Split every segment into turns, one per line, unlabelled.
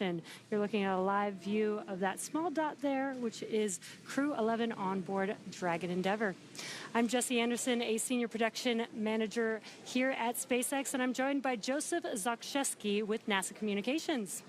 mission. You're looking at a live view of that small dot there, which is Crew-11 on board Dragon Endeavour. I'm Jesse Anderson, a senior production manager here at SpaceX, and I'm joined by Joseph Zakrzewski with NASA Communications.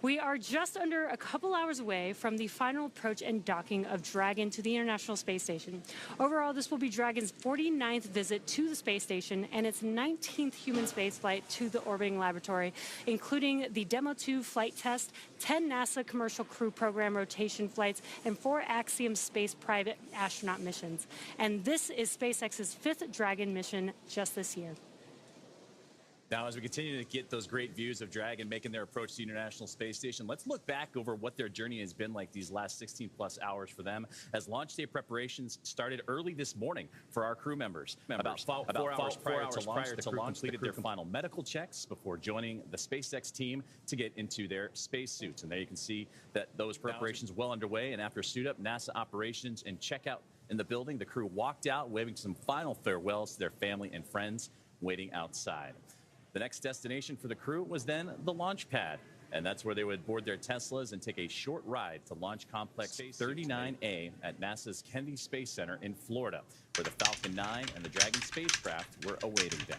We are just under a couple hours away from the final approach and docking of Dragon to the International Space Station. Overall, this will be Dragon's 49th visit to the space station and its 19th human spaceflight to the orbiting laboratory, including the Demo 2 flight test, 10 NASA Commercial Crew Program rotation flights, and 4 Axiom Space private astronaut missions. And this is SpaceX's 5th Dragon mission just this year.
Now, as we continue to get those great views of Dragon making their approach to the International Space Station, let's look back over what their journey has been like these last 16-plus hours for them, as launch day preparations started early this morning for our crew members. About 4 hours prior to launch, the crew completed their final medical checks before joining the SpaceX team to get into their spacesuits. And there you can see that those preparations well underway, and after suit-up, NASA operations and checkout in the building, the crew walked out, waving some final farewells to their family and friends waiting outside. The next destination for the crew was then the launch pad, and that's where they would board their Teslas and take a short ride to Launch Complex 39A at NASA's Kennedy Space Center in Florida, where the Falcon 9 and the Dragon spacecraft were awaiting them.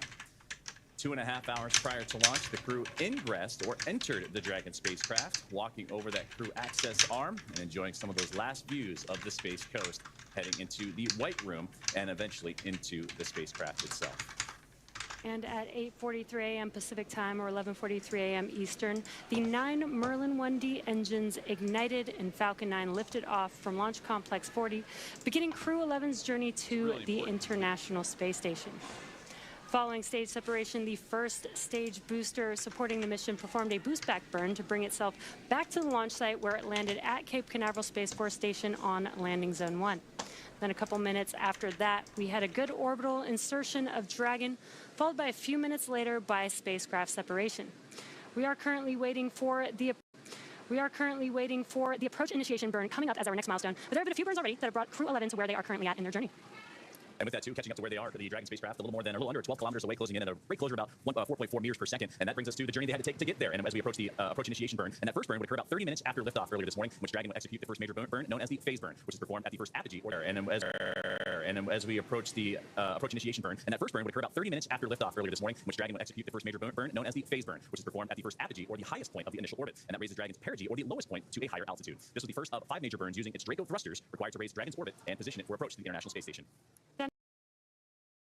2.5 hours prior to launch, the crew ingressed or entered the Dragon spacecraft, walking over that crew access arm and enjoying some of those last views of the Space Coast, heading into the White Room and eventually into the spacecraft itself.
And at 8:43 a.m. Pacific time, or 11:43 a.m. Eastern, the 9 Merlin 1D engines ignited and Falcon 9 lifted off from Launch Complex 40, beginning Crew-11's journey to the International Space Station. Following stage separation, the first stage booster supporting the mission performed a boost back burn to bring itself back to the launch site, where it landed at Cape Canaveral Space Force Station on Landing Zone 1. Then a couple minutes after that, we had a good orbital insertion of Dragon, followed by a few minutes later by spacecraft separation. We are currently waiting for the approach initiation burn coming up as our next milestone. But there have been a few burns already that have brought Crew-11 to where they are currently at in their journey.
And with that, too, catching up to where they are, the Dragon spacecraft, a little under 12 kilometers away, closing in at a rate closure about 4.4 meters per second. And that brings us to the journey they had to take to get there. And as we approach the approach initiation burn, and that first burn would occur about 30 minutes after liftoff earlier this morning, which Dragon would execute the first major burn known as the phase burn, which is performed at the first apogee. And as we approach the approach initiation burn, and that first burn would occur about 30 minutes after liftoff earlier this morning, which Dragon would execute the first major burn known as the phase burn, which is performed at the first apogee, or the highest point of the initial orbit. And that raises Dragon's perigee, or the lowest point, to a higher altitude. This was the first of 5 major burns using its Draco thrusters required to raise Dragon's orbit and position it for approach to the International Space Station.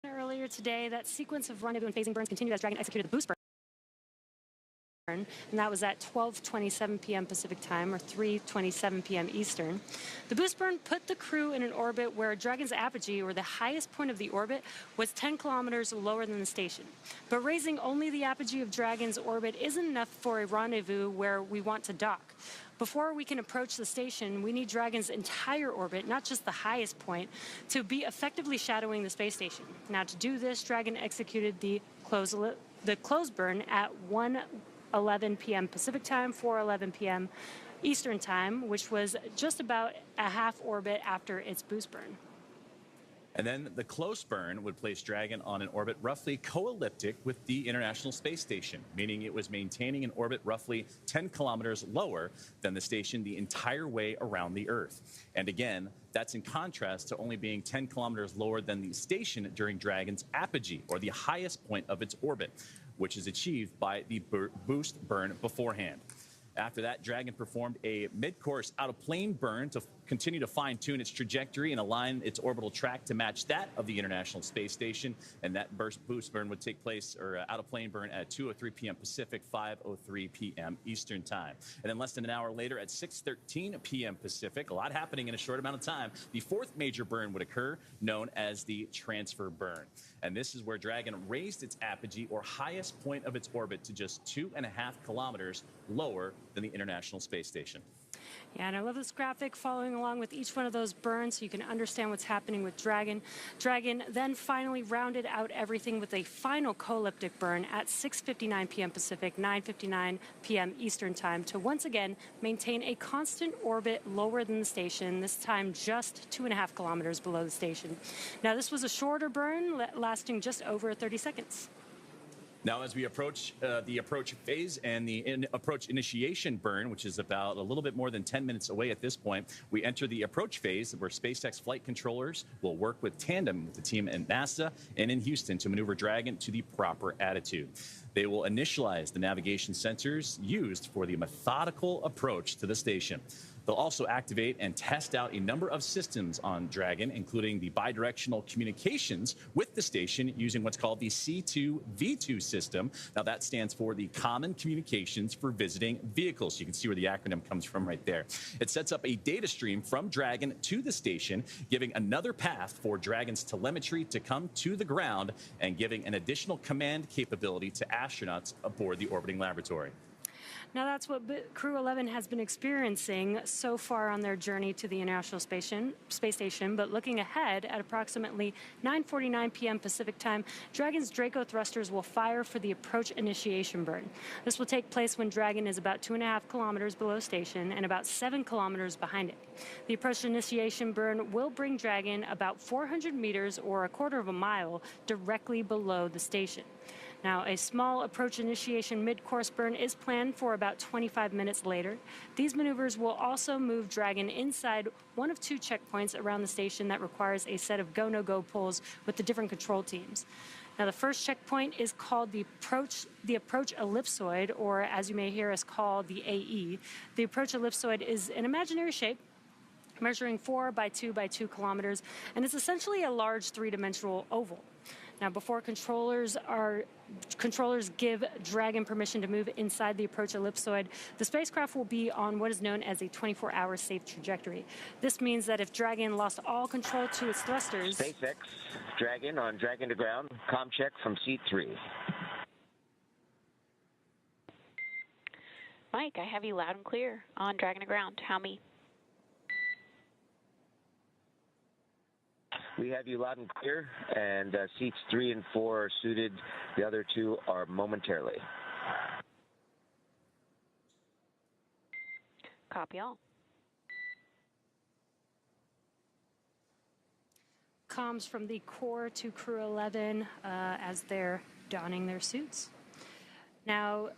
Earlier today, that sequence of rendezvous and phasing burns continued as Dragon executed the boost burn, and that was at 12:27 p.m. Pacific time, or 3:27 p.m. Eastern. The boost burn put the crew in an orbit where Dragon's apogee, or the highest point of the orbit, was 10 kilometers lower than the station. But raising only the apogee of Dragon's orbit isn't enough for a rendezvous where we want to dock. Before we can approach the station, we need Dragon's entire orbit, not just the highest point, to be effectively shadowing the space station. Now, to do this, Dragon executed the close burn at 1:11 p.m. Pacific time, 4:11 p.m. Eastern time, which was just about a half orbit after its boost burn.
And then the close burn would place Dragon on an orbit roughly co-elliptic with the International Space Station, meaning it was maintaining an orbit roughly 10 kilometers lower than the station the entire way around the Earth. And again, that's in contrast to only being 10 kilometers lower than the station during Dragon's apogee, or the highest point of its orbit, which is achieved by the boost burn beforehand. After that, Dragon performed a mid-course out-of-plane burn to continue to fine-tune its trajectory and align its orbital track to match that of the International Space Station. And that boost burn would take place, or out-of-plane burn, at 2:03 p.m. Pacific, 5:03 p.m. Eastern Time. And then less than an hour later, at 6:13 p.m. Pacific, a lot happening in a short amount of time, the fourth major burn would occur, known as the transfer burn. And this is where Dragon raised its apogee, or highest point of its orbit, to just 2.5 kilometers lower than the International Space Station.
Yeah, and I love this graphic following along with each one of those burns so you can understand what's happening with Dragon. Dragon then finally rounded out everything with a final co-elliptic burn at 6:59 p.m. Pacific, 9:59 p.m. Eastern Time, to once again maintain a constant orbit lower than the station, this time just 2.5 kilometers below the station. Now, this was a shorter burn lasting just over 30 seconds.
Now, as we approach the approach phase and the approach initiation burn, which is about a little bit more than 10 minutes away at this point, we enter the approach phase where SpaceX flight controllers will work with tandem with the team at NASA and in Houston to maneuver Dragon to the proper attitude. They will initialize the navigation sensors used for the methodical approach to the station. They'll also activate and test out a number of systems on Dragon, including the bidirectional communications with the station using what's called the C2V2 system. Now, that stands for the Common Communications for Visiting Vehicles. You can see where the acronym comes from right there. It sets up a data stream from Dragon to the station, giving another path for Dragon's telemetry to come to the ground and giving an additional command capability to astronauts aboard the orbiting laboratory.
Now, that's what Crew-11 has been experiencing so far on their journey to the International Space Station. But looking ahead, at approximately 9:49 p.m. Pacific time, Dragon's Draco thrusters will fire for the approach initiation burn. This will take place when Dragon is about 2.5 kilometers below station and about 7 kilometers behind it. The approach initiation burn will bring Dragon about 400 meters or a quarter of a mile directly below the station. Now, a small approach initiation mid-course burn is planned for about 25 minutes later. These maneuvers will also move Dragon inside one of 2 checkpoints around the station that requires a set of go-no-go polls with the different control teams. Now, the first checkpoint is called the approach ellipsoid, or as you may hear us call, the AE. The approach ellipsoid is an imaginary shape measuring 4 by 2 by 2 kilometers, and it's essentially a large 3-dimensional oval. Now, before controllers give Dragon permission to move inside the approach ellipsoid, the spacecraft will be on what is known as a 24-hour safe trajectory. This means that if Dragon lost all control to its thrusters...
SpaceX, Dragon on Dragon to ground, comm check from seat 3.
Mike, I have you loud and clear on Dragon to ground. How me?
We have you loud and clear, and seats 3 and 4 are suited. The other 2 are momentarily.
Copy all.
Comms from the core to Crew-11 as they're donning their suits. Now,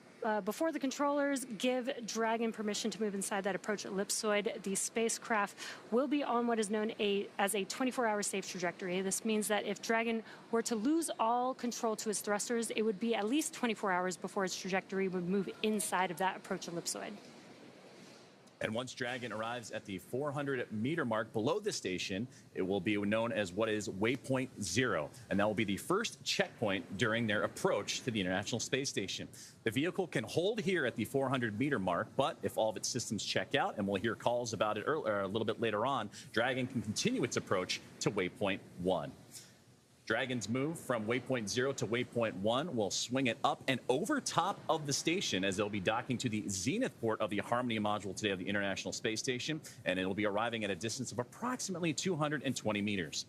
before the controllers give Dragon permission to move inside that approach ellipsoid, the spacecraft will be on what is known as a 24-hour safe trajectory. This means that if Dragon were to lose all control to its thrusters, it would be at least 24 hours before its trajectory would move inside of that approach ellipsoid.
And once Dragon arrives at the 400-meter mark below the station, it will be known as what is Waypoint 0, and that will be the first checkpoint during their approach to the International Space Station. The vehicle can hold here at the 400-meter mark, but if all of its systems check out, and we'll hear calls about it a little bit later on, Dragon can continue its approach to Waypoint 1. Dragon's move from Waypoint 0 to Waypoint 1 will swing it up and over top of the station as they'll be docking to the zenith port of the Harmony module today of the International Space Station, and it'll be arriving at a distance of approximately 220 meters.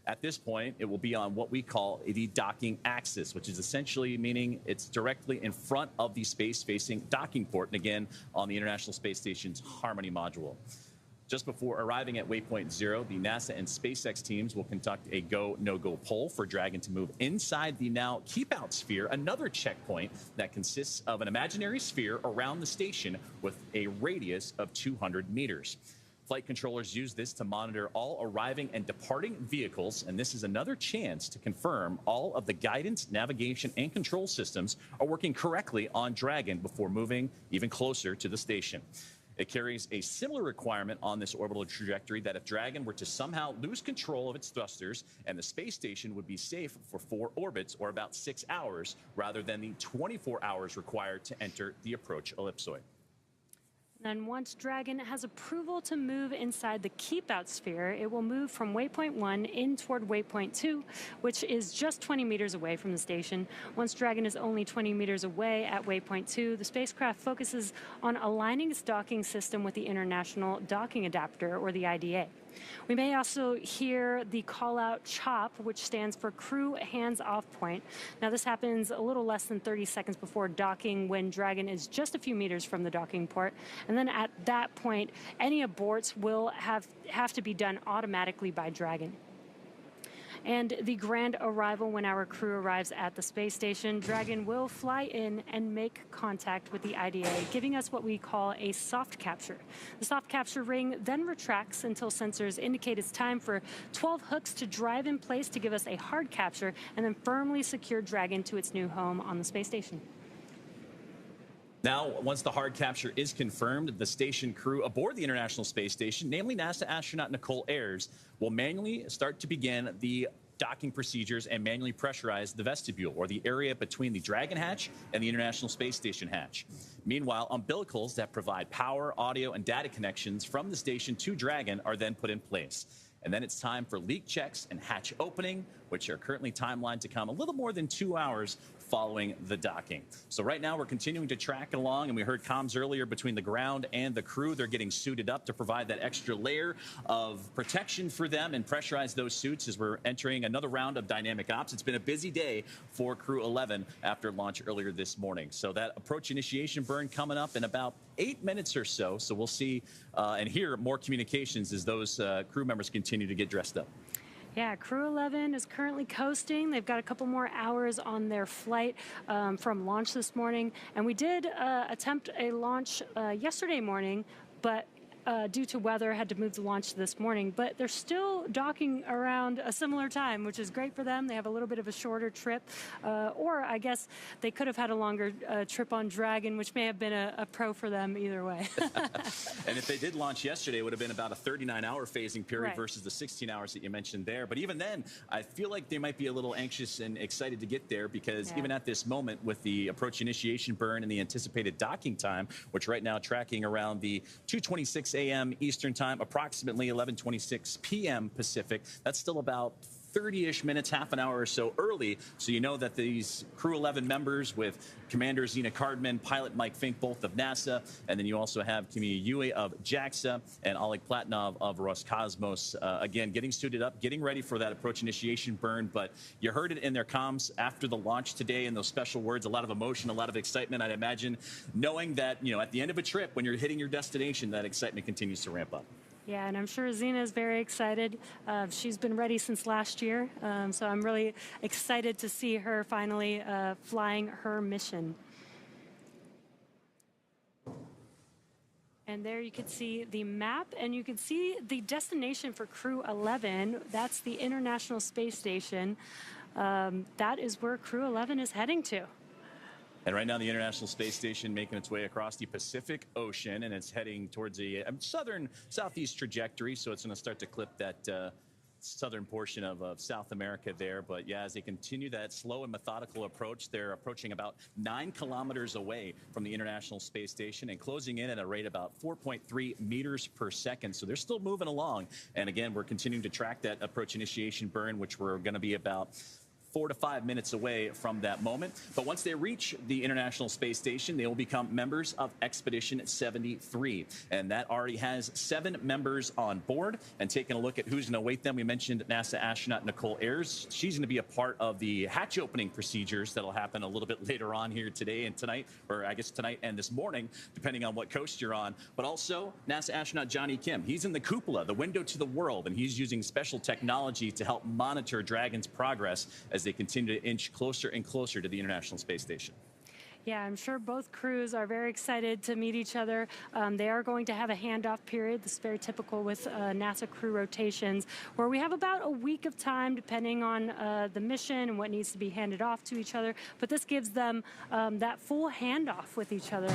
At this point, it will be on what we call the docking axis, which is essentially meaning it's directly in front of the space-facing docking port, and again, on the International Space Station's Harmony module. Just before arriving at Waypoint 0, the NASA and SpaceX teams will conduct a go, no-go poll for Dragon to move inside the now keep-out sphere, another checkpoint that consists of an imaginary sphere around the station with a radius of 200 meters. Flight controllers use this to monitor all arriving and departing vehicles, and this is another chance to confirm all of the guidance, navigation, and control systems are working correctly on Dragon before moving even closer to the station. It carries a similar requirement on this orbital trajectory that if Dragon were to somehow lose control of its thrusters, and the space station would be safe for 4 orbits, or about 6 hours, rather than the 24 hours required to enter the approach ellipsoid.
Then once Dragon has approval to move inside the keep-out sphere, it will move from Waypoint 1 in toward Waypoint 2, which is just 20 meters away from the station. Once Dragon is only 20 meters away at Waypoint 2, the spacecraft focuses on aligning its docking system with the International Docking Adapter, or the IDA. We may also hear the call-out CHOP, which stands for Crew Hands-Off Point. Now, this happens a little less than 30 seconds before docking when Dragon is just a few meters from the docking port. And then at that point, any aborts will have to be done automatically by Dragon. and the grand arrival when our crew arrives at the space station. Dragon will fly in and make contact with the IDA, giving us what we call a soft capture. The soft capture ring then retracts until sensors indicate it's time for 12 hooks to drive in place to give us a hard capture and then firmly secure Dragon to its new home on the space station.
Now, once the hard capture is confirmed, the station crew aboard the International Space Station, namely NASA astronaut Nicole Ayers, will manually start to begin the docking procedures and manually pressurize the vestibule, or the area between the Dragon hatch and the International Space Station hatch. Meanwhile, umbilicals that provide power, audio, and data connections from the station to Dragon are then put in place. And then it's time for leak checks and hatch opening, which are currently timelined to come a little more than 2 hours following the docking. So right now we're continuing to track along, and we heard comms earlier between the ground and the crew. They're getting suited up to provide that extra layer of protection for them and pressurize those suits as we're entering another round of dynamic ops. It's been a busy day for Crew-11 after launch earlier this morning. So that approach initiation burn coming up in about 8 minutes or so. So we'll see and hear more communications as those crew members continue to get dressed up.
Yeah, Crew-11 is currently coasting. They've got a couple more hours on their flight from launch this morning. And we did attempt a launch yesterday morning, but due to weather, had to move the launch this morning. But they're still docking around a similar time, which is great for them. They have a little bit of a shorter trip. Or I guess they could have had a longer trip on Dragon, which may have been a pro for them either way.
And if they did launch yesterday, it would have been about a 39-hour phasing period
right.
versus the 16 hours that you mentioned there. But even then, I feel like they might be a little anxious and excited to get there, because even at this moment, with the approach initiation burn and the anticipated docking time, which right now tracking around the 2:26 a.m. Eastern time, approximately 11:26 p.m. Pacific, that's still about 30-ish minutes, half an hour or so early. So you know that these Crew-11 members, with Commander Zena Cardman, pilot Mike Fink, both of NASA, and then you also have Kimi Yue of JAXA and Oleg Platonov of Roscosmos, again, getting suited up, getting ready for that approach initiation burn. But you heard it in their comms after the launch today in those special words, a lot of emotion, a lot of excitement, I'd imagine, knowing that, you know, at the end of a trip, when you're hitting your destination, that excitement continues to ramp up.
Yeah, and I'm sure Zena is very excited. She's been ready since last year, so I'm really excited to see her finally flying her mission. And there you can see the map, and you can see the destination for Crew-11. That's the International Space Station. That is where Crew-11 is heading to.
And right now, the International Space Station making its way across the Pacific Ocean, and it's heading towards a southern southeast trajectory. So it's going to start to clip that southern portion of South America there. But yeah, as they continue that slow and methodical approach, they're approaching about 9 kilometers away from the International Space Station and closing in at a rate about 4.3 meters per second. So they're still moving along. And again, we're continuing to track that approach initiation burn, which we're going to be about 4 to 5 minutes away from that moment. But once they reach the International Space Station, they will become members of Expedition 73. And that already has 7 members on board. And taking a look at who's going to await them, we mentioned NASA astronaut Nicole Ayers. She's going to be a part of the hatch opening procedures that'll happen a little bit later on here today and tonight, or I guess tonight and this morning, depending on what coast you're on. But also NASA astronaut Johnny Kim. He's in the cupola, the window to the world, and he's using special technology to help monitor Dragon's progress as they continue to inch closer and closer to the International Space Station.
Yeah, I'm sure both crews are very excited to meet each other. They are going to have a handoff period. This is very typical with NASA crew rotations, where we have about a week of time, depending on the mission and what needs to be handed off to each other. But this gives them that full handoff with each other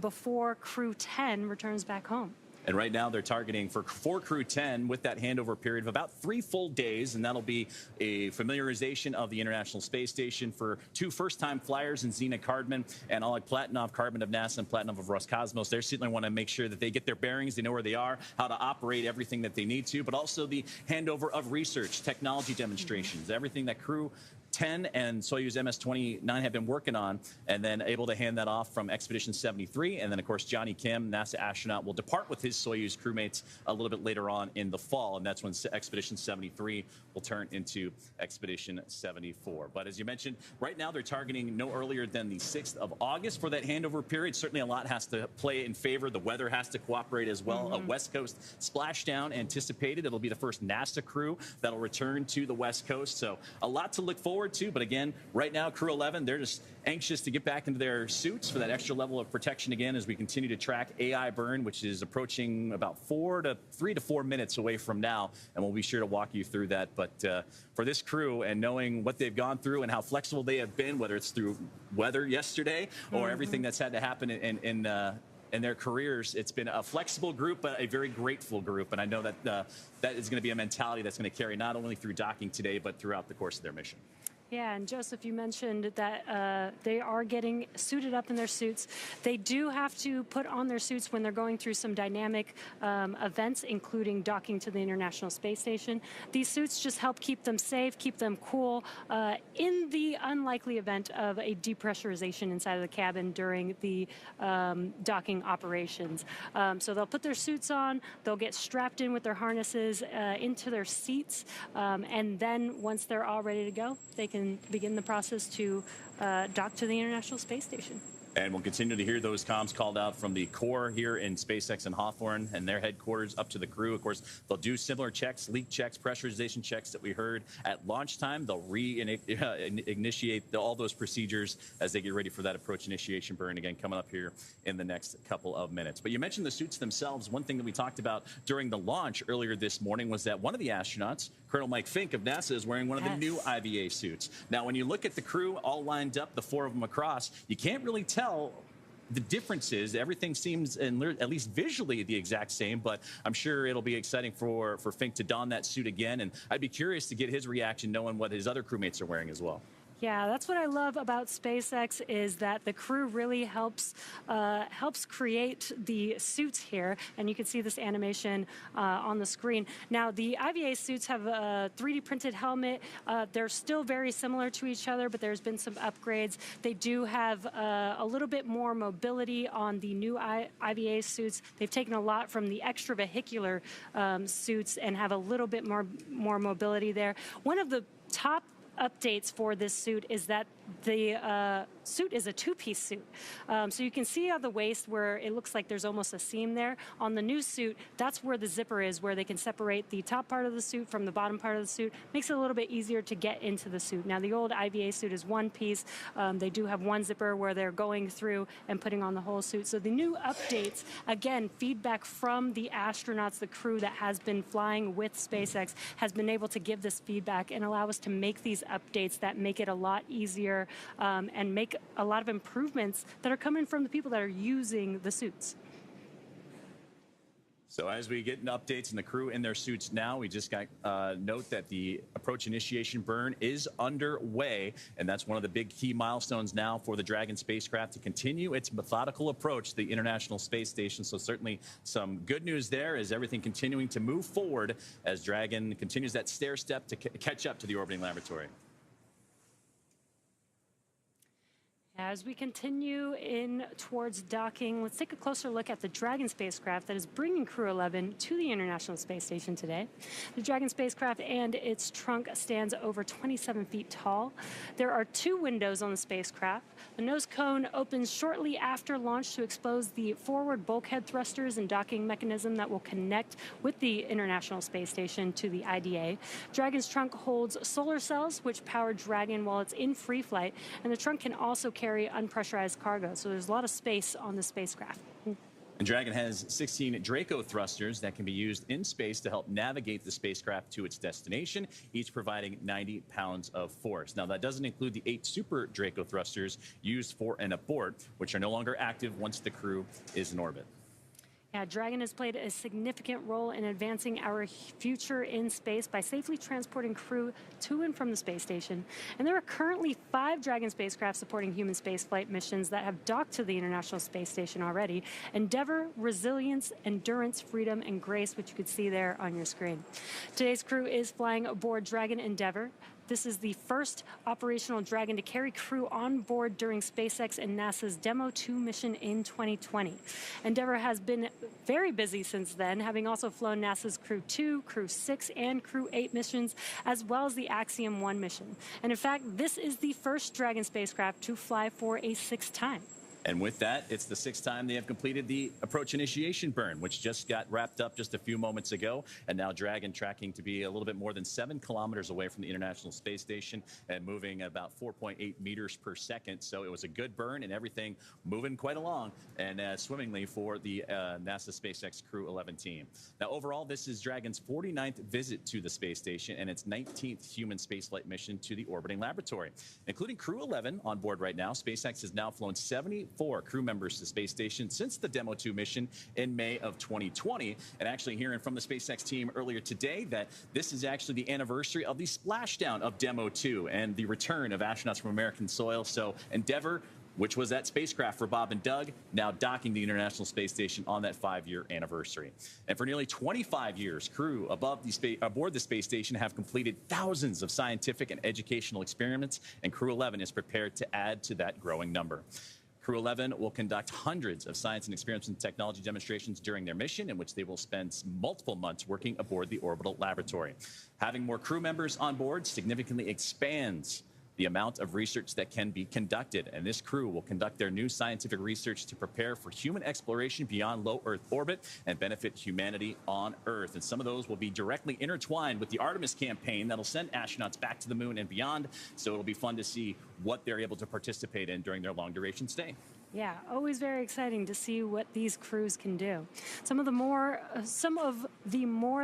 before Crew 10 returns back home.
And right now they're targeting for Crew 10 with that handover period of about 3 full days, and that'll be a familiarization of the International Space Station for 2 first-time flyers in Zena Cardman and Oleg Platonov, Cardman of NASA and Platonov of Roscosmos. They certainly want to make sure that they get their bearings, they know where they are, how to operate everything that they need to, but also the handover of research, technology demonstrations, everything that Crew 10 and Soyuz MS-29 have been working on, and then able to hand that off from Expedition 73. And then, of course, Johnny Kim, NASA astronaut, will depart with his Soyuz crewmates a little bit later on in the fall, and that's when Expedition 73 will turn into Expedition 74. But as you mentioned, right now they're targeting no earlier than the 6th of August for that handover period. Certainly a lot has to play in favor. The weather has to cooperate as well. A West Coast splashdown anticipated. It'll be the first NASA crew that'll return to the West Coast. So a lot to look forward to. But again, right now, Crew-11, they're just anxious to get back into their suits for that extra level of protection again as we continue to track AI burn, which is approaching about 3 to 4 minutes away from now. And we'll be sure to walk you through that. But for this crew and knowing what they've gone through and how flexible they have been, whether it's through weather yesterday or everything that's had to happen in their careers, it's been a flexible group, but a very grateful group. And I know that that is going to be a mentality that's going to carry not only through docking today, but throughout the course of their mission.
Yeah, and Joseph, you mentioned that they are getting suited up in their suits. They do have to put on their suits when they're going through some dynamic events, including docking to the International Space Station. These suits just help keep them safe, keep them cool, in the unlikely event of a depressurization inside of the cabin during the docking operations. So they'll put their suits on, they'll get strapped in with their harnesses into their seats, and then once they're all ready to go, they can begin the process to dock to the International Space Station.
And we'll continue to hear those comms called out from the core here in SpaceX and Hawthorne and their headquarters up to the crew. Of course, they'll do similar checks, leak checks, pressurization checks that we heard at launch time. They'll initiate all those procedures as they get ready for that approach initiation burn, again, coming up here in the next couple of minutes. But you mentioned the suits themselves. One thing that we talked about during the launch earlier this morning was that one of the astronauts, Colonel Mike Fink of NASA, is wearing one of the new IVA suits. Now, when you look at the crew all lined up, the 4 of them across, you can't really tell the differences. Everything seems, at least visually, the exact same, but I'm sure it'll be exciting for Fink to don that suit again, and I'd be curious to get his reaction knowing what his other crewmates are wearing as well.
Yeah, that's what I love about SpaceX is that the crew really helps create the suits here, and you can see this animation on the screen. Now, the IVA suits have a 3D printed helmet. They're still very similar to each other, but there's been some upgrades. They do have a little bit more mobility on the new IVA suits. They've taken a lot from the extravehicular suits and have a little bit more mobility there. One of the top updates for this suit is that the suit is a 2-piece suit. So you can see on the waist where it looks like there's almost a seam there. On the new suit, that's where the zipper is, where they can separate the top part of the suit from the bottom part of the suit. Makes it a little bit easier to get into the suit. Now, the old IVA suit is 1 piece. They do have one zipper where they're going through and putting on the whole suit. So the new updates, again, feedback from the astronauts, the crew that has been flying with SpaceX, has been able to give this feedback and allow us to make these updates that make it a lot easier and make a lot of improvements that are coming from the people that are using the suits.
So as we get updates and the crew in their suits now, we just got note that the approach initiation burn is underway, and that's one of the big key milestones now for the Dragon spacecraft to continue its methodical approach to the International Space Station. So certainly some good news there as everything continuing to move forward as Dragon continues that stair step to catch up to the orbiting laboratory.
As we continue in towards docking, let's take a closer look at the Dragon spacecraft that is bringing Crew-11 to the International Space Station today. The Dragon spacecraft and its trunk stands over 27 feet tall. There are 2 windows on the spacecraft. The nose cone opens shortly after launch to expose the forward bulkhead thrusters and docking mechanism that will connect with the International Space Station to the IDA. Dragon's trunk holds solar cells, which power Dragon while it's in free flight, and the trunk can also carry unpressurized cargo, so there's a lot of space on the spacecraft.
And Dragon has 16 Draco thrusters that can be used in space to help navigate the spacecraft to its destination, each providing 90 pounds of force. Now, that doesn't include the 8 Super Draco thrusters used for an abort, which are no longer active once the crew is in orbit.
Yeah, Dragon has played a significant role in advancing our future in space by safely transporting crew to and from the space station. And there are currently 5 Dragon spacecraft supporting human spaceflight missions that have docked to the International Space Station already. Endeavor, Resilience, Endurance, Freedom, and Grace, which you could see there on your screen. Today's crew is flying aboard Dragon Endeavor. This is the first operational Dragon to carry crew on board during SpaceX and NASA's Demo 2 mission in 2020. Endeavour has been very busy since then, having also flown NASA's Crew-2, Crew-6, and Crew-8 missions, as well as the Axiom 1 mission. And in fact, this is the first Dragon spacecraft to fly for a 6th time.
And with that, it's the 6th time they have completed the approach initiation burn, which just got wrapped up just a few moments ago. And now Dragon tracking to be a little bit more than 7 kilometers away from the International Space Station and moving about 4.8 meters per second. So it was a good burn and everything moving quite along and swimmingly for the NASA SpaceX Crew-11 team. Now, overall, this is Dragon's 49th visit to the space station and its 19th human spaceflight mission to the orbiting laboratory. Including Crew-11 on board right now, SpaceX has now flown 74 crew members to the space station since the Demo 2 mission in May of 2020. And actually hearing from the SpaceX team earlier today that this is actually the anniversary of the splashdown of Demo 2 and the return of astronauts from American soil. So Endeavour, which was that spacecraft for Bob and Doug, now docking the International Space Station on that 5-year anniversary. And for nearly 25 years, crew aboard the space station have completed thousands of scientific and educational experiments, and Crew-11 is prepared to add to that growing number. Crew-11 will conduct hundreds of science and experience and technology demonstrations during their mission, in which they will spend multiple months working aboard the orbital laboratory. Having more crew members on board significantly expands the amount of research that can be conducted, and this crew will conduct their new scientific research to prepare for human exploration beyond low Earth orbit and benefit humanity on Earth. And some of those will be directly intertwined with the Artemis campaign that'll send astronauts back to the moon and beyond, so it'll be fun to see what they're able to participate in during their long-duration stay.
Yeah, always very exciting to see what these crews can do. Some of the more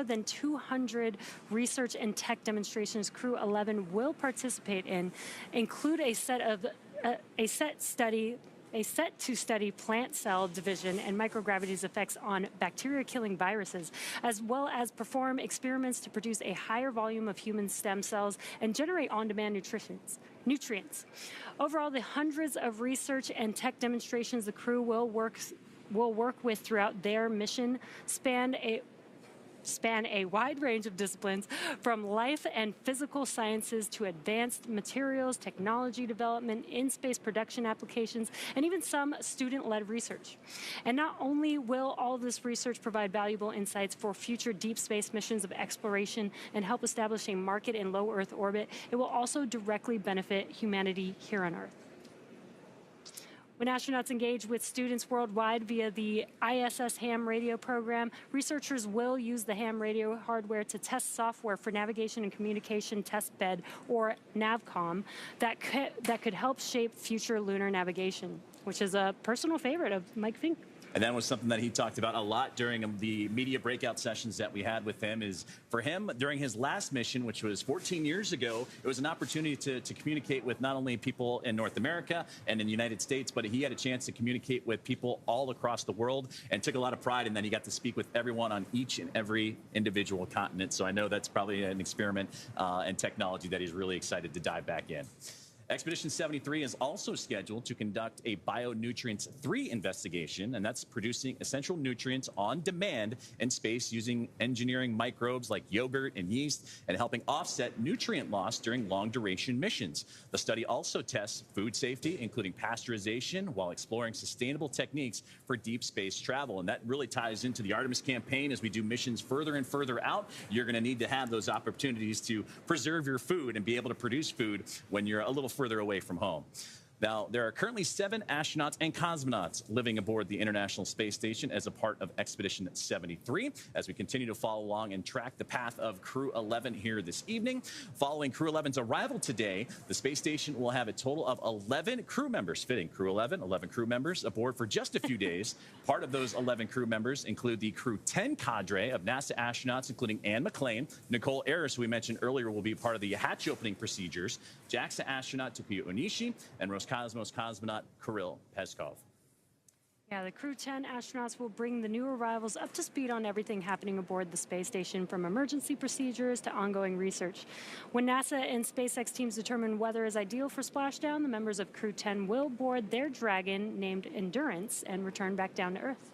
than 200 research and tech demonstrations Crew-11 will participate in include a set to study plant cell division and microgravity's effects on bacteria-killing viruses, as well as perform experiments to produce a higher volume of human stem cells and generate on-demand nutrients. Overall, the hundreds of research and tech demonstrations the crew will work with throughout their mission span a wide range of disciplines, from life and physical sciences to advanced materials, technology development, in-space production applications, and even some student-led research. And not only will all this research provide valuable insights for future deep space missions of exploration and help establish a market in low Earth orbit, it will also directly benefit humanity here on Earth. When astronauts engage with students worldwide via the ISS ham radio program, researchers will use the ham radio hardware to test software for Navigation and Communication Test Bed, or NAVCOM, that could help shape future lunar navigation, which is a personal favorite of Mike Fink.
And that was something that he talked about a lot during the media breakout sessions that we had with him. Is for him, during his last mission, which was 14 years ago, it was an opportunity to communicate with not only people in North America and in the United States, but he had a chance to communicate with people all across the world and took a lot of pride in that he got to speak with everyone on each and every individual continent. So I know that's probably an experiment and technology that he's really excited to dive back in. Expedition 73 is also scheduled to conduct a Bionutrients 3 investigation, and that's producing essential nutrients on demand in space using engineering microbes like yogurt and yeast and helping offset nutrient loss during long-duration missions. The study also tests food safety, including pasteurization, while exploring sustainable techniques for deep space travel. And that really ties into the Artemis campaign. As we do missions further and further out, you're going to need to have those opportunities to preserve your food and be able to produce food when you're a little further away from home. Now, there are currently 7 astronauts and cosmonauts living aboard the International Space Station as a part of Expedition 73. As we continue to follow along and track the path of Crew-11 here this evening. Following Crew-11's arrival today, the space station will have a total of 11 crew members, fitting Crew-11, 11 crew members aboard for just a few days. Part of those 11 crew members include the Crew-10 cadre of NASA astronauts, including Anne McClain. Nicole Ayres, who we mentioned earlier, will be part of the hatch opening procedures. JAXA astronaut Takuya Onishi and Roscosmos cosmonaut Kirill Peskov.
Yeah, the Crew-10 astronauts will bring the new arrivals up to speed on everything happening aboard the space station, from emergency procedures to ongoing research. When NASA and SpaceX teams determine weather is ideal for splashdown, the members of Crew-10 will board their Dragon named Endurance and return back down to Earth.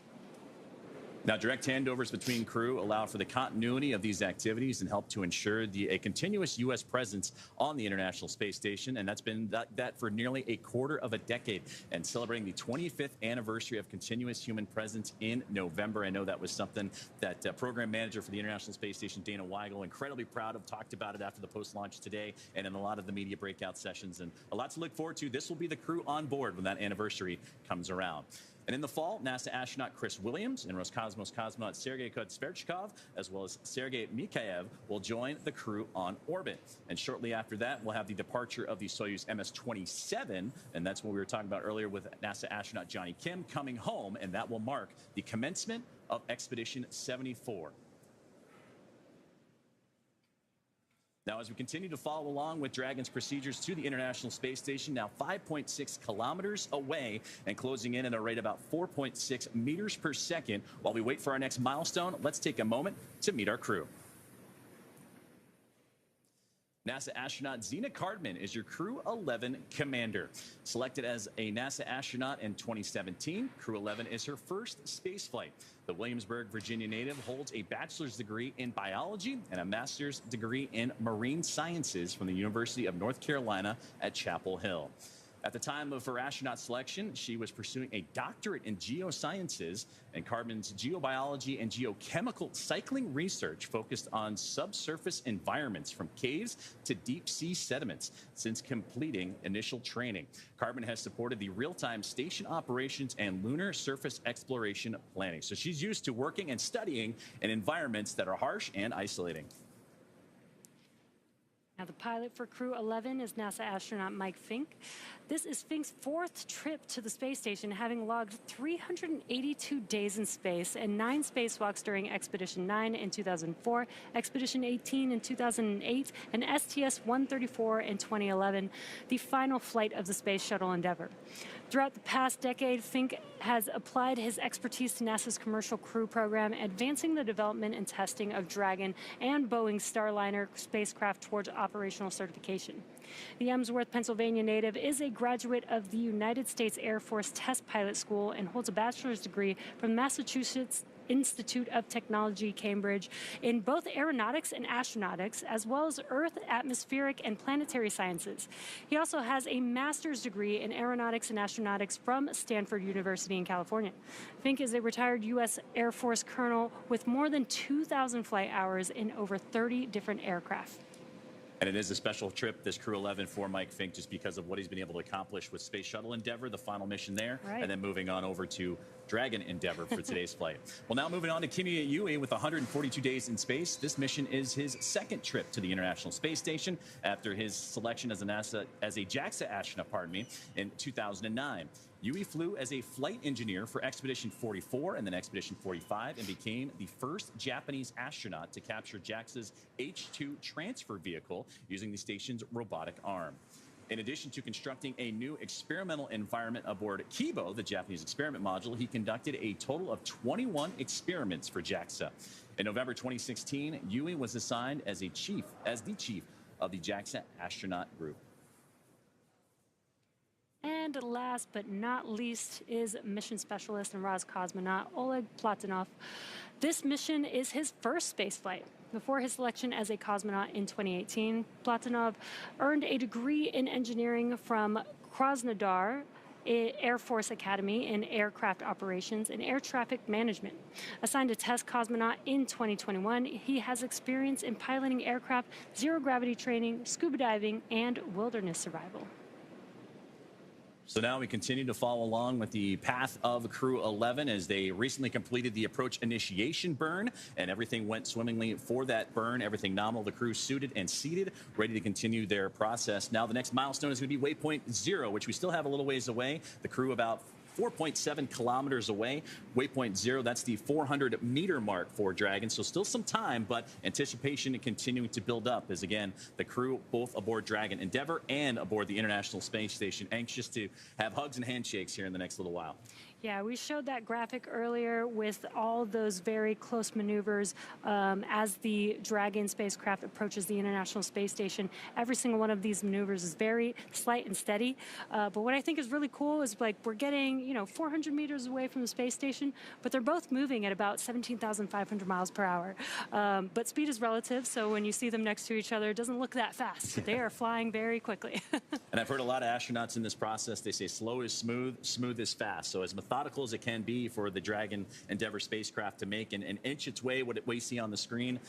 Now, direct handovers between crew allow for the continuity of these activities and help to ensure a continuous U.S. presence on the International Space Station. And that's been that for nearly a quarter of a decade. And celebrating the 25th anniversary of continuous human presence in November. I know that was something that program manager for the International Space Station, Dana Weigel, incredibly proud of, talked about it after the post-launch today and in a lot of the media breakout sessions. And a lot to look forward to. This will be the crew on board when that anniversary comes around. And in the fall, NASA astronaut Chris Williams and Roscosmos cosmonaut Sergei Kotsverchkov, as well as Sergei Mikhaev, will join the crew on orbit. And shortly after that, we'll have the departure of the Soyuz MS-27, and that's what we were talking about earlier with NASA astronaut Johnny Kim coming home, and that will mark the commencement of Expedition 74. Now, as we continue to follow along with Dragon's procedures to the International Space Station, now 5.6 kilometers away and closing in at a rate about 4.6 meters per second. While we wait for our next milestone, let's take a moment to meet our crew. NASA astronaut Xena Cardman is your Crew-11 commander. Selected as a NASA astronaut in 2017, Crew-11 is her first space flight. The Williamsburg, Virginia native holds a bachelor's degree in biology and a master's degree in marine sciences from the University of North Carolina at Chapel Hill. At the time of her astronaut selection, she was pursuing a doctorate in geosciences, and Cardman's geobiology and geochemical cycling research focused on subsurface environments from caves to deep sea sediments. Since completing initial training, Cardman has supported the real-time station operations and lunar surface exploration planning. So she's used to working and studying in environments that are harsh and isolating.
Now, the pilot for Crew-11 is NASA astronaut Mike Fink. This is Fink's fourth trip to the space station, having logged 382 days in space and 9 spacewalks during Expedition 9 in 2004, Expedition 18 in 2008, and STS-134 in 2011, the final flight of the Space Shuttle Endeavour. Throughout the past decade, Fink has applied his expertise to NASA's Commercial Crew program, advancing the development and testing of Dragon and Boeing's Starliner spacecraft towards operational certification. The Emsworth, Pennsylvania native is a graduate of the United States Air Force Test Pilot School and holds a bachelor's degree from Massachusetts Institute of Technology, Cambridge, in both aeronautics and astronautics, as well as Earth, atmospheric, and planetary sciences. He also has a master's degree in aeronautics and astronautics from Stanford University in California. Fink is a retired U.S. Air Force colonel with more than 2,000 flight hours in over 30 different aircraft.
And it is a special trip, this Crew-11 for Mike Fink, just because of what he's been able to accomplish with Space Shuttle Endeavour, the final mission there, and then moving on over to Dragon Endeavour for today's flight. Well, now moving on to Kimi Yui with 142 days in space. This mission is his second trip to the International Space Station after his selection as a JAXA astronaut, in 2009. Yui flew as a flight engineer for Expedition 44 and then Expedition 45 and became the first Japanese astronaut to capture JAXA's H-2 transfer vehicle using the station's robotic arm. In addition to constructing a new experimental environment aboard Kibo, the Japanese experiment module, he conducted a total of 21 experiments for JAXA. In November 2016, Yui was assigned as the chief of the JAXA astronaut group.
And last but not least is mission specialist and Roscosmonaut Oleg Platonov. This mission is his first spaceflight. Before his selection as a cosmonaut in 2018, Platonov earned a degree in engineering from Krasnodar Air Force Academy in aircraft operations and air traffic management. Assigned a test cosmonaut in 2021, he has experience in piloting aircraft, zero-gravity training, scuba diving, and wilderness survival.
So now we continue to follow along with the path of Crew-11 as they recently completed the approach initiation burn, and everything went swimmingly for that burn. Everything nominal. The crew suited and seated, ready to continue their process. Now the next milestone is going to be waypoint 0, which we still have a little ways away. The crew about 4.7 kilometers away. Waypoint 0, that's the 400-meter mark for Dragon. So still some time, but anticipation continuing to build up as, again, the crew both aboard Dragon Endeavour and aboard the International Space Station, anxious to have hugs and handshakes here in the next little while.
Yeah, we showed that graphic earlier with all those very close maneuvers as the Dragon spacecraft approaches the International Space Station. Every single one of these maneuvers is very slight and steady. But what I think is really cool is like we're getting, 400 meters away from the space station, but they're both moving at about 17,500 miles per hour. But speed is relative, so when you see them next to each other, it doesn't look that fast. They are flying very quickly.
And I've heard a lot of astronauts in this process, they say slow is smooth, smooth is fast. So as methodical as it can be for the Dragon Endeavour spacecraft to make and inch its way, what we see on the screen,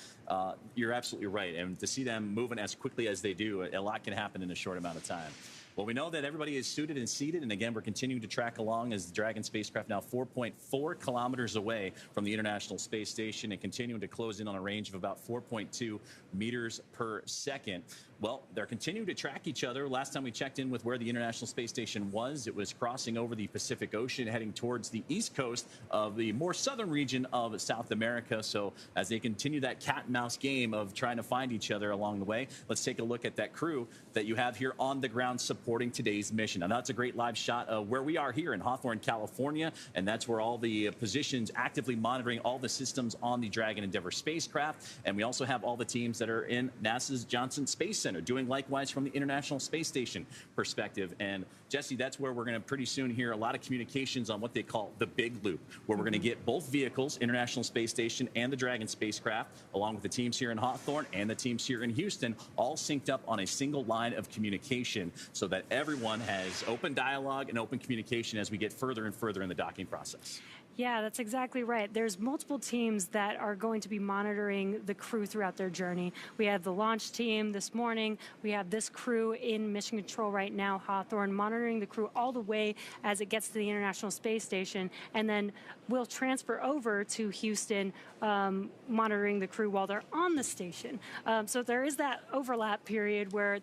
you're absolutely right. And to see them moving as quickly as they do, a lot can happen in a short amount of time. Well, we know that everybody is suited and seated, and again, we're continuing to track along as the Dragon spacecraft now 4.4 kilometers away from the International Space Station and continuing to close in on a range of about 4.2 meters per second. Well, they're continuing to track each other. Last time we checked in with where the International Space Station was, it was crossing over the Pacific Ocean, heading towards the east coast of the more southern region of South America. So as they continue that cat and mouse game of trying to find each other along the way, let's take a look at that crew that you have here on the ground supporting today's mission. Now, that's a great live shot of where we are here in Hawthorne, California, and that's where all the positions actively monitoring all the systems on the Dragon Endeavour spacecraft. And we also have all the teams that are in NASA's Johnson Space Center doing likewise from the International Space Station perspective. And Jesse, that's where we're going to pretty soon hear a lot of communications on what they call the big loop, where we're going to get both vehicles, International Space Station and the Dragon spacecraft, along with the teams here in Hawthorne and the teams here in Houston, all synced up on a single line of communication so that everyone has open dialogue and open communication as we get further and further in the docking process.
Yeah, that's exactly right. There's multiple teams that are going to be monitoring the crew throughout their journey. We have the launch team this morning. We have this crew in mission control right now, Hawthorne, monitoring the crew all the way as it gets to the International Space Station. And then we'll transfer over to Houston, monitoring the crew while they're on the station. So there is that overlap period where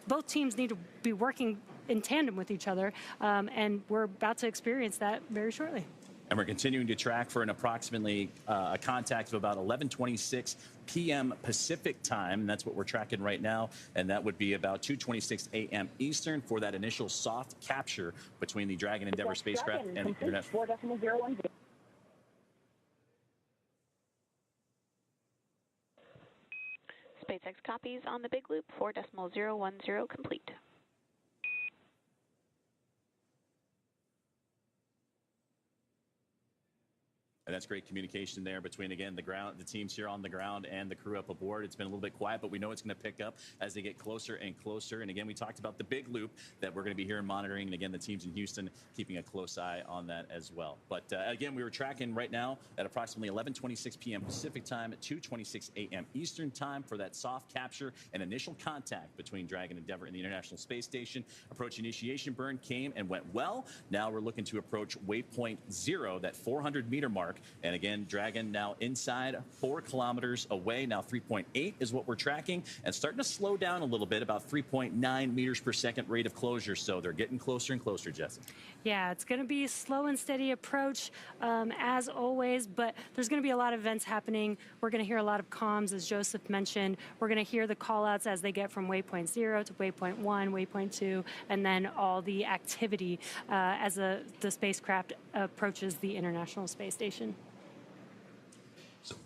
both teams need to be working in tandem with each other. And we're about to experience that very shortly.
And we're continuing to track for an approximately a contact of about 11:26 p.m. Pacific time. And that's what we're tracking right now. And that would be about 2:26 a.m. Eastern for that initial soft capture between the Dragon Endeavour spacecraft and International.
4.010.
SpaceX copies on the big loop, 4.010 complete.
And that's great communication there between, again, the teams here on the ground and the crew up aboard. It's been a little bit quiet, but we know it's going to pick up as they get closer and closer. And again, we talked about the big loop that we're going to be here and monitoring. And again, the teams in Houston keeping a close eye on that as well. But again, we were tracking right now at approximately 11:26 p.m. Pacific time at 2:26 a.m. Eastern time for that soft capture and initial contact between Dragon Endeavour and the International Space Station. Approach initiation burn came and went well. Now we're looking to approach waypoint 0, that 400-meter mark. And again, Dragon now inside 4 kilometers away. Now 3.8 is what we're tracking and starting to slow down a little bit, about 3.9 meters per second rate of closure. So they're getting closer and closer, Jesse.
Yeah, it's going to be a slow and steady approach as always, but there's going to be a lot of events happening. We're going to hear a lot of comms, as Joseph mentioned. We're going to hear the call-outs as they get from waypoint 0 to waypoint 1, waypoint 2, and then all the activity as the spacecraft approaches the International Space Station.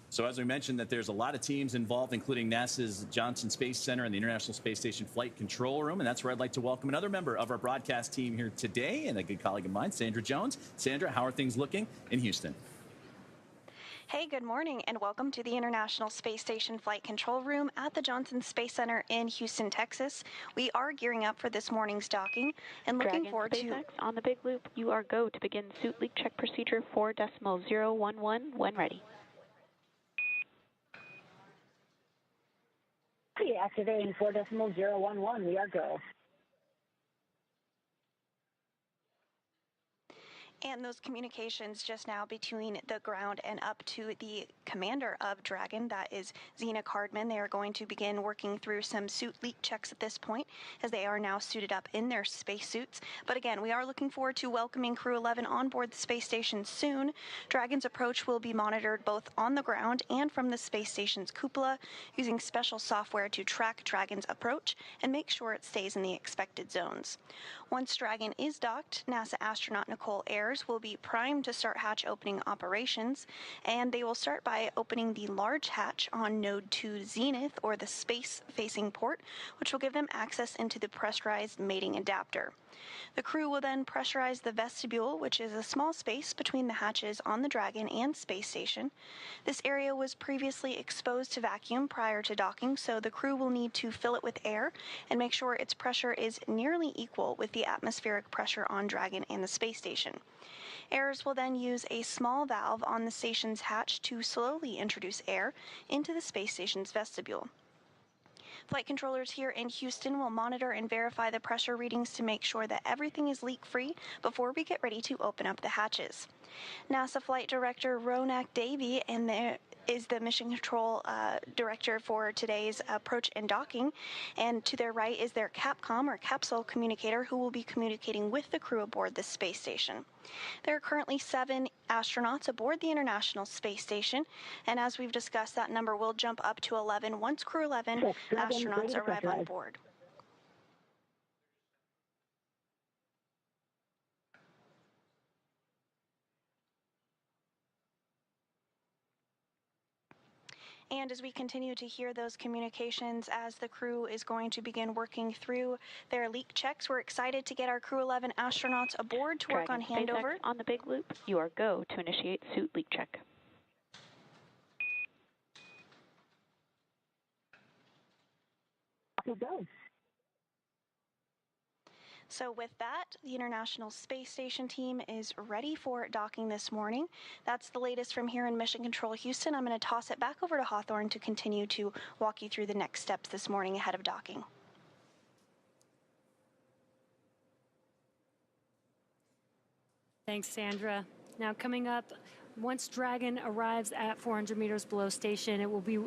So as we mentioned, that there's a lot of teams involved, including NASA's Johnson Space Center and the International Space Station Flight Control Room. And that's where I'd like to welcome another member of our broadcast team here today and a good colleague of mine, Sandra Jones. Sandra, how are things looking in Houston?
Hey, good morning, and welcome to the International Space Station Flight Control Room at the Johnson Space Center in Houston, Texas. We are gearing up for this morning's docking and looking forward to...
SpaceX on the big loop. You are go to begin suit leak check procedure 4.011 when ready.
Activating 4.011. We are go.
And those communications just now between the ground and up to the commander of Dragon, that is Zena Cardman. They are going to begin working through some suit leak checks at this point, as they are now suited up in their spacesuits. But again, we are looking forward to welcoming Crew-11 on board the space station soon. Dragon's approach will be monitored both on the ground and from the space station's cupola, using special software to track Dragon's approach and make sure it stays in the expected zones. Once Dragon is docked, NASA astronaut Nicole Ayers members will be primed to start hatch opening operations, and they will start by opening the large hatch on Node 2 Zenith, or the space-facing port, which will give them access into the pressurized mating adapter. The crew will then pressurize the vestibule, which is a small space between the hatches on the Dragon and space station. This area was previously exposed to vacuum prior to docking, so the crew will need to fill it with air and make sure its pressure is nearly equal with the atmospheric pressure on Dragon and the space station. Heirs will then use a small valve on the station's hatch to slowly introduce air into the space station's vestibule. Flight controllers here in Houston will monitor and verify the pressure readings to make sure that everything is leak-free before we get ready to open up the hatches. NASA Flight Director Ronak Davey is the Mission Control Director for today's approach and docking, and to their right is their CAPCOM, or capsule communicator, who will be communicating with the crew aboard the space station. There are currently 7 astronauts aboard the International Space Station, and as we've discussed, that number will jump up to 11 once Crew-11 astronauts arrive on board. And as we continue to hear those communications as the crew is going to begin working through their leak checks, we're excited to get our Crew-11 astronauts aboard to work on handover.
SpaceX on the big loop, you are go to initiate suit leak check.
Go.
So with that, the International Space Station team is ready for docking this morning. That's the latest from here in Mission Control Houston. I'm going to toss it back over to Hawthorne to continue to walk you through the next steps this morning ahead of docking.
Thanks, Sandra. Now coming up, once Dragon arrives at 400 meters below station, it will be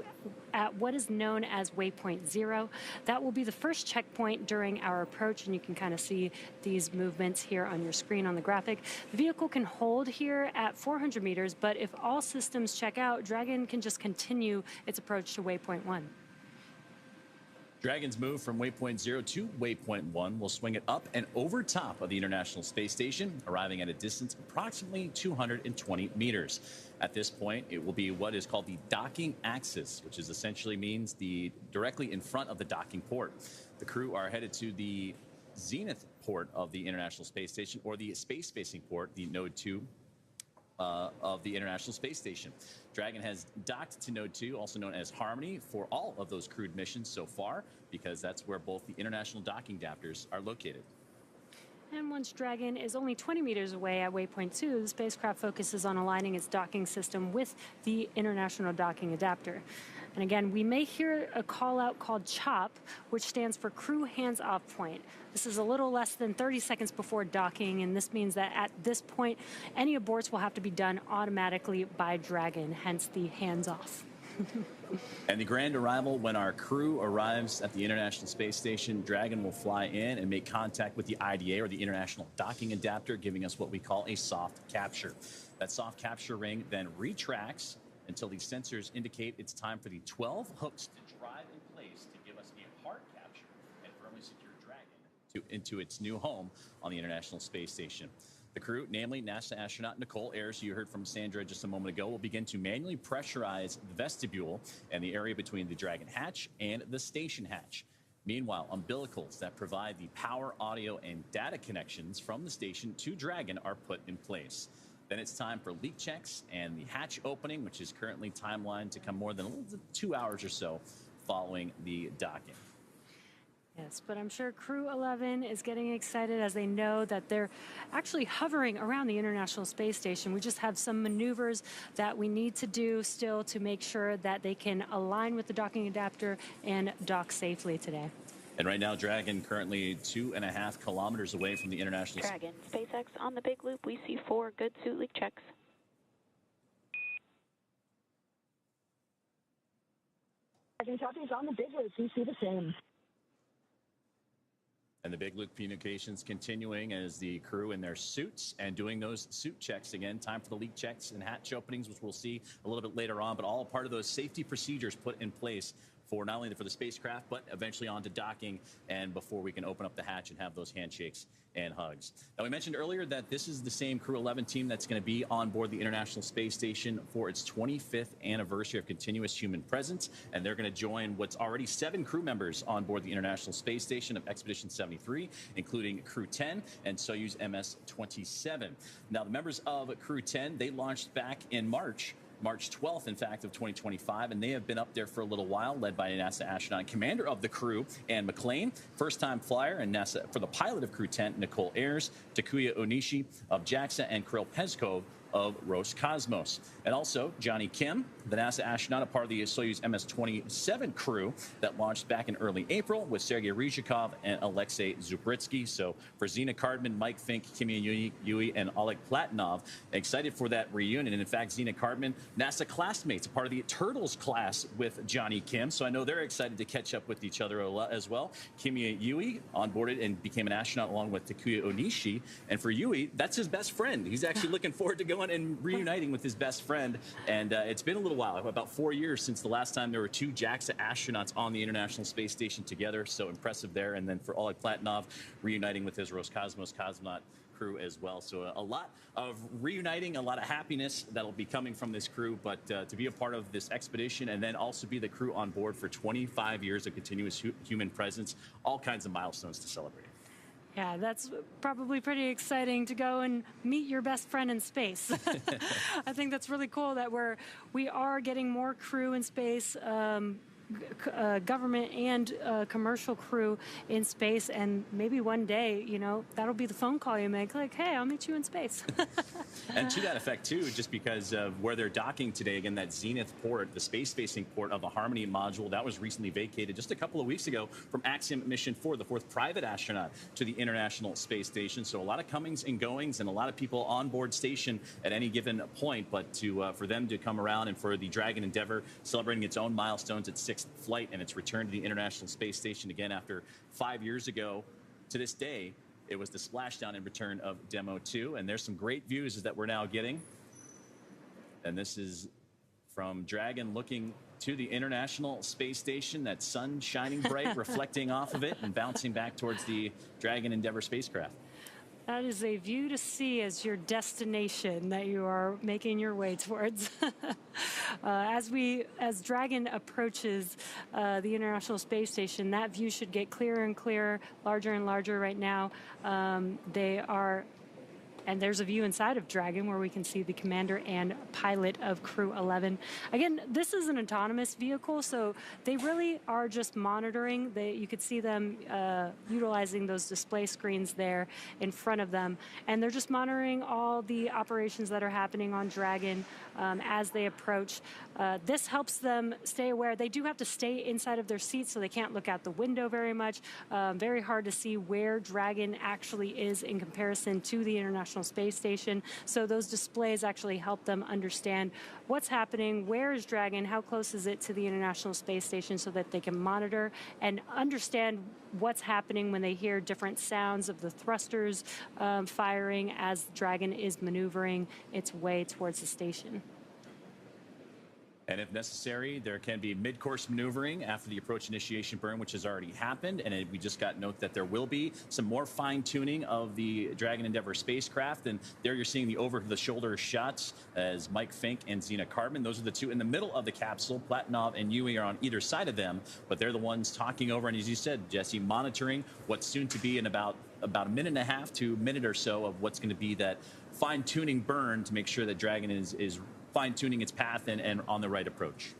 at what is known as waypoint 0. That will be the first checkpoint during our approach, and you can kind of see these movements here on your screen on the graphic. The vehicle can hold here at 400 meters, but if all systems check out, Dragon can just continue its approach to waypoint 1.
Dragon's move from waypoint 0 to waypoint 1 will swing it up and over top of the International Space Station, arriving at a distance of approximately 220 meters. At this point, it will be what is called the docking axis, which is essentially means directly in front of the docking port. The crew are headed to the zenith port of the International Space Station, or the space-facing port, the Node 2 of the International Space Station. Dragon has docked to Node 2, also known as Harmony, for all of those crewed missions so far, because that's where both the international docking adapters are located.
And once Dragon is only 20 meters away at waypoint 2, the spacecraft focuses on aligning its docking system with the international docking adapter. And again, we may hear a call out called CHOP, which stands for Crew Hands Off Point. This is a little less than 30 seconds before docking, and this means that at this point, any aborts will have to be done automatically by Dragon, hence the hands off.
And the grand arrival, when our crew arrives at the International Space Station, Dragon will fly in and make contact with the IDA, or the International Docking Adapter, giving us what we call a soft capture. That soft capture ring then retracts until the sensors indicate it's time for the 12 hooks to drive in place to give us a hard capture and firmly secure Dragon into its new home on the International Space Station. The crew, namely NASA astronaut Nicole Ayers, who you heard from Sandra just a moment ago, will begin to manually pressurize the vestibule and the area between the Dragon hatch and the station hatch. Meanwhile, umbilicals that provide the power, audio, and data connections from the station to Dragon are put in place. Then it's time for leak checks and the hatch opening, which is currently timelined to come more than 2 hours or so following the docking.
Yes, but I'm sure Crew-11 is getting excited as they know that they're actually hovering around the International Space Station. We just have some maneuvers that we need to do still to make sure that they can align with the docking adapter and dock safely today.
And right now, Dragon currently 2.5 kilometers away from the International Space
Dragon, SpaceX on the big loop, we see 4 good suit leak checks.
Dragon copies on the big loop, we see the same.
And the big loop communications continuing as the crew in their suits and doing those suit checks again. Time for the leak checks and hatch openings, which we'll see a little bit later on, but all part of those safety procedures put in place for not only for the spacecraft, but eventually on to docking and before we can open up the hatch and have those handshakes and hugs. Now, we mentioned earlier that this is the same Crew-11 team that's going to be on board the International Space Station for its 25th anniversary of continuous human presence, and they're going to join what's already 7 crew members on board the International Space Station of Expedition 73, including Crew-10 and Soyuz MS-27. Now, the members of Crew-10, they launched back in March 12th, in fact, of 2025, and they have been up there for a little while, led by a NASA astronaut and commander of the crew, Anne McClain, first-time flyer, and NASA for the pilot of Crew-10, Nicole Ayers, Takuya Onishi of JAXA, and Kirill Peskov of Roscosmos. And also Johnny Kim, the NASA astronaut, a part of the Soyuz MS-27 crew that launched back in early April with Sergei Ryzhikov and Alexei Zubritsky. So for Zina Cardman, Mike Fink, Kimi Yui, and Oleg Platonov, excited for that reunion. And in fact, Zina Cardman, NASA classmates, a part of the Turtles class with Johnny Kim. So I know they're excited to catch up with each other as well. Kimi Yui onboarded and became an astronaut along with Takuya Onishi. And for Yui, that's his best friend. He's actually looking forward to going and reuniting with his best friend. And it's been a little while, about 4 years since the last time there were 2 JAXA astronauts on the International Space Station together. So impressive there. And then for Oleg Platonov, reuniting with his Roscosmos cosmonaut crew as well. So a lot of reuniting, a lot of happiness that'll be coming from this crew, but to be a part of this expedition and then also be the crew on board for 25 years of continuous human presence, all kinds of milestones to celebrate.
Yeah, that's probably pretty exciting to go and meet your best friend in space. I think that's really cool that we are getting more crew in space, government and commercial crew in space, and maybe one day, you know, that'll be the phone call you make, like, hey, I'll meet you in space.
And to that effect, too, just because of where they're docking today, again, that Zenith port, the space-facing port of the Harmony module, that was recently vacated just a couple of weeks ago from Axiom Mission 4, the 4th private astronaut to the International Space Station. So a lot of comings and goings and a lot of people on board station at any given point, but for them to come around and for the Dragon Endeavour celebrating its own milestones at 6th flight and its return to the International Space Station again after 5 years ago to this day, it was the splashdown and return of Demo 2, and there's some great views that we're now getting. And this is from Dragon looking to the International Space Station, that sun shining bright, reflecting off of it and bouncing back towards the Dragon Endeavour spacecraft.
That is a view to see as your destination that you are making your way towards. As Dragon approaches the International Space Station, that view should get clearer and clearer, larger and larger right now. And there's a view inside of Dragon where we can see the commander and pilot of Crew-11. Again, this is an autonomous vehicle, so they really are just monitoring. You could see them utilizing those display screens there in front of them. And they're just monitoring all the operations that are happening on Dragon as they approach. This helps them stay aware. They do have to stay inside of their seats, so they can't look out the window very much. Very hard to see where Dragon actually is in comparison to the International Space Station. So those displays actually help them understand what's happening, where is Dragon, how close is it to the International Space Station, so that they can monitor and understand what's happening when they hear different sounds of the thrusters firing as Dragon is maneuvering its way towards the station.
And if necessary, there can be mid-course maneuvering after the approach initiation burn, which has already happened. And we just got note that there will be some more fine-tuning of the Dragon Endeavour spacecraft. And there you're seeing the over-the-shoulder shots as Mike Fink and Zina Cardman. Those are the 2 in the middle of the capsule. Platonov and Yui are on either side of them, but they're the ones talking over. And as you said, Jesse, monitoring what's soon to be in about a minute and a half to a minute or so of what's going to be that fine-tuning burn to make sure that Dragon is fine-tuning its path and on the right approach.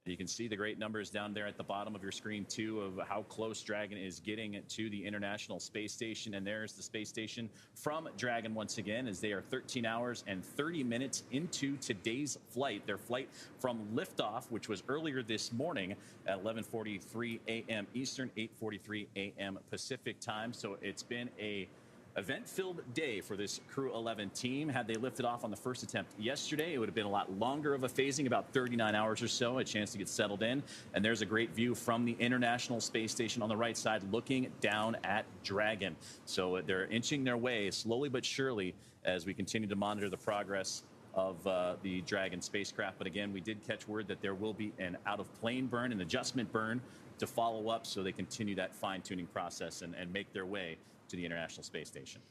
You can see the great numbers down there at the bottom of your screen, too, of how close Dragon is getting to the International Space Station. And there's the space station from Dragon once again, as they are 13 hours and 30 minutes into today's flight. Their flight from liftoff, which was earlier this morning at 11:43 a.m. Eastern, 8:43 a.m. Pacific time. So it's been a event-filled day for this Crew-11 team. Had they lifted off on the first attempt yesterday, it would have been a lot longer of a phasing, about 39 hours or so, a chance to get settled in. And there's a great view from the International Space Station on the right side, looking down at Dragon. So they're inching their way slowly but surely as we continue to monitor the progress of the Dragon spacecraft. But again, we did catch word that there will be an out-of-plane burn, an adjustment burn to follow up, so they continue that fine-tuning process and make their way to the International Space Station.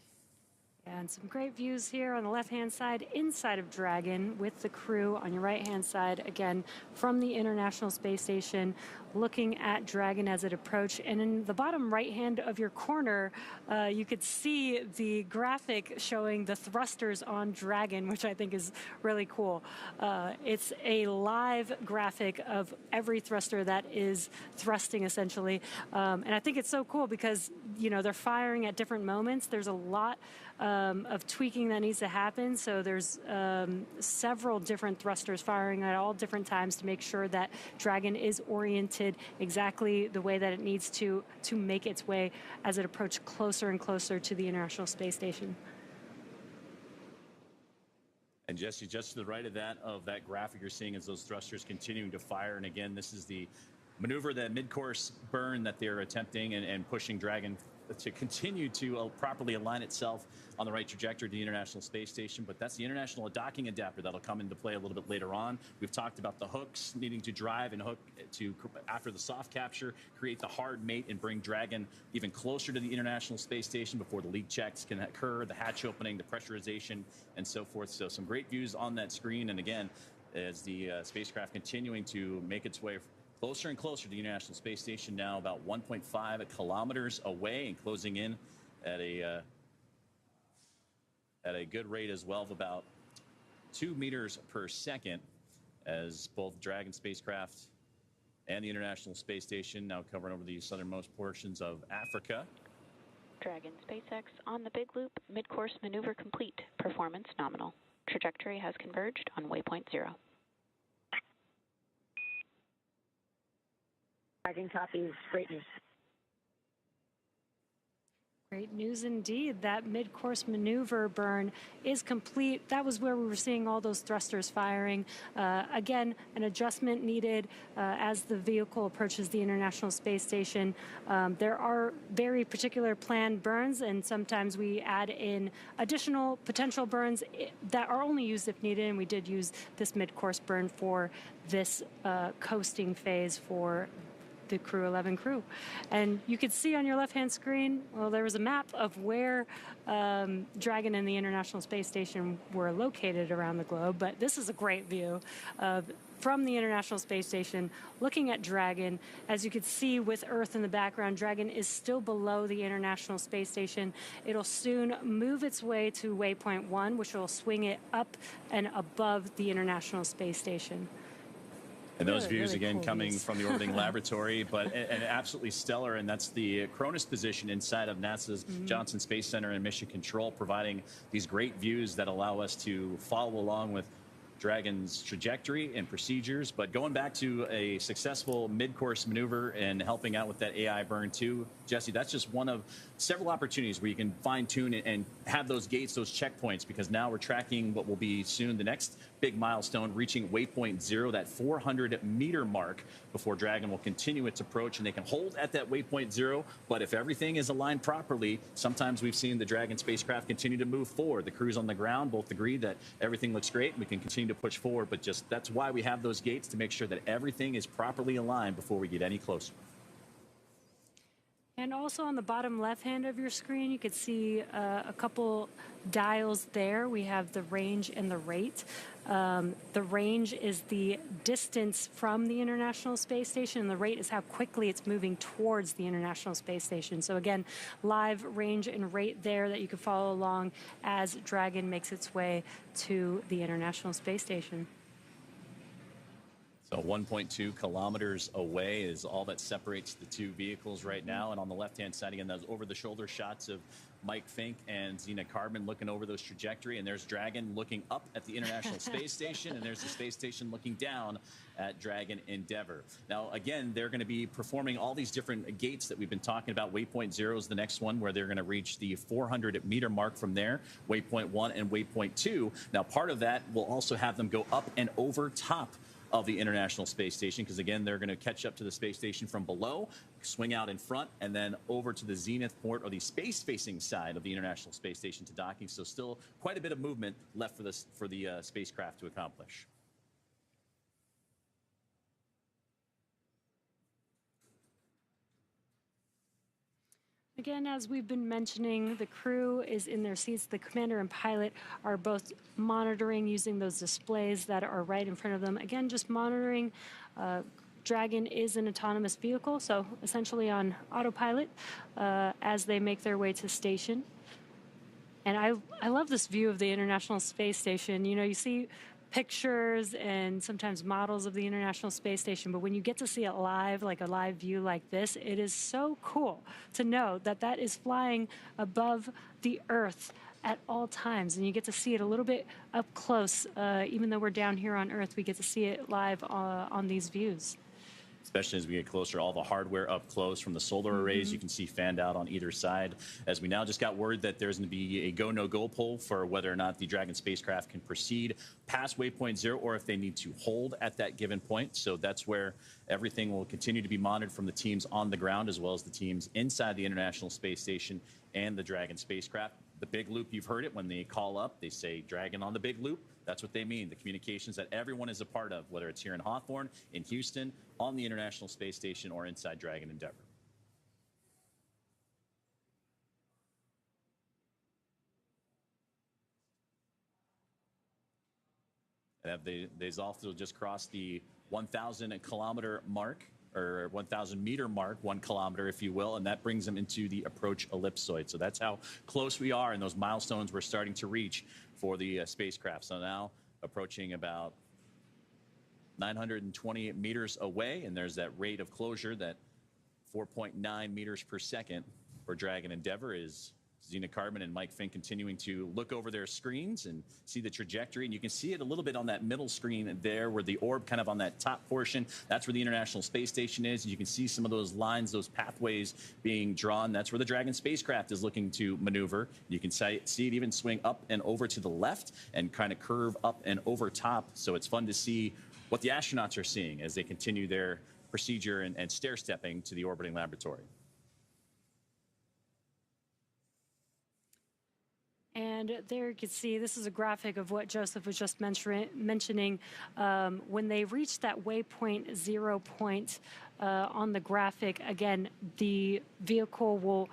And some great views here on the left-hand side, inside of Dragon, with the crew on your right-hand side, again, from the International Space Station, looking at Dragon as it approached. And in the bottom right-hand of your corner, you could see the graphic showing the thrusters on Dragon, which I think is really cool. It's a live graphic of every thruster that is thrusting, essentially. And I think it's so cool because, you know, they're firing at different moments. There's a lot of tweaking that needs to happen. So there's several different thrusters firing at all different times to make sure that Dragon is oriented exactly the way that it needs to make its way as it approaches closer and closer to the International Space Station.
And Jesse, just to the right of that graphic you're seeing is those thrusters continuing to fire. And again, this is the maneuver, the mid-course burn that they're attempting and pushing Dragon to continue to properly align itself on the right trajectory to the International Space Station. But that's the International Docking Adapter that'll come into play a little bit later on. We've talked about the hooks needing to drive and hook to, after the soft capture, create the hard mate and bring Dragon even closer to the International Space Station before the leak checks can occur, the hatch opening, the pressurization, and so forth. So some great views on that screen. And again, as the spacecraft continuing to make its way closer and closer to the International Space Station, now about 1.5 kilometers away and closing in at a good rate as well of about 2 meters per second, as both Dragon spacecraft and the International Space Station now covering over the southernmost portions of Africa.
Dragon SpaceX on the big loop, mid-course maneuver complete, performance nominal. Trajectory has converged on waypoint 0.
Dragon copies. Great news.
Great news indeed. That mid-course maneuver burn is complete. That was where we were seeing all those thrusters firing. Again, an adjustment needed as the vehicle approaches the International Space Station. There are very particular planned burns, and sometimes we add in additional potential burns that are only used if needed, and we did use this mid-course burn for this coasting phase for the Crew-11 crew. And you could see on your left-hand screen, well, there was a map of where Dragon and the International Space Station were located around the globe, but this is a great view from the International Space Station, looking at Dragon. As you can see with Earth in the background, Dragon is still below the International Space Station. It'll soon move its way to waypoint 1, which will swing it up and above the International Space Station.
And those views,
really
again,
cool
coming
views.
from the orbiting laboratory, but and absolutely stellar. And that's the Cronus position inside of NASA's Johnson Space Center and Mission Control, providing these great views that allow us to follow along with Dragon's trajectory and procedures. But going back to a successful mid-course maneuver and helping out with that AI burn too, Jesse, that's just one of several opportunities where you can fine-tune and have those gates, those checkpoints, because now we're tracking what will be soon the next big milestone, reaching waypoint 0, that 400-meter mark, before Dragon will continue its approach, and they can hold at that waypoint 0. But if everything is aligned properly, sometimes we've seen the Dragon spacecraft continue to move forward. The crews on the ground both agree that everything looks great and we can continue to push forward, but just that's why we have those gates, to make sure that everything is properly aligned before we get any closer.
And also on the bottom left-hand of your screen, you could see a couple dials there. We have the range and the rate. The range is the distance from the International Space Station, and the rate is how quickly it's moving towards the International Space Station. So again, live range and rate there that you can follow along as Dragon makes its way to the International Space Station.
So 1.2 kilometers away is all that separates the two vehicles right now. And on the left-hand side, again, those over-the-shoulder shots of Mike Fink and Zena Cardman looking over those trajectory. And there's Dragon looking up at the International Space Station, and there's the space station looking down at Dragon Endeavour. Now, again, they're going to be performing all these different gates that we've been talking about. Waypoint 0 is the next one, where they're going to reach the 400-meter mark from there, waypoint 1 and waypoint 2. Now, part of that will also have them go up and over top of the International Space Station, because again, they're going to catch up to the space station from below, swing out in front, and then over to the zenith port or the space-facing side of the International Space Station to docking. So still quite a bit of movement left for the spacecraft to accomplish.
Again, as we've been mentioning, the crew is in their seats. The commander and pilot are both monitoring using those displays that are right in front of them. Again, just monitoring. Dragon is an autonomous vehicle, so essentially on autopilot as they make their way to station. And I love this view of the International Space Station. You know, you see pictures and sometimes models of the International Space Station, but when you get to see it live, like a live view like this, it is so cool to know that that is flying above the Earth at all times, and you get to see it a little bit up close. Even though we're down here on Earth, we get to see it live on these views.
Especially as we get closer, all the hardware up close from the solar arrays you can see fanned out on either side. As we now just got word that there's going to be a go, no-go poll for whether or not the Dragon spacecraft can proceed past waypoint 0 or if they need to hold at that given point. So that's where everything will continue to be monitored from the teams on the ground as well as the teams inside the International Space Station and the Dragon spacecraft. The big loop, you've heard it when they call up, they say Dragon on the big loop. That's what they mean, the communications that everyone is a part of, whether it's here in Hawthorne, in Houston, on the International Space Station, or inside Dragon Endeavour. And they've also just crossed the 1,000-kilometer mark, or 1,000-meter mark, 1 kilometer, if you will, and that brings them into the approach ellipsoid. So that's how close we are, and those milestones we're starting to reach for the spacecraft. So now approaching about 920 meters away, and there's that rate of closure, that 4.9 meters per second for Dragon Endeavour, is Zena Cardman and Mike Fink continuing to look over their screens and see the trajectory. And you can see it a little bit on that middle screen there where the orb kind of on that top portion, that's where the International Space Station is. You can see some of those lines, those pathways being drawn. That's where the Dragon spacecraft is looking to maneuver. You can see it even swing up and over to the left and kind of curve up and over top. So it's fun to see what the astronauts are seeing as they continue their procedure and stair-stepping to the orbiting laboratory.
And there you can see, this is a graphic of what Joseph was just mentioning. When they reach that waypoint 0 point on the graphic, again, the vehicle will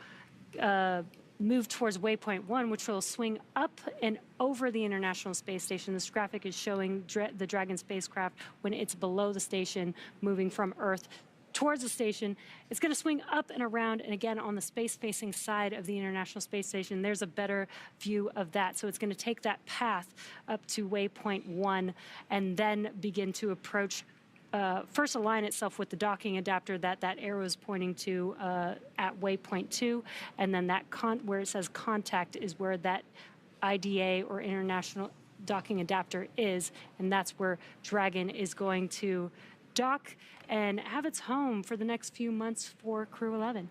move towards waypoint 1, which will swing up and over the International Space Station. This graphic is showing the Dragon spacecraft when it's below the station, moving from Earth towards the station. It's going to swing up and around, and again on the space-facing side of the International Space Station, there's a better view of that. So it's going to take that path up to waypoint 1 and then begin to approach, first align itself with the docking adapter that arrow is pointing to at waypoint 2, and then that where it says contact is where that IDA or International Docking Adapter is, and that's where Dragon is going to dock and have its home for the next few months for Crew-11.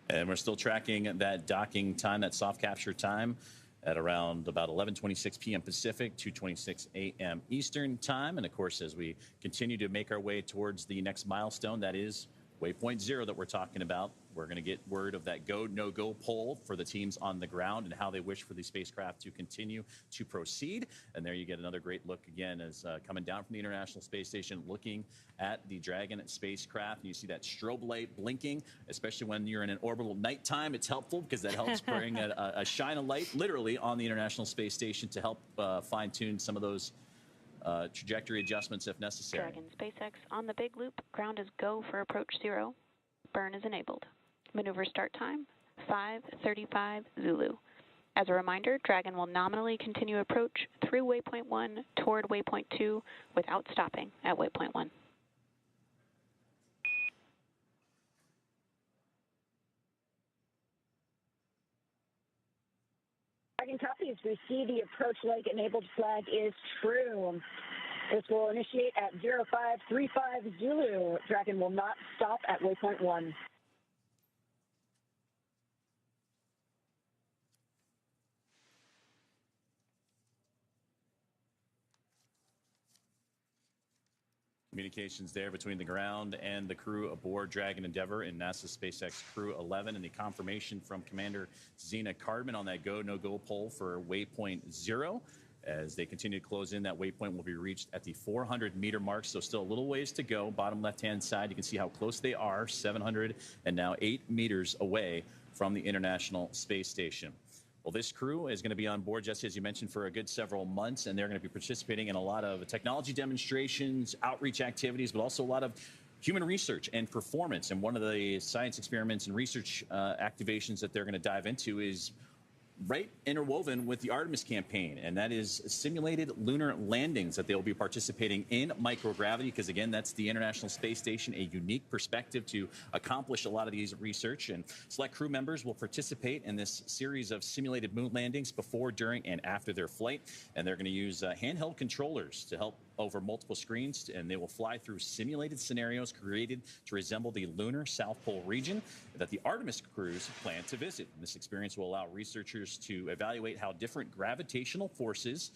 And we're still tracking that docking time, that soft capture time, at around about 11:26 p.m. Pacific, 2:26 a.m. Eastern time. And of course, as we continue to make our way towards the next milestone, that is waypoint 0 that we're talking about, we're going to get word of that go, no-go poll for the teams on the ground and how they wish for the spacecraft to continue to proceed. And there you get another great look again as coming down from the International Space Station, looking at the Dragon spacecraft. And you see that strobe light blinking, especially when you're in an orbital nighttime. It's helpful because that helps bring a shine of light literally on the International Space Station to help fine-tune some of those trajectory adjustments if necessary.
Dragon SpaceX on the big loop. Ground is go for approach 0. Burn is enabled. Maneuver start time, 5:35 Zulu. As a reminder, Dragon will nominally continue approach through waypoint 1 toward waypoint 2 without stopping at waypoint 1.
Dragon copies. We see the approach leg enabled flag is true. This will initiate at 0535 Zulu. Dragon will not stop at waypoint 1.
Communications there between the ground and the crew aboard Dragon Endeavour in NASA's SpaceX Crew-11, and the confirmation from Commander Zena Cardman on that go, no-go poll for waypoint 0. As they continue to close in, that waypoint will be reached at the 400-meter mark, so still a little ways to go. Bottom left-hand side, you can see how close they are, 700 and now 8 meters away from the International Space Station. Well, this crew is going to be on board, Jesse, as you mentioned, for a good several months, and they're going to be participating in a lot of technology demonstrations, outreach activities, but also a lot of human research and performance. And one of the science experiments and research activations that they're going to dive into is right interwoven with the Artemis campaign, and that is simulated lunar landings that they'll be participating in microgravity, because again, that's the International Space Station, a unique perspective to accomplish a lot of these research. And select crew members will participate in this series of simulated moon landings before, during, and after their flight, and they're going to use handheld controllers to help over multiple screens, and they will fly through simulated scenarios created to resemble the lunar South Pole region that the Artemis crews plan to visit. And this experience will allow researchers to evaluate how different gravitational forces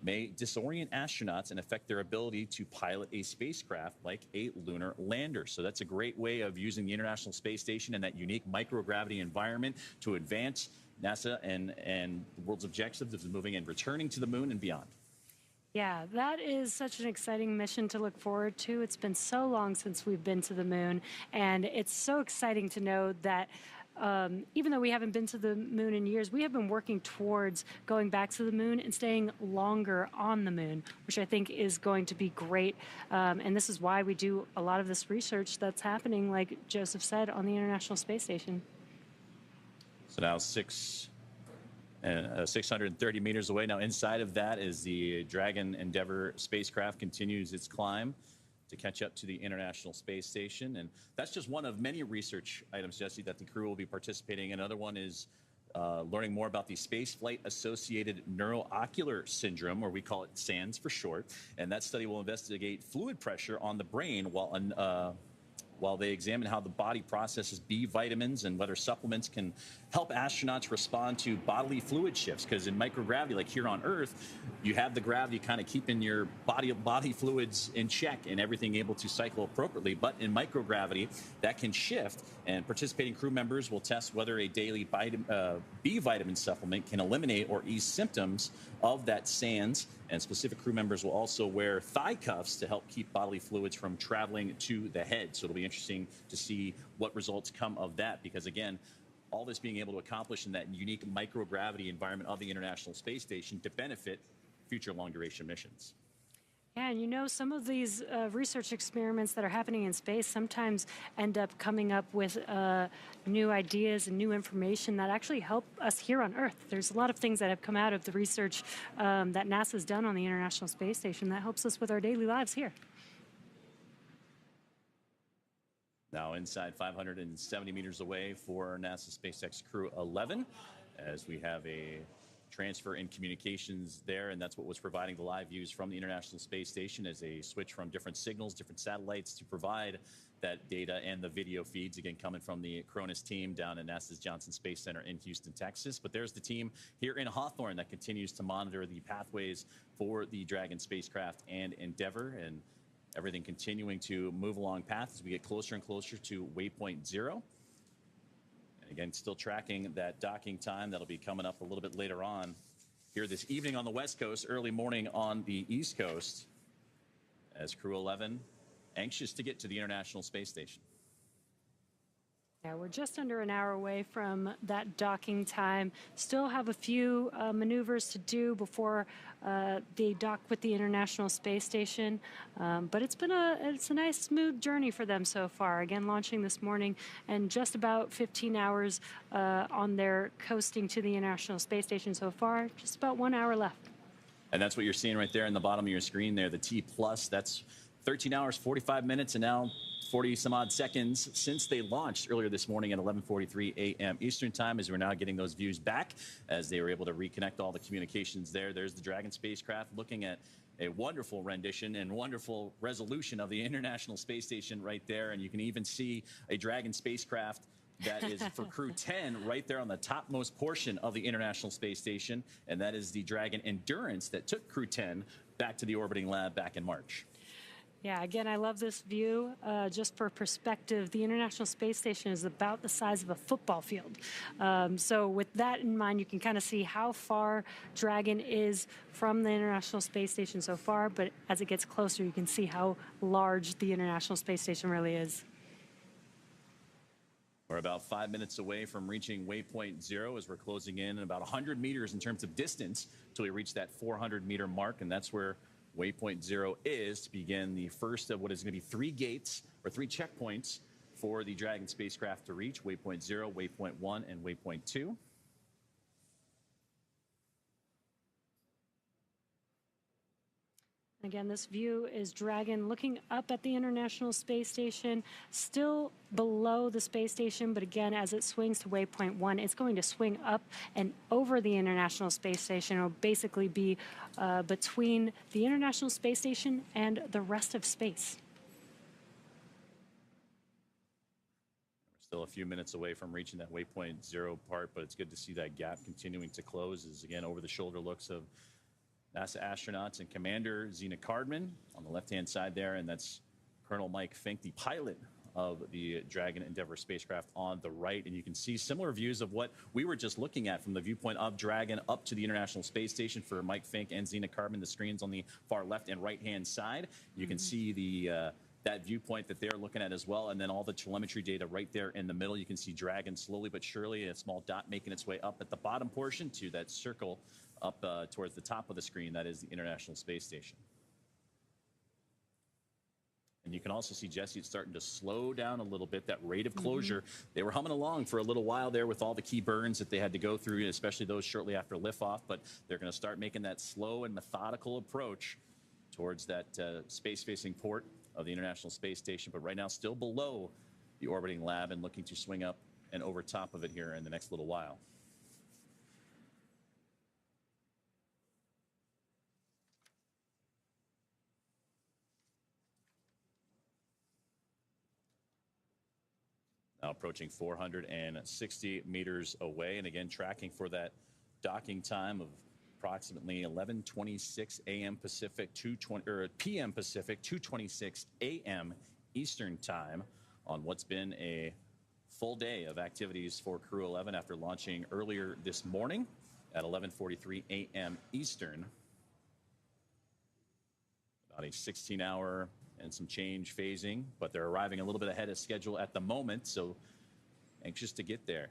may disorient astronauts and affect their ability to pilot a spacecraft like a lunar lander. So that's a great way of using the International Space Station and that unique microgravity environment to advance NASA and the world's objectives of moving and returning to the moon and beyond.
Yeah, that is such an exciting mission to look forward to. It's been so long since we've been to the moon, and it's so exciting to know that even though we haven't been to the moon in years, we have been working towards going back to the moon and staying longer on the moon, which I think is going to be great. And this is why we do a lot of this research that's happening, like Joseph said, on the International Space Station.
So now 630 meters away. Now inside of that is the Dragon Endeavour spacecraft continues its climb to catch up to the International Space Station. And that's just one of many research items, Jesse, that the crew will be participating in. Another one is learning more about the spaceflight-associated neuroocular syndrome, or we call it SANS for short. And that study will investigate fluid pressure on the brain while they examine how the body processes B vitamins and whether supplements can help astronauts respond to bodily fluid shifts. Because in microgravity, like here on Earth, you have the gravity kind of keeping your body fluids in check and everything able to cycle appropriately. But in microgravity, that can shift, and participating crew members will test whether a daily B vitamin supplement can eliminate or ease symptoms of that SANS. And specific crew members will also wear thigh cuffs to help keep bodily fluids from traveling to the head. So it'll be interesting to see what results come of that, because again, all this being able to accomplish in that unique microgravity environment of the International Space Station to benefit future long-duration missions.
Yeah, and you know, some of these research experiments that are happening in space sometimes end up coming up with new ideas and new information that actually help us here on Earth. There's a lot of things that have come out of the research that NASA's done on the International Space Station that helps us with our daily lives here.
Now inside 570 meters away for NASA SpaceX Crew-11, as we have a transfer in communications there, and that's what was providing the live views from the International Space Station as they switch from different signals, different satellites to provide that data and the video feeds, again, coming from the Cronus team down at NASA's Johnson Space Center in Houston, Texas. But there's the team here in Hawthorne that continues to monitor the pathways for the Dragon spacecraft and Endeavour, and everything continuing to move along path as we get closer and closer to waypoint 0. And again, still tracking that docking time. That'll be coming up a little bit later on here this evening on the West Coast, early morning on the East Coast, as Crew-11 anxious to get to the International Space Station.
Yeah, we're just under an hour away from that docking time. Still have a few maneuvers to do before they dock with the International Space Station. But it's a nice, smooth journey for them so far. Again, launching this morning, and just about 15 hours on their coasting to the International Space Station so far. Just about 1 hour left.
And that's what you're seeing right there in the bottom of your screen there, the T+. That's 13 hours, 45 minutes, and now 40 some odd seconds since they launched earlier this morning at 11:43 a.m. Eastern time, as we're now getting those views back as they were able to reconnect all the communications there. There's the Dragon spacecraft looking at a wonderful rendition and wonderful resolution of the International Space Station right there. And you can even see a Dragon spacecraft that is for Crew 10 right there on the topmost portion of the International Space Station. And that is the Dragon Endurance that took Crew 10 back to the orbiting lab back in March.
Yeah, again, I love this view. Just for perspective, the International Space Station is about the size of a football field. So with that in mind, you can kind of see how far Dragon is from the International Space Station so far, but as it gets closer, you can see how large the International Space Station really is.
We're about 5 minutes away from reaching waypoint 0 as we're closing in about 100 meters in terms of distance until we reach that 400-meter mark, and that's where waypoint 0 is to begin the first of what is going to be 3 gates or 3 checkpoints for the Dragon spacecraft to reach: waypoint 0, waypoint 1, and waypoint 2.
Again, this view is Dragon looking up at the International Space Station, still below the space station, but again, as it swings to waypoint 1, it's going to swing up and over the International Space Station. It'll basically be between the International Space Station and the rest of space.
We're still a few minutes away from reaching that waypoint 0 part, but it's good to see that gap continuing to close as, again, over-the-shoulder looks of NASA astronauts and Commander Zena Cardman on the left-hand side there, and that's Colonel Mike Fink, the pilot of the Dragon Endeavour spacecraft, on the right. And you can see similar views of what we were just looking at from the viewpoint of Dragon up to the International Space Station for Mike Fink and Zena Cardman. The screens on the far left and right-hand side. You can see the that viewpoint that they're looking at as well, and then all the telemetry data right there in the middle. You can see Dragon slowly but surely, a small dot making its way up at the bottom portion to that circle up towards the top of the screen. That is the International Space Station. And you can also see, Jesse, it's starting to slow down a little bit, that rate of closure. They were humming along for a little while there with all the key burns that they had to go through, especially those shortly after liftoff, but they're going to start making that slow and methodical approach towards that space-facing port of the International Space Station, but right now still below the orbiting lab and looking to swing up and over top of it here in the next little while. Now approaching 460 meters away, and again tracking for that docking time of approximately 11:26 a.m. Pacific, p.m. Pacific, 2:26 a.m. Eastern time on what's been a full day of activities for Crew-11 after launching earlier this morning at 11:43 a.m. Eastern. About a 16-hour and some change phasing, but they're arriving a little bit ahead of schedule at the moment, so anxious to get there.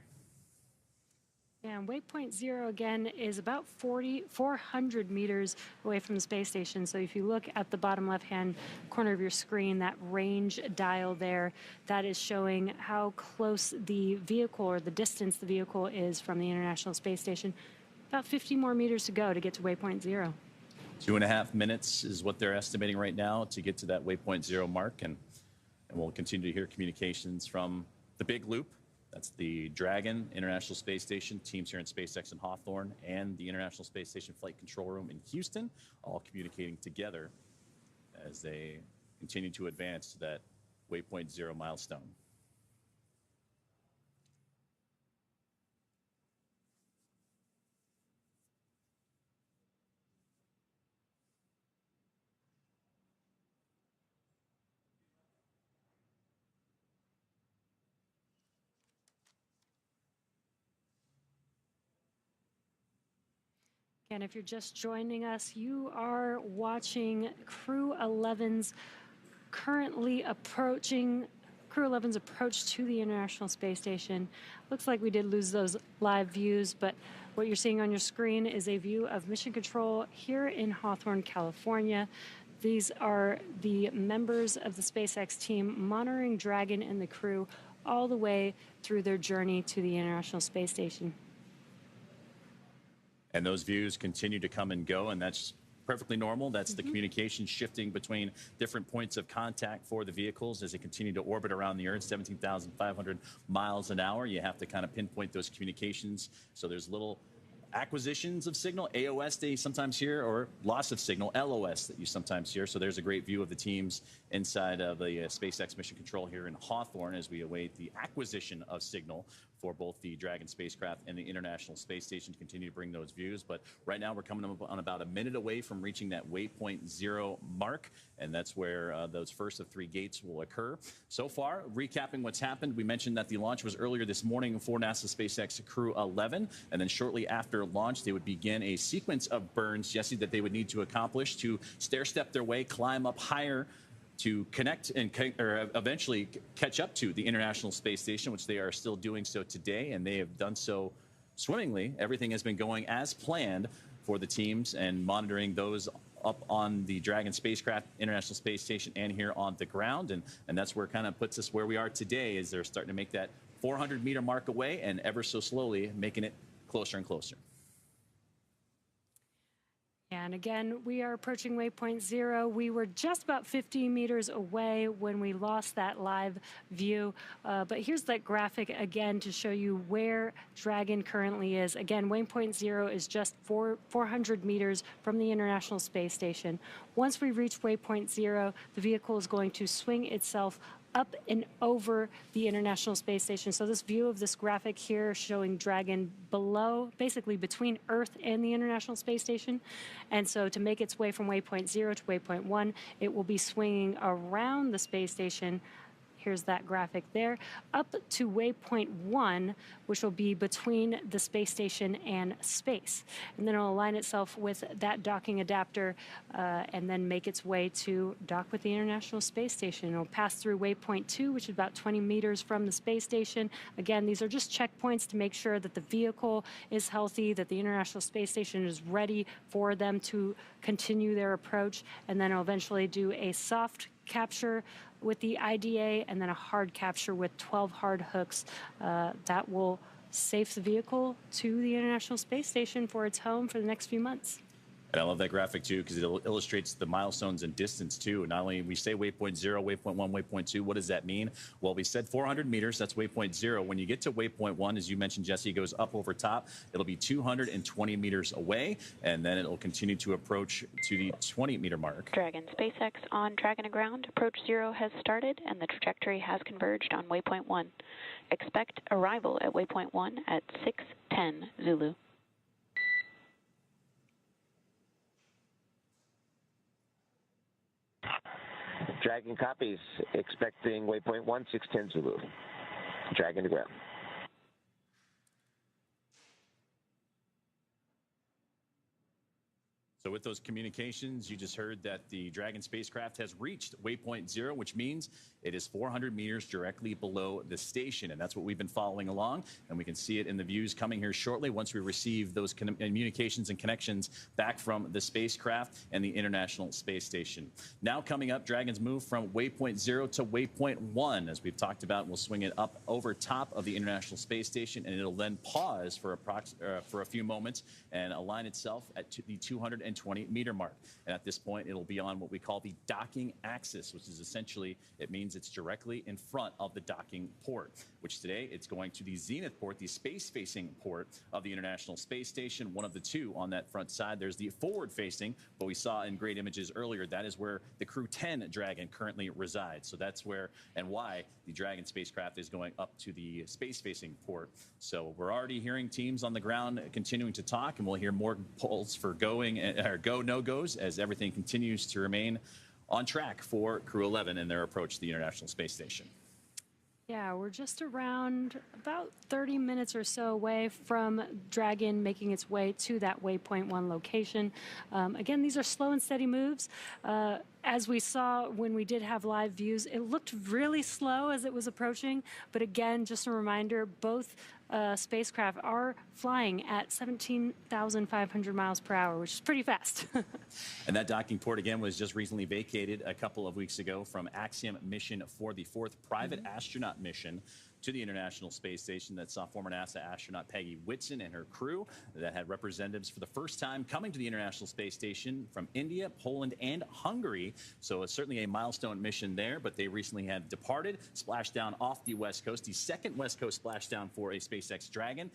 Yeah, and waypoint 0 again is about 400 meters away from the space station. So if you look at the bottom left-hand corner of your screen, that range dial there, that is showing how close the vehicle or the distance the vehicle is from the International Space Station. About 50 more meters to go to get to waypoint 0.
2.5 minutes is what they're estimating right now to get to that waypoint 0 mark, and we'll continue to hear communications from the big loop. That's the Dragon International Space Station, teams here in SpaceX in Hawthorne, and the International Space Station Flight Control Room in Houston, all communicating together as they continue to advance to that waypoint 0 milestone.
And if you're just joining us, you are watching Crew-11's Crew-11's approach to the International Space Station. Looks like we did lose those live views, but what you're seeing on your screen is a view of Mission Control here in Hawthorne, California. These are the members of the SpaceX team monitoring Dragon and the crew all the way through their journey to the International Space Station.
And those views continue to come and go, and that's perfectly normal. That's the communication shifting between different points of contact for the vehicles as they continue to orbit around the Earth, 17,500 miles an hour. You have to kind of pinpoint those communications. So there's little acquisitions of signal, AOS that you sometimes hear, or loss of signal, LOS, that you sometimes hear. So there's a great view of the teams inside of the SpaceX Mission Control here in Hawthorne as we await the acquisition of signal for both the Dragon spacecraft and the International Space Station to continue to bring those views. But right now we're coming up on about a minute away from reaching that waypoint 0 mark, and that's where those first of 3 gates will occur. So far, recapping what's happened, we mentioned that the launch was earlier this morning for NASA SpaceX Crew-11, and then shortly after launch, they would begin a sequence of burns, Jesse, that they would need to accomplish to stair-step their way, climb up higher, to connect and eventually catch up to the International Space Station, which they are still doing so today, and they have done so swimmingly. Everything has been going as planned for the teams and monitoring those up on the Dragon spacecraft, International Space Station, and here on the ground. And that's where it kind of puts us where we are today, is they're starting to make that 400-meter mark away and ever so slowly making it closer and closer.
And again, we are approaching waypoint 0. We were just about 50 meters away when we lost that live view. But here's that graphic again to show you where Dragon currently is. Again, waypoint 0 is just 400 meters from the International Space Station. Once we reach waypoint 0, the vehicle is going to swing itself up and over the International Space Station. So this view of this graphic here showing Dragon below, basically between Earth and the International Space Station. And so to make its way from waypoint 0 to waypoint 1, it will be swinging around the space station. Here's that graphic there, up to waypoint 1, which will be between the space station and space. And then it'll align itself with that docking adapter and then make its way to dock with the International Space Station. It'll pass through waypoint 2, which is about 20 meters from the space station. Again, these are just checkpoints to make sure that the vehicle is healthy, that the International Space Station is ready for them to continue their approach, and then it'll eventually do a soft capture with the IDA and then a hard capture with 12 hard hooks that will safe the vehicle to the International Space Station for its home for the next few months.
And I love that graphic, too, because it illustrates the milestones and distance, too. Not only we say waypoint 0, waypoint 1, waypoint 2, what does that mean? Well, we said 400 meters. That's waypoint 0. When you get to waypoint 1, as you mentioned, Jesse, it goes up over top. It'll be 220 meters away, and then it'll continue to approach to the 20-meter mark.
Dragon SpaceX on Dragon ground. Approach 0 has started, and the trajectory has converged on waypoint 1. Expect arrival at waypoint 1 at 6:10 Zulu.
Dragon copies, expecting waypoint 1, 6:10 Zulu. Dragon to ground.
So with those communications, you just heard that the Dragon spacecraft has reached waypoint 0, which means it is 400 meters directly below the station. And that's what we've been following along. And we can see it in the views coming here shortly once we receive those communications and connections back from the spacecraft and the International Space Station. Now coming up, Dragon's move from waypoint 0 to waypoint 1. As we've talked about, we'll swing it up over top of the International Space Station, and it'll then pause for a few moments and align itself at the 220-meter mark. And at this point, it'll be on what we call the docking axis, which is essentially, it means it's directly in front of the docking port, which today it's going to the zenith port, the space-facing port of the International Space Station, one of the two on that front side. There's the forward-facing, but we saw in great images earlier, that is where the Crew-10 Dragon currently resides. So that's where and why the Dragon spacecraft is going up to the space-facing port. So we're already hearing teams on the ground continuing to talk, and we'll hear more polls for going or go no-goes as everything continues to remain on track for Crew-11 and their approach to the International Space Station.
Yeah, we're just around about 30 minutes or so away from Dragon making its way to that waypoint 1 location. Again, these are slow and steady moves. As we saw when we did have live views, it looked really slow as it was approaching. But again, just a reminder, both spacecraft are flying at 17,500 miles per hour, which is pretty fast.
And that docking port, again, was just recently vacated a couple of weeks ago from Axiom mission for the 4th private astronaut mission to the International Space Station that saw former NASA astronaut Peggy Whitson and her crew that had representatives for the first time coming to the International Space Station from India, Poland, and Hungary. So it's certainly a milestone mission there, but they recently had departed, splashed down off the West Coast, the second West Coast splashdown for a SpaceX Dragon.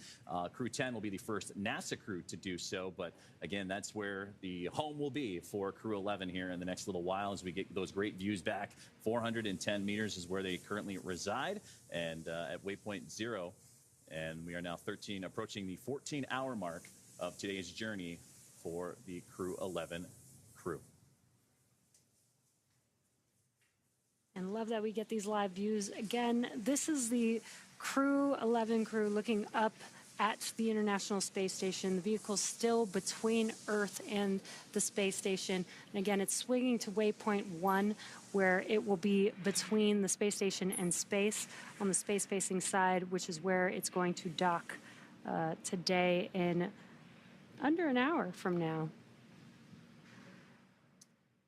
Crew-10 will be the first NASA crew to do so, but again, that's where the home will be for Crew-11 here in the next little while as we get those great views back. 410 meters is where they currently reside, and at waypoint 0, And we are now approaching the 14-hour mark of today's journey for the Crew-11 crew.
And love that we get these live views. Again, this is the Crew-11 crew looking up at the International Space Station. The vehicle's still between Earth and the space station. And again, it's swinging to waypoint 1, where it will be between the space station and space on the space-facing side, which is where it's going to dock today in under an hour from now.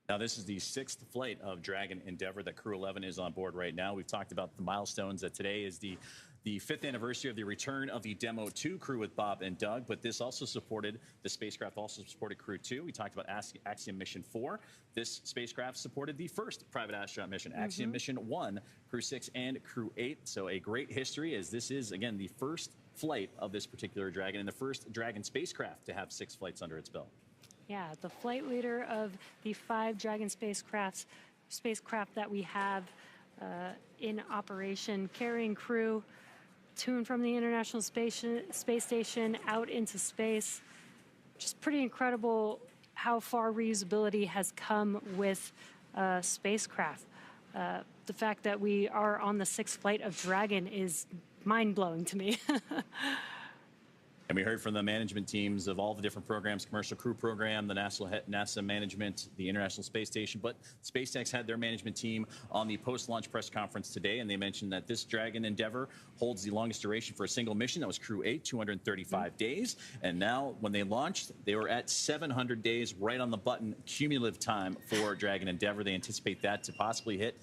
Now, this is the 6th flight of Dragon Endeavour that Crew-11 is on board right now. We've talked about the milestones, that today is the 5th anniversary of the return of the Demo 2 crew with Bob and Doug, but this also supported, the spacecraft also supported Crew 2. We talked about Axiom Mission 4. This spacecraft supported the first private astronaut mission, Axiom Mission 1, Crew 6, and Crew 8. So a great history, as this is, again, the first flight of this particular Dragon and the first Dragon spacecraft to have 6 flights under its belt.
Yeah, the flight leader of the 5 Dragon spacecraft that we have in operation, carrying crew to and from the International Space Station out into space. Just pretty incredible how far reusability has come with spacecraft. The fact that we are on the 6th flight of Dragon is mind-blowing to me.
And we heard from the management teams of all the different programs, Commercial Crew Program, the NASA management, the International Space Station. But SpaceX had their management team on the post-launch press conference today, and they mentioned that this Dragon Endeavour holds the longest duration for a single mission. That was Crew 8, 235 days. And now, when they launched, they were at 700 days, right on the button, cumulative time for Dragon Endeavour. They anticipate that to possibly hit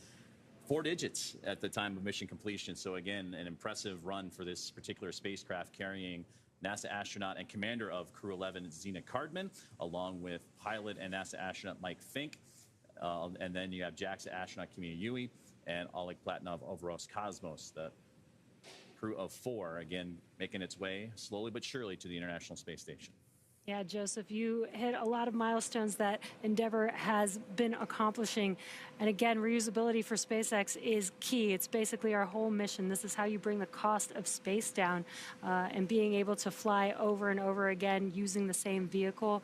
4 digits at the time of mission completion. So again, an impressive run for this particular spacecraft, carrying NASA astronaut and commander of Crew-11, Zena Cardman, along with pilot and NASA astronaut Mike Fink. And then you have JAXA astronaut Kimi Yui and Oleg Platonov of Roscosmos, the crew of 4, again, making its way slowly but surely to the International Space Station.
Yeah, Joseph, you hit a lot of milestones that Endeavour has been accomplishing. And again, reusability for SpaceX is key. It's basically our whole mission. This is how you bring the cost of space down, and being able to fly over and over again using the same vehicle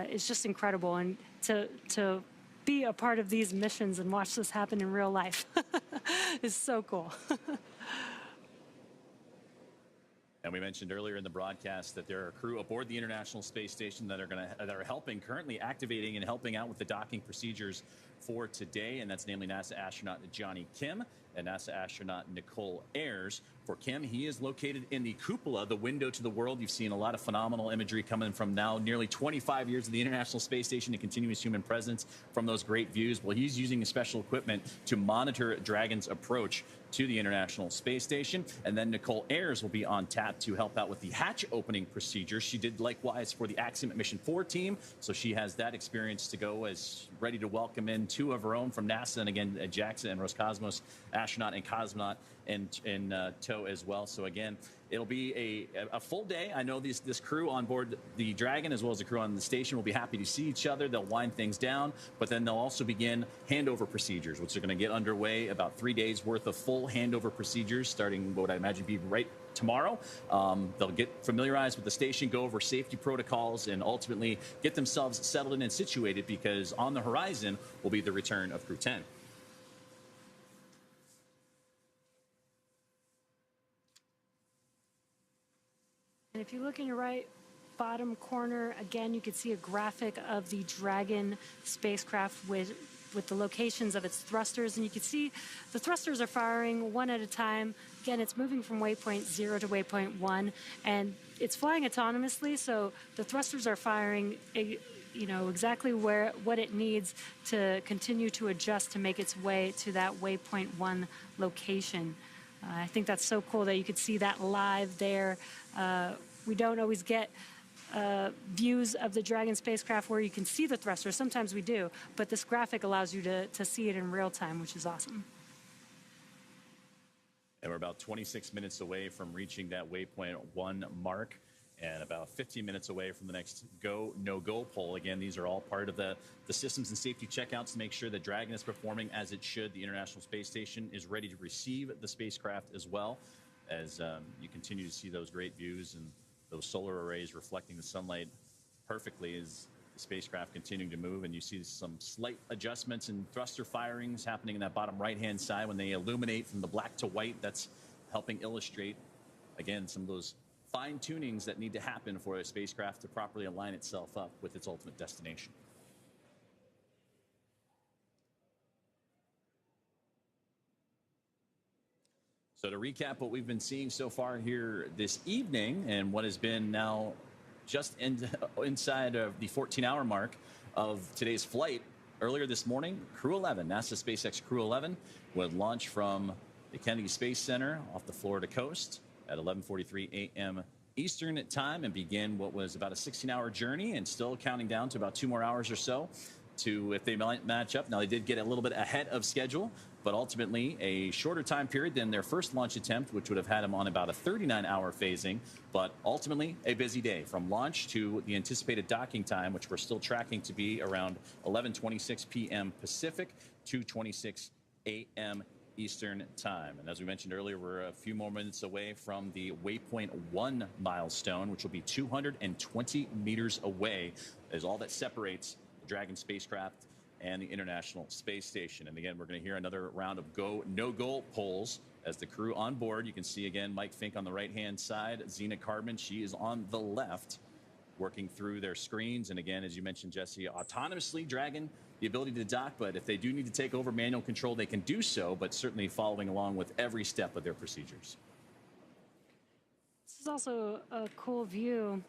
is just incredible. And to be a part of these missions and watch this happen in real life is so cool.
And we mentioned earlier in the broadcast that there are crew aboard the International Space Station that are helping, currently activating and helping out with the docking procedures for today, and that's namely NASA astronaut Johnny Kim and NASA astronaut Nicole Ayers. For Kim, he is located in the cupola, the window to the world. You've seen a lot of phenomenal imagery coming from now nearly 25 years of the International Space Station and continuous human presence from those great views. Well, he's using special equipment to monitor Dragon's approach to the International Space Station. And then Nicole Ayers will be on tap to help out with the hatch opening procedure. She did likewise for the Axiom Mission 4 team, so she has that experience to go, as ready to welcome in 2 of her own from NASA, and again, JAXA and Roscosmos astronaut and cosmonaut in tow as well. So again, it'll be a full day. I know this crew on board the Dragon, as well as the crew on the station, will be happy to see each other. They'll wind things down, but then they'll also begin handover procedures, which are going to get underway. About 3 days worth of full handover procedures, starting what I imagine be right tomorrow. They'll get familiarized with the station, go over safety protocols, and ultimately get themselves settled in and situated, because on the horizon will be the return of Crew 10.
And if you look in your right bottom corner, again, you can see a graphic of the Dragon spacecraft with the locations of its thrusters. And you can see the thrusters are firing one at a time. Again, it's moving from waypoint 0 to waypoint 1, and it's flying autonomously, so the thrusters are firing exactly what it needs to continue to adjust to make its way to that waypoint 1 location. I think that's so cool that you could see that live there. We don't always get views of the Dragon spacecraft where you can see the thruster. Sometimes we do, but this graphic allows you to see it in real time, which is awesome.
And we're about 26 minutes away from reaching that waypoint 1 mark, and about 15 minutes away from the next go, no-go poll. Again, these are all part of the systems and safety checkouts to make sure that Dragon is performing as it should. The International Space Station is ready to receive the spacecraft as well. as you continue to see those great views and those solar arrays reflecting the sunlight perfectly as the spacecraft continuing to move. And you see some slight adjustments in thruster firings happening in that bottom right-hand side when they illuminate from the black to white. That's helping illustrate, again, some of those fine tunings that need to happen for a spacecraft to properly align itself up with its ultimate destination. So to recap what we've been seeing so far here this evening and what has been now just inside of the 14-hour mark of today's flight, earlier this morning, Crew-11, NASA SpaceX Crew-11, would launch from the Kennedy Space Center off the Florida coast at 11:43 a.m. Eastern time and begin what was about a 16-hour journey and still counting down to about 2 more hours or so to if they might match up. Now, they did get a little bit ahead of schedule, but ultimately a shorter time period than their first launch attempt, which would have had them on about a 39-hour phasing, but ultimately a busy day from launch to the anticipated docking time, which we're still tracking to be around 11:26 p.m. Pacific, 2:26 a.m. Eastern time. And as we mentioned earlier, we're a few more minutes away from the Waypoint 1 milestone, which will be 220 meters away, is all that separates the Dragon spacecraft and the International Space Station. And again, we're going to hear another round of go, no-go polls as the crew on board. You can see again Mike Fink on the right-hand side, Zena Cardman, she is on the left, working through their screens. And again, as you mentioned, Jesse, autonomously Dragon, the ability to dock, but if they do need to take over manual control, they can do so, but certainly following along with every step of their procedures.
This is also a cool view.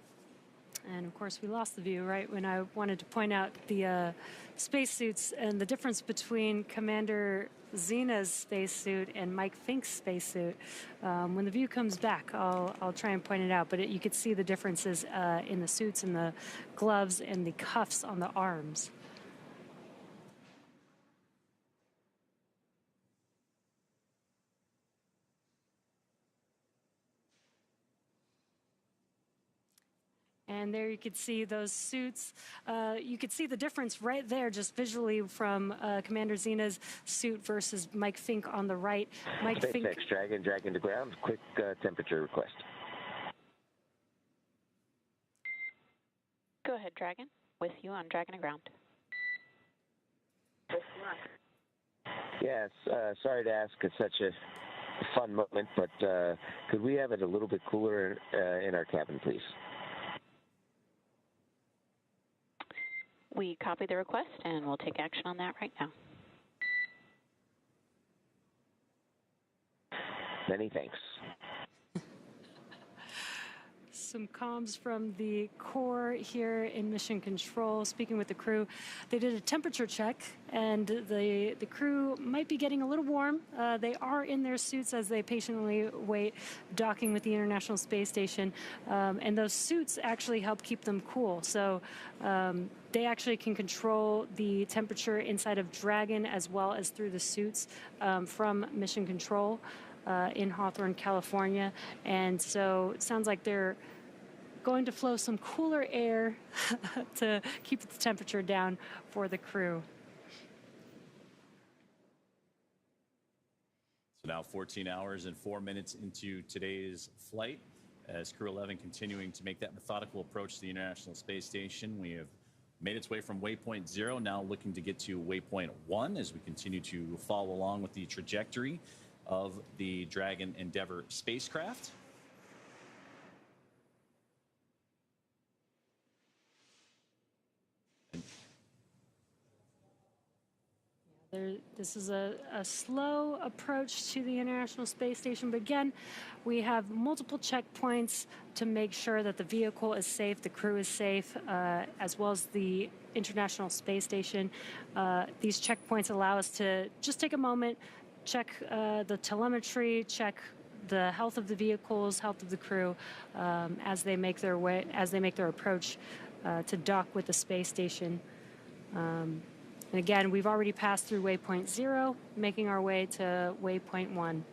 And of course, we lost the view right when I wanted to point out the spacesuits and the difference between Commander Zena's spacesuit and Mike Fink's spacesuit. When the view comes back, I'll try and point it out, but you could see the differences in the suits and the gloves and the cuffs on the arms. And there you could see those suits. You could see the difference right there just visually from Commander Zena's suit versus Mike Fink on the right. Mike
SpaceX,
Fink.
Dragon to ground. Quick temperature request.
Go ahead, Dragon. With you on Dragon to ground.
Yes, sorry to ask at such a fun moment, but could we have it a little bit cooler in our cabin, please?
We copy the request, and we'll take action on that right now.
Many thanks.
Some comms from the core here in mission control, speaking with the crew. They did a temperature check, and the crew might be getting a little warm. They are in their suits as they patiently wait docking with the International Space Station, and those suits actually help keep them cool. So they actually can control the temperature inside of Dragon as well as through the suits from mission control in Hawthorne, California. And so it sounds like they're going to flow some cooler air to keep the temperature down for the crew.
So now 14 hours and 4 minutes into today's flight as Crew-11 continuing to make that methodical approach to the International Space Station. We have made its way from Waypoint 0, now looking to get to Waypoint 1 as we continue to follow along with the trajectory of the Dragon Endeavour spacecraft.
This is a slow approach to the International Space Station, but again, we have multiple checkpoints to make sure that the vehicle is safe, the crew is safe, as well as the International Space Station. These checkpoints allow us to just take a moment, check the telemetry, check the health of the vehicles, health of the crew, as they make their approach to dock with the space station. And again, we've already passed through Waypoint 0, making our way to Waypoint 1.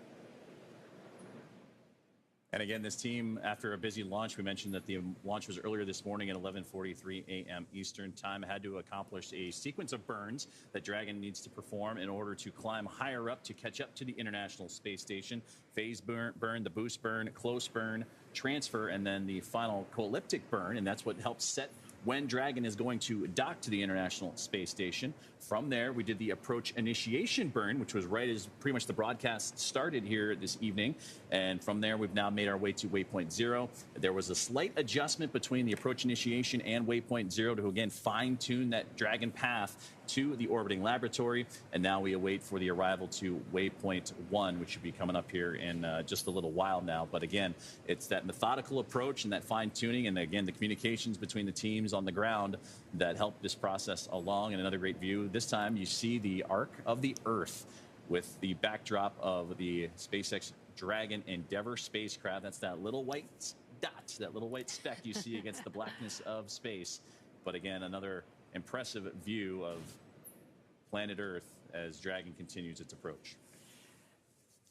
And again, this team, after a busy launch, we mentioned that the launch was earlier this morning at 11:43 a.m. Eastern time, had to accomplish a sequence of burns that Dragon needs to perform in order to climb higher up to catch up to the International Space Station. Phase burn, the boost burn, close burn, transfer, and then the final elliptic burn, and that's what helps set when Dragon is going to dock to the International Space Station. From there, we did the approach initiation burn, which was right as pretty much the broadcast started here this evening. And from there, we've now made our way to waypoint 0. There was a slight adjustment between the approach initiation and waypoint 0 to, again, fine-tune that Dragon path to the orbiting laboratory. And now we await for the arrival to waypoint 1, which should be coming up here in just a little while now. But again, it's that methodical approach and that fine-tuning, and again, the communications between the teams on the ground that help this process along. And another great view. This time you see the arc of the Earth with the backdrop of the SpaceX Dragon Endeavour spacecraft. That's that little white dot, that little white speck you see against the blackness of space. But again, another impressive view of planet Earth as Dragon continues its approach.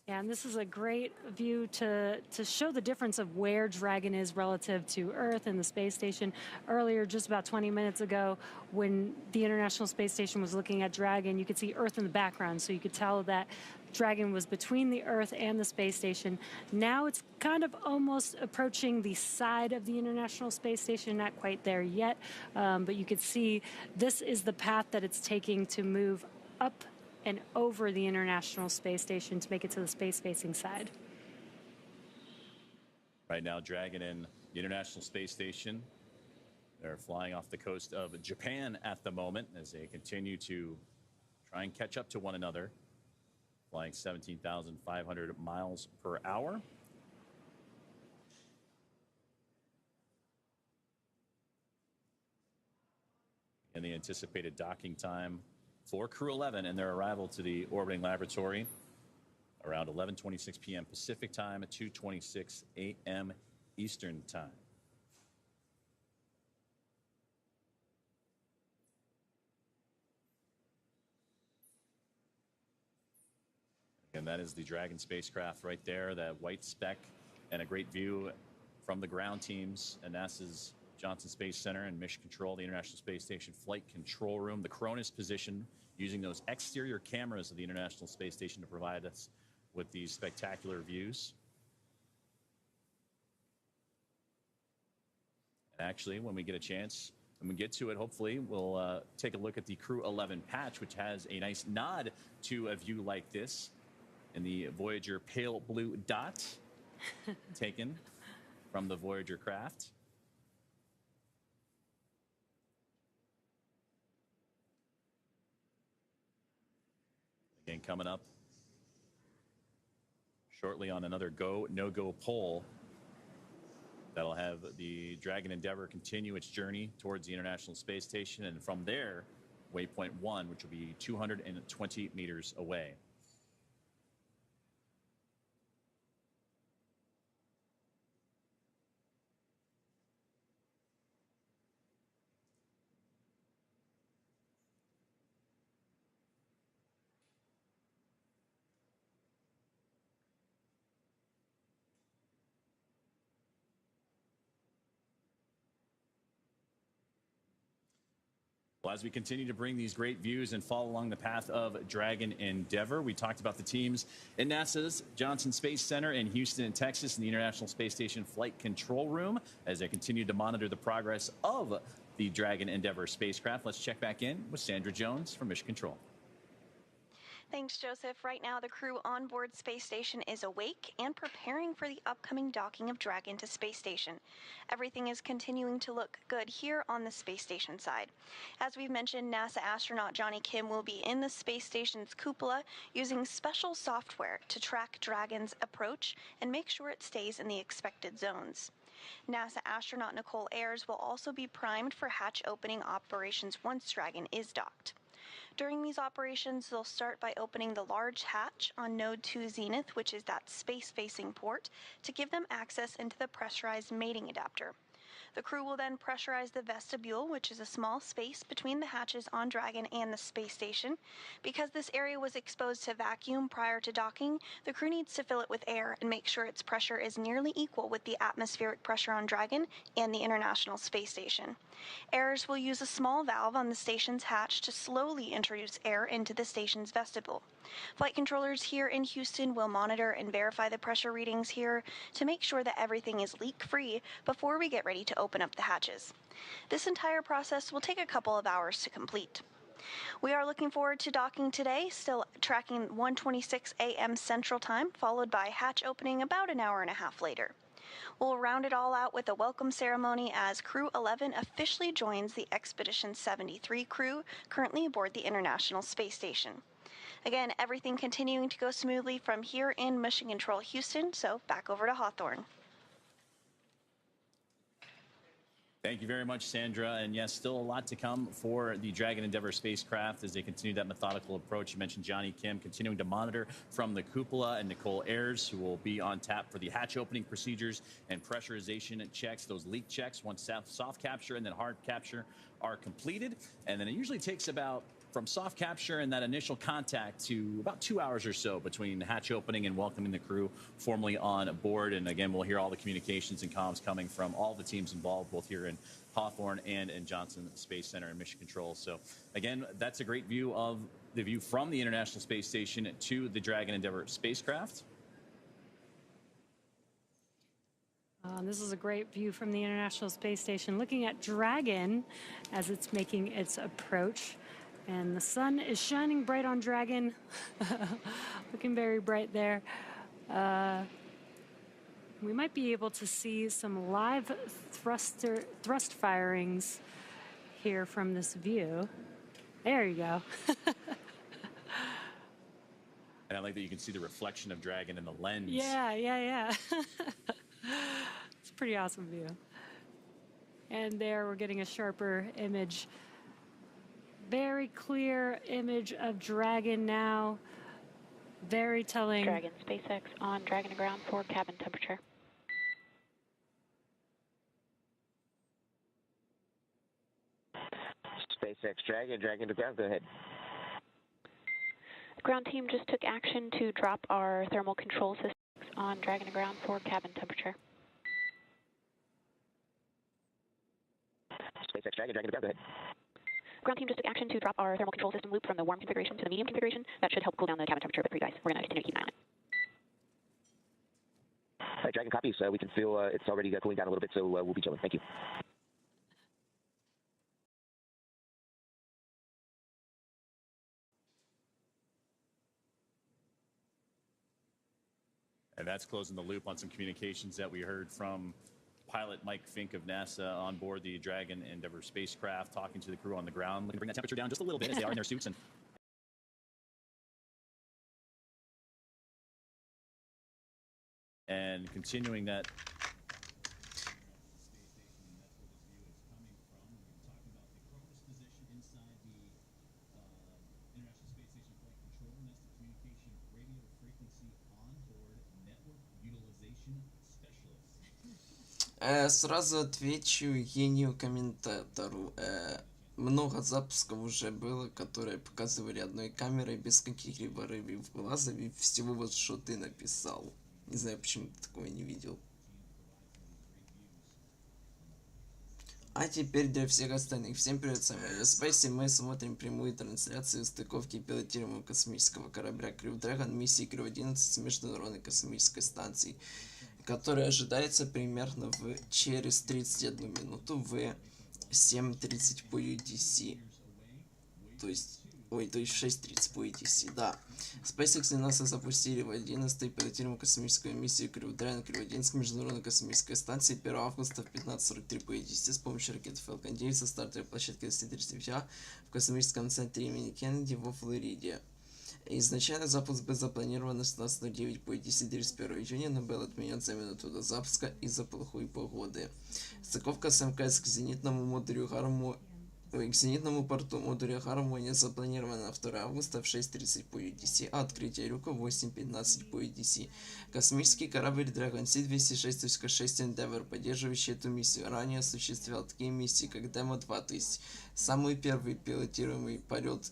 Yeah, and this is a great view to show the difference of where Dragon is relative to Earth and the space station. Earlier, just about 20 minutes ago, when the International Space Station was looking at Dragon, you could see Earth in the background, so you could tell that Dragon was between the Earth and the space station. Now it's kind of almost approaching the side of the International Space Station, not quite there yet, but you could see this is the path that it's taking to move up and over the International Space Station to make it to the space-facing side.
Right now, Dragon and the International Space Station, they're flying off the coast of Japan at the moment as they continue to try and catch up to one another, flying 17,500 miles per hour. And the anticipated docking time for Crew-11 and their arrival to the orbiting laboratory around 11:26 p.m. Pacific time at 2:26 a.m. Eastern time. And that is the Dragon spacecraft right there, that white speck, and a great view from the ground teams and NASA's Johnson Space Center and Mission Control, the International Space Station Flight Control Room, the Cronus position, using those exterior cameras of the International Space Station to provide us with these spectacular views. And actually, when we get a chance, when we get to it, hopefully, we'll take a look at the Crew-11 patch, which has a nice nod to a view like this in the Voyager pale blue dot taken from the Voyager craft. Again, coming up shortly on another go, no-go poll that'll have the Dragon Endeavour continue its journey towards the International Space Station, and from there, waypoint 1, which will be 220 meters away. Well, as we continue to bring these great views and follow along the path of Dragon Endeavour, we talked about the teams in NASA's Johnson Space Center in Houston, Texas, and the International Space Station Flight Control Room as they continue to monitor the progress of the Dragon Endeavour spacecraft. Let's check back in with Sandra Jones from Mission Control.
Thanks, Joseph. Right now, the crew on board Space Station is awake and preparing for the upcoming docking of Dragon to Space Station. Everything is continuing to look good here on the Space Station side. As we've mentioned, NASA astronaut Johnny Kim will be in the Space Station's cupola using special software to track Dragon's approach and make sure it stays in the expected zones. NASA astronaut Nicole Ayers will also be primed for hatch opening operations once Dragon is docked. During these operations, they'll start by opening the large hatch on Node 2 Zenith, which is that space-facing port, to give them access into the pressurized mating adapter. The crew will then pressurize the vestibule, which is a small space between the hatches on Dragon and the space station. Because this area was exposed to vacuum prior to docking, the crew needs to fill it with air and make sure its pressure is nearly equal with the atmospheric pressure on Dragon and the International Space Station. Heirs will use a small valve on the station's hatch to slowly introduce air into the station's vestibule. Flight controllers here in Houston will monitor and verify the pressure readings here to make sure that everything is leak-free before we get ready to open up the hatches. This entire process will take a couple of hours to complete. We are looking forward to docking today, still tracking 1:26 a.m. Central Time, followed by hatch opening about an hour and a half later. We'll round it all out with a welcome ceremony as Crew-11 officially joins the Expedition 73 crew currently aboard the International Space Station. Again, everything continuing to go smoothly from here in Mission Control Houston, so back over to Hawthorne.
Thank you very much, Sandra. And yes, still a lot to come for the Dragon Endeavour spacecraft as they continue that methodical approach. You mentioned Johnny Kim continuing to monitor from the cupola, and Nicole Ayers, who will be on tap for the hatch opening procedures and pressurization checks, those leak checks once soft capture and then hard capture are completed. And then it usually takes about from soft capture and that initial contact to about 2 hours or so between hatch opening and welcoming the crew formally on board. And again, we'll hear all the communications and comms coming from all the teams involved, both here in Hawthorne and in Johnson Space Center and Mission Control. So again, that's a great view of the view from the International Space Station to the Dragon Endeavour spacecraft.
This is a great view from the International Space Station, looking at Dragon as it's making its approach. And the sun is shining bright on Dragon, looking very bright there. We might be able to see some live thrust firings here from this view. There you go.
And I like that you can see the reflection of Dragon in the lens.
Yeah. It's a pretty awesome view. And there we're getting a sharper image. Very clear image of Dragon now. Very telling.
Dragon SpaceX on Dragon to ground for cabin temperature.
SpaceX Dragon to ground, go ahead.
Ground team just took action to drop our thermal control systems on Dragon to ground for cabin temperature.
SpaceX Dragon to ground, go ahead.
Ground team just took action to drop our thermal control system loop from the warm configuration to the medium configuration. That should help cool down the cabin temperature a bit for you guys. We're going to continue to keep an eye on it.
All right, Dragon copies. We can feel it's already cooling down a little bit, so we'll be chilling. Thank you.
And that's closing the loop on some communications that we heard from pilot Mike Fink of NASA on board the Dragon Endeavour spacecraft, talking to the crew on the ground. Looking to bring that temperature down just a little bit as they are in their suits. And continuing that.
Сразу отвечу гению комментатору. Много запусков уже было, которые показывали одной камерой без каких-либо рыбьих глазов и всего вот, что ты написал. Не знаю, почему ты такого не видел. А теперь для всех остальных. Всем привет, с вами Space, и мы смотрим прямую трансляцию стыковки пилотируемого космического корабля Crew-11 миссии Crew-11 с Международной космической станции, которая ожидается примерно через 31 минуту в 7:30 по UTC. То есть в 6:30 по UTC, да. SpaceX и NASA запустили в 11-й пилотируемую космическую миссию Crew-11 к Международной космической станции 1 августа в 15:43 по UTC с помощью ракеты Falcon 9 со стартовой площадки 235 в космическом центре имени Кеннеди во Флориде. Изначально запуск был запланирован на 16:09 по UTC 31 июня, но был отменен за минуту до запуска из-за плохой погоды. Стыковка с МКС к зенитному модулю к зенитному порту модуля «Гармония» запланировано на 2 августа в 6:30 по UTC, а открытие люка в 8:15 по UTC. Космический корабль Dragon C206.6 Endeavour, поддерживающий эту миссию, ранее осуществлял такие миссии, как Demo-2, то есть самый первый пилотируемый полет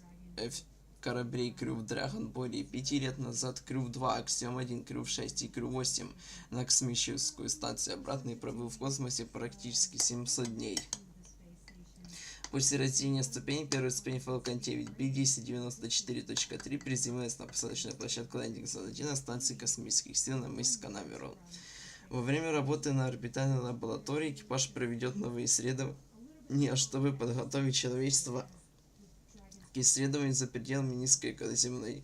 кораблей Crew-11 более 5 лет назад, Crew-2, Axiom-1, Crew-6 и Crew-8 на космическую станцию обратно и пробыл в космосе практически 700 дней. После рождения ступеней первой ступени Falcon 9B 1094.3 приземлилась на посадочную площадку Landing Zone 1 на станции космических сил на мысе Канаверал. Во время работы на орбитальной лаборатории экипаж проведет новые исследования, чтобы подготовить человечество к исследованию за пределами низкой околоземной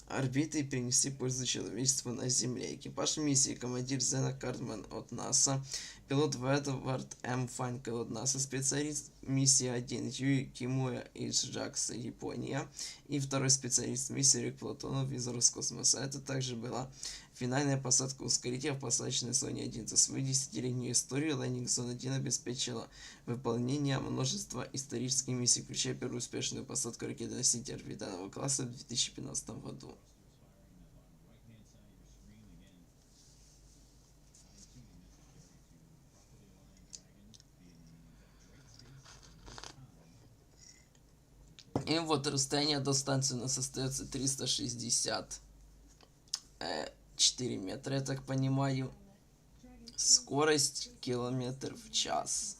орбиты и принести пользу человечеству на Земле. Экипаж миссии: командир Зена Кардман от НАСА, пилот Эдвард М. Фанкел от НАСА, специалист миссии 1 Юи Кимуя из JAXA, Япония, и второй специалист миссии Рик Платонов из Роскосмоса. Это также была финальная посадка ускорителя в посадочной зоне 1. За свою 10-летнюю историю Landing Zone 1 обеспечила выполнение множества исторических миссий, включая первую успешную посадку ракеты-носителя орбитального класса в 2015 году. И вот расстояние до станции у нас остается 364 метра, я так понимаю. Скорость километр в час.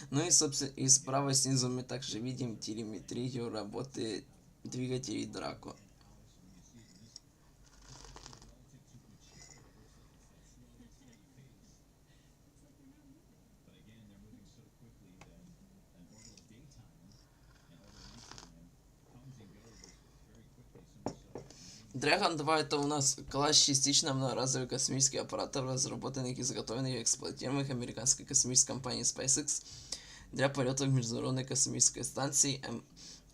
Ну и, собственно, и справа снизу мы также видим телеметрию работы двигателей Драко. Dragon 2 это у нас класс частично многоразовых космических аппаратов, разработанных и изготовленных и эксплуатируемых американской космической компанией SpaceX для полетов Международной космической станции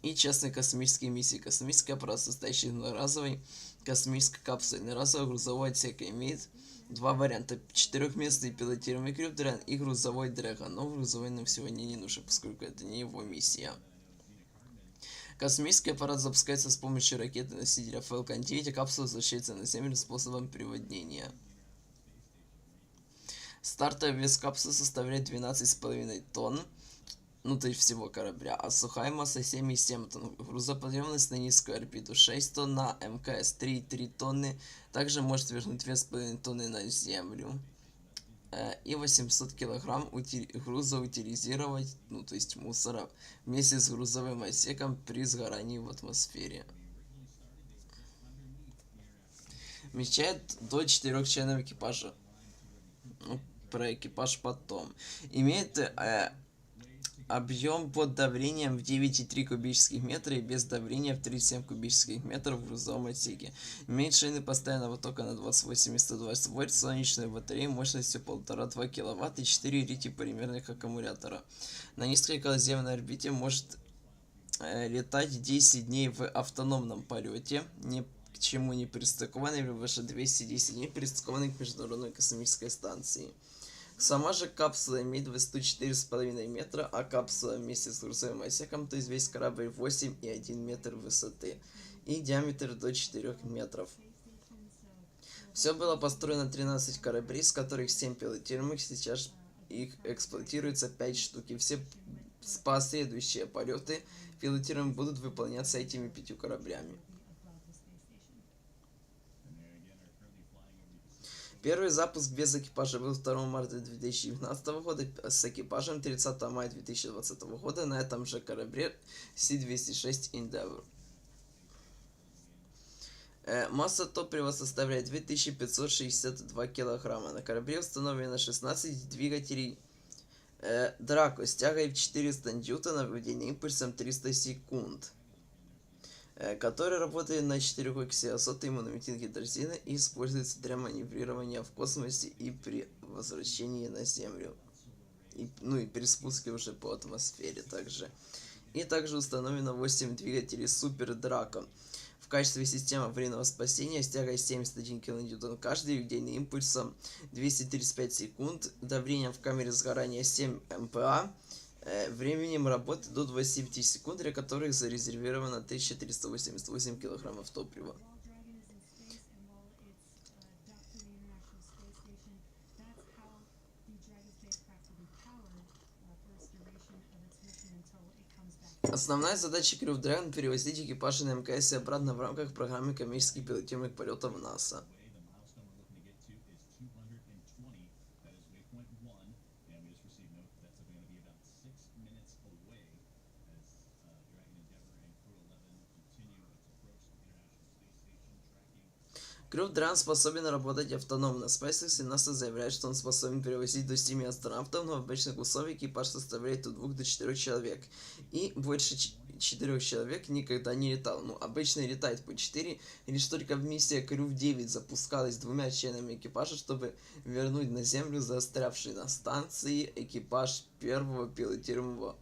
и частной космической миссии. Космический аппарат, состоящий из многоразовой космической капсулы. Одноразовый грузовой отсек имеет два варианта: 4-местный пилотируемый Crew-11 и грузовой Dragon, но грузовой нам сегодня не нужен, поскольку это не его миссия. Космический аппарат запускается с помощью ракеты-носителя Falcon 9, а капсула возвращается на Землю способом приводнения. Стартовый вес капсулы составляет 12,5 тонн, ну то есть всего корабля, а сухая масса 7,7 тонн. Грузоподъемность на низкую орбиту 6 тонн, на МКС 3,3 тонны, также может вернуть 2,5 тонны на Землю. И 800 килограмм груза утилизировать, ну то есть мусора, вместе с грузовым отсеком при сгорании в атмосфере. Вмещает до 4 членов экипажа. Ну, про экипаж потом. Имеет объем под давлением в 9,3 кубических метра и без давления в 37 кубических метров в грузовом отсеке. Имеет шины постоянного тока на 28 и 120 вольт, солнечную батарею мощностью 1,5-2 кВт и 4 литий-полимерных аккумулятора. На низкой околоземной орбите может летать 10 дней в автономном полете, ни к чему не пристыкованный, или выше 210 дней пристыкованный к Международной космической станции. Сама же капсула имеет высоту 4,5 метра, а капсула вместе с грузовым отсеком, то есть весь корабль 8,1 метр высоты и диаметр до 4 метров. Все было построено 13 кораблей, с которых 7 пилотируемых, сейчас их эксплуатируется 5 штук, и все последующие полеты пилотируемых будут выполняться этими 5 кораблями. Первый запуск без экипажа был 2 марта 2019 года с экипажем 30 мая 2020 года на этом же корабле C206 Endeavour. Масса топлива составляет 2562 килограмма. На корабле установлено 16 двигателей Драко с тягой в 400 ньютонов и водяным импульсом 300 секунд, который работает на 4-коаксе азота и монолитной дрезины и используется для маневрирования в космосе и при возвращении на Землю. И при спуске уже по атмосфере также. И также установлено 8 двигателей Супер Драко. В качестве системы аварийного спасения с тягой 71 кН каждый, линейным импульсом 235 секунд, давлением в камере сгорания 7 МПА, временем работы до 25 секунд, для которых зарезервировано 1388 кг топлива. Основная задача Crew-11 — перевозить экипажи на МКС и обратно в рамках программы коммерческих пилотируемых полетов НАСА. Crew-11 способен работать автономно. SpaceX и NASA заявляют, что он способен перевозить до 7 астронавтов, но в обычных условиях экипаж составляет от 2 до 4 человек. И больше 4 человек никогда не летал. Ну, обычно летает по 4, и лишь только в миссии Crew-9 запускалась 2 членами экипажа, чтобы вернуть на Землю застрявший на станции экипаж первого пилотируемого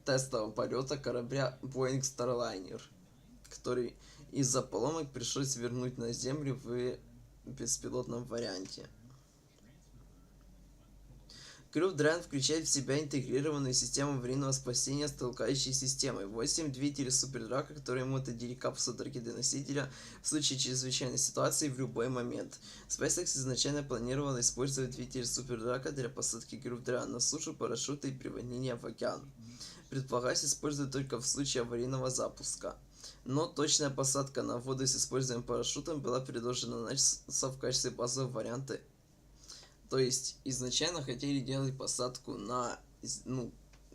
тестового полета корабля Boeing Starliner, который из-за поломок пришлось вернуть на Землю в беспилотном варианте. Crew-11 включает в себя интегрированную систему аварийного спасения с толкающей системой, 8 двигателей супердрака, которые могут отделить капсулу от ракеты-носителя в случае чрезвычайной ситуации в любой момент. SpaceX изначально планировала использовать двигатель супердрака для посадки Crew-11 на сушу, парашюта и приводнения в океан. Предполагалось использовать только в случае аварийного запуска. Но точная посадка на воду с использованием парашютом была предложена НАСА в качестве базового варианта. То есть изначально хотели делать посадку на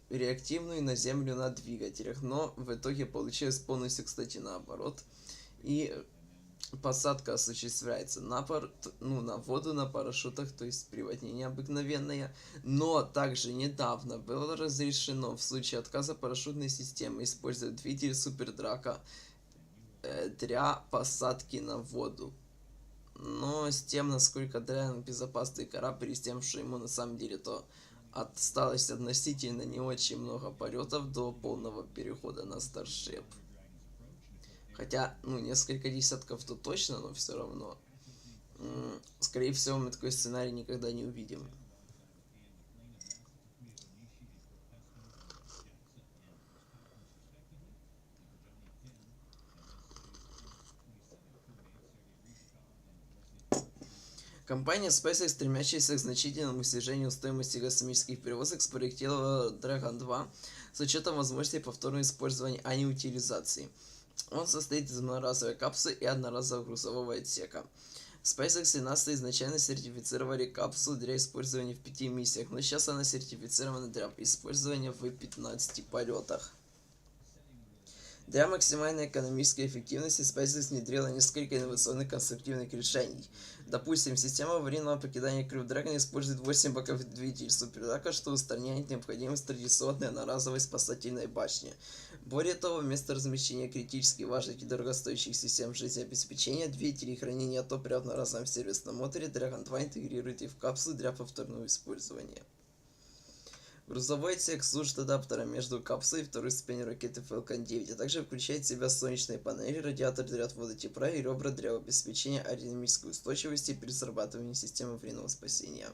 реактивную на Землю на двигателях, но в итоге получилось полностью, кстати, наоборот. И посадка осуществляется на воду на парашютах, то есть приводнение обыкновенное. Но также недавно было разрешено в случае отказа парашютной системы использовать двигатель супердрака для посадки на воду. Но с тем, насколько Dragon безопасный корабль, и с тем, что ему на самом деле то осталось относительно не очень много полетов до полного перехода на Starship. Хотя, несколько десятков то точно, но все равно. Скорее всего, мы такой сценарий никогда не увидим. Компания SpaceX, стремящаяся к значительному снижению стоимости космических перевозок, спроектировала Dragon 2 с учетом возможности повторного использования, а не утилизации. Он состоит из одноразовой капсулы и одноразового грузового отсека. SpaceX и NASA изначально сертифицировали капсулу для использования в 5 миссиях, но сейчас она сертифицирована для использования в 15 полетах. Для максимальной экономической эффективности SpaceX внедрила несколько инновационных конструктивных решений. Допустим, система аварийного покидания Crew-11 использует 8 боковых двигателей супердрака, что устраняет необходимость традиционной одноразовой спасательной башни. Более того, вместо размещения критически важных и дорогостоящих систем жизнеобеспечения, двигателей и хранения топлива в одноразовом сервисном моторе, Dragon 2 интегрирует их в капсулу для повторного использования. Грузовой отсек служит адаптером между капсулой и второй ступенью ракеты Falcon 9, а также включает в себя солнечные панели, радиатор для отвода тепла и ребра для обеспечения аэродинамической устойчивости при срабатывании системы аварийного спасения.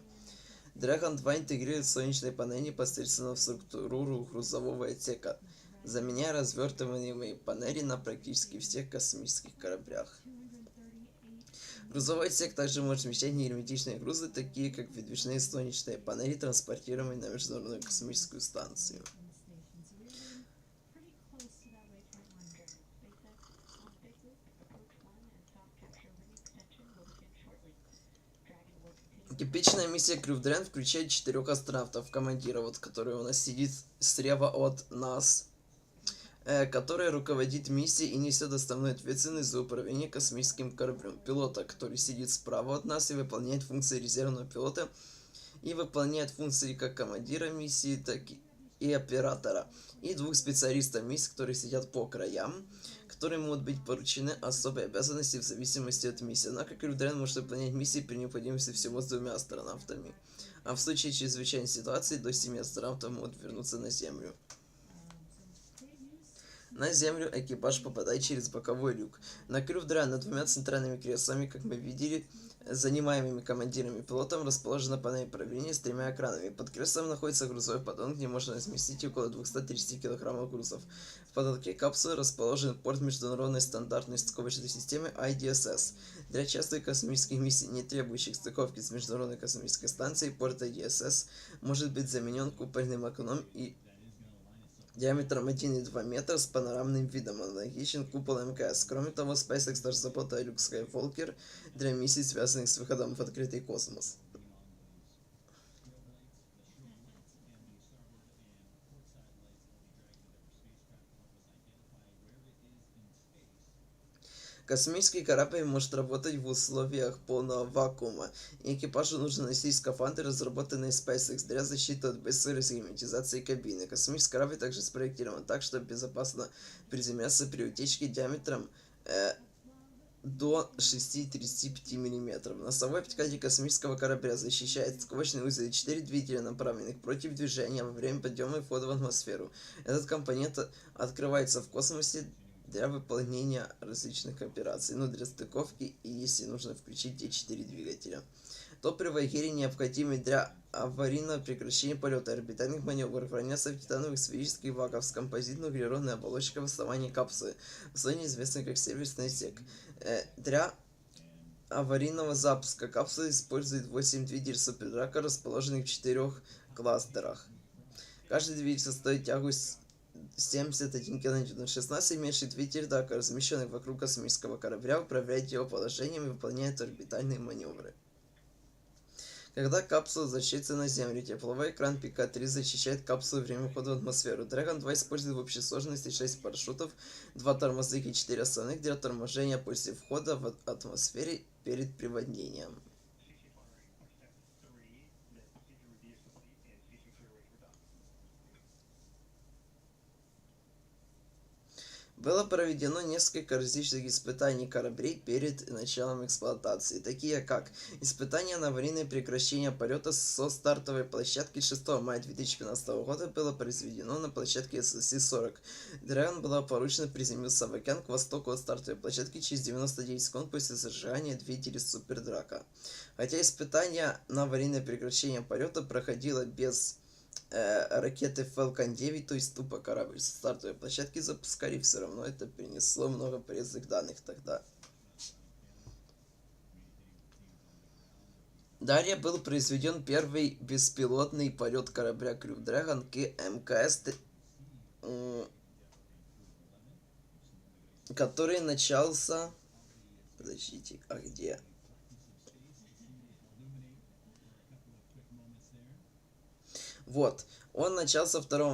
Dragon 2 интегрирует солнечные панели непосредственно в структуру грузового отсека, заменяя развертываемые панели на практически всех космических кораблях. Грузовой отсек также может вмещать негерметичные грузы, такие как выдвижные солнечные панели, транспортируемые на Международную космическую станцию. Типичная миссия Crew-11 включает 4 астронавтов, командира, который у нас сидит слева от нас, который руководит миссией и несет основную ответственность за управление космическим кораблем. Пилота, который сидит справа от нас и выполняет функции резервного пилота, и выполняет функции как командира миссии, так и оператора. И 2 специалистов миссии, которые сидят по краям, которым могут быть поручены особые обязанности в зависимости от миссии. Однако Crew-11 может выполнять миссии при необходимости всего с 2 астронавтами. А в случае чрезвычайной ситуации до 7 астронавтов могут вернуться на Землю. На Землю экипаж попадает через боковой люк. На Crew-11 над двумя центральными креслами, как мы видели, занимаемыми командиром и пилотом, расположена панель управления с 3 экранами. Под креслом находится грузовой поддон, где можно разместить около 230 кг грузов. В потолке капсулы расположен порт международной стандартной стыковочной системы IDSS. Для частых космических миссий, не требующих стыковки с Международной космической станцией, порт IDSS может быть заменен купольным окном и диаметром 1,2 метра с панорамным видом, аналогичен куполу МКС. Кроме того, SpaceX также забота люк Skywalker для миссий, связанных с выходом в открытый космос. Космический корабль может работать в условиях полного вакуума, и экипажу нужно носить скафандры, разработанные SpaceX для защиты от быстрой разгерметизации кабины. Космический корабль также спроектирован так, чтобы безопасно приземляться при утечке диаметром до 6,35 мм. Носовой обтекатель космического корабля защищает стыковочный узел и 4 двигателя, направленных против движения во время подъема и входа в атмосферу. Этот компонент открывается в космосе для выполнения различных операций, для стыковки и если нужно включить те 4 двигателя. Топливо и гелий, необходимые для аварийного прекращения полета и орбитальных маневров, хранятся в титановых сферических баках с композитной углеродной оболочкой в основании капсулы, в зоне, известной как сервисный отсек. Для аварийного запуска капсула использует 8 двигателей супердрака, расположенных в 4 кластерах. Каждый двигатель состоит тягу 71 кN. 16 меньших двигателей драка, размещенных вокруг космического корабля, управляет его положением и выполняет орбитальные маневры. Когда капсула защитится на Землю, тепловой экран ПК-3 защищает капсулу во время входа в атмосферу. Dragon 2 использует в общей сложности 6 парашютов, 2 тормозных и 4 основных для торможения после входа в атмосфере перед приводнением. Было проведено несколько различных испытаний кораблей перед началом эксплуатации, такие как испытание на аварийное прекращение полета со стартовой площадки 6 мая 2015 года было произведено на площадке SC-40. Dragon была поручена приземлиться в океан к востоку от стартовой площадки через 99 секунд после зажигания двигателей супердрака. Хотя испытание на аварийное прекращение полета проходило без ракеты Falcon 9, то есть тупо корабль со стартовой площадки запускали, все равно это принесло много полезных данных тогда. Далее был произведен первый беспилотный полет корабля Crew-11 к МКС, который начался... Подождите, а где? Вот, он начался 2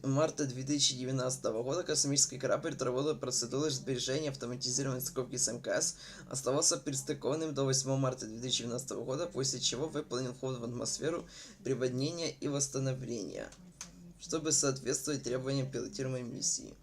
марта 2019 года. Космический корабль проводил процедуру сбережения автоматизированной стыковки с МКС, оставался пристыкованным до 8 марта 2019 года, после чего выполнил вход в атмосферу, приводнение и восстановление, чтобы соответствовать требованиям пилотируемой миссии.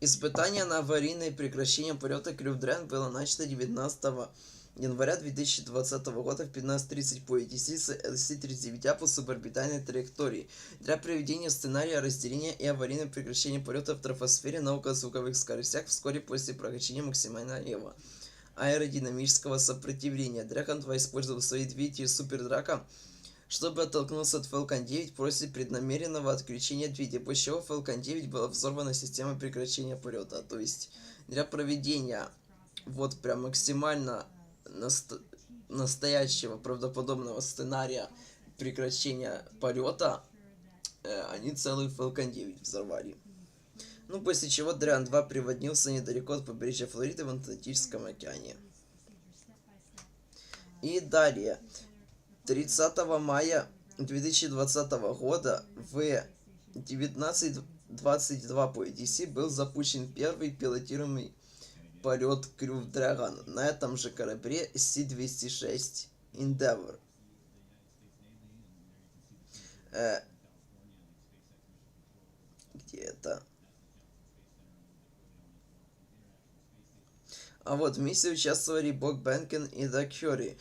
Испытание на аварийное прекращение полета Crew-11 было начато 19 января 2020 года в 15:30 по ETC с LC-39 по суборбитальной траектории для проведения сценария разделения и аварийного прекращения полета в тропосфере на околозвуковых скоростях вскоре после прокачания максимального аэродинамического сопротивления. Dragon 2 использовал свои двигатели супердрака, чтобы оттолкнуться от Falcon 9 после преднамеренного отключения двигателя, после чего Falcon 9 была взорвана системой прекращения полета. То есть для проведения вот прям максимально настоящего правдоподобного сценария прекращения полета они целый Falcon 9 взорвали. После чего Dragon 2 приводнился недалеко от побережья Флориды в Атлантическом океане. И далее. 30 мая 2020 года в 19:22 по ETC был запущен первый пилотируемый полет Crew-11 на этом же корабле C-206 Endeavour. Где это? А вот в миссии участвовали Бог Бенкен и Даг Хёри.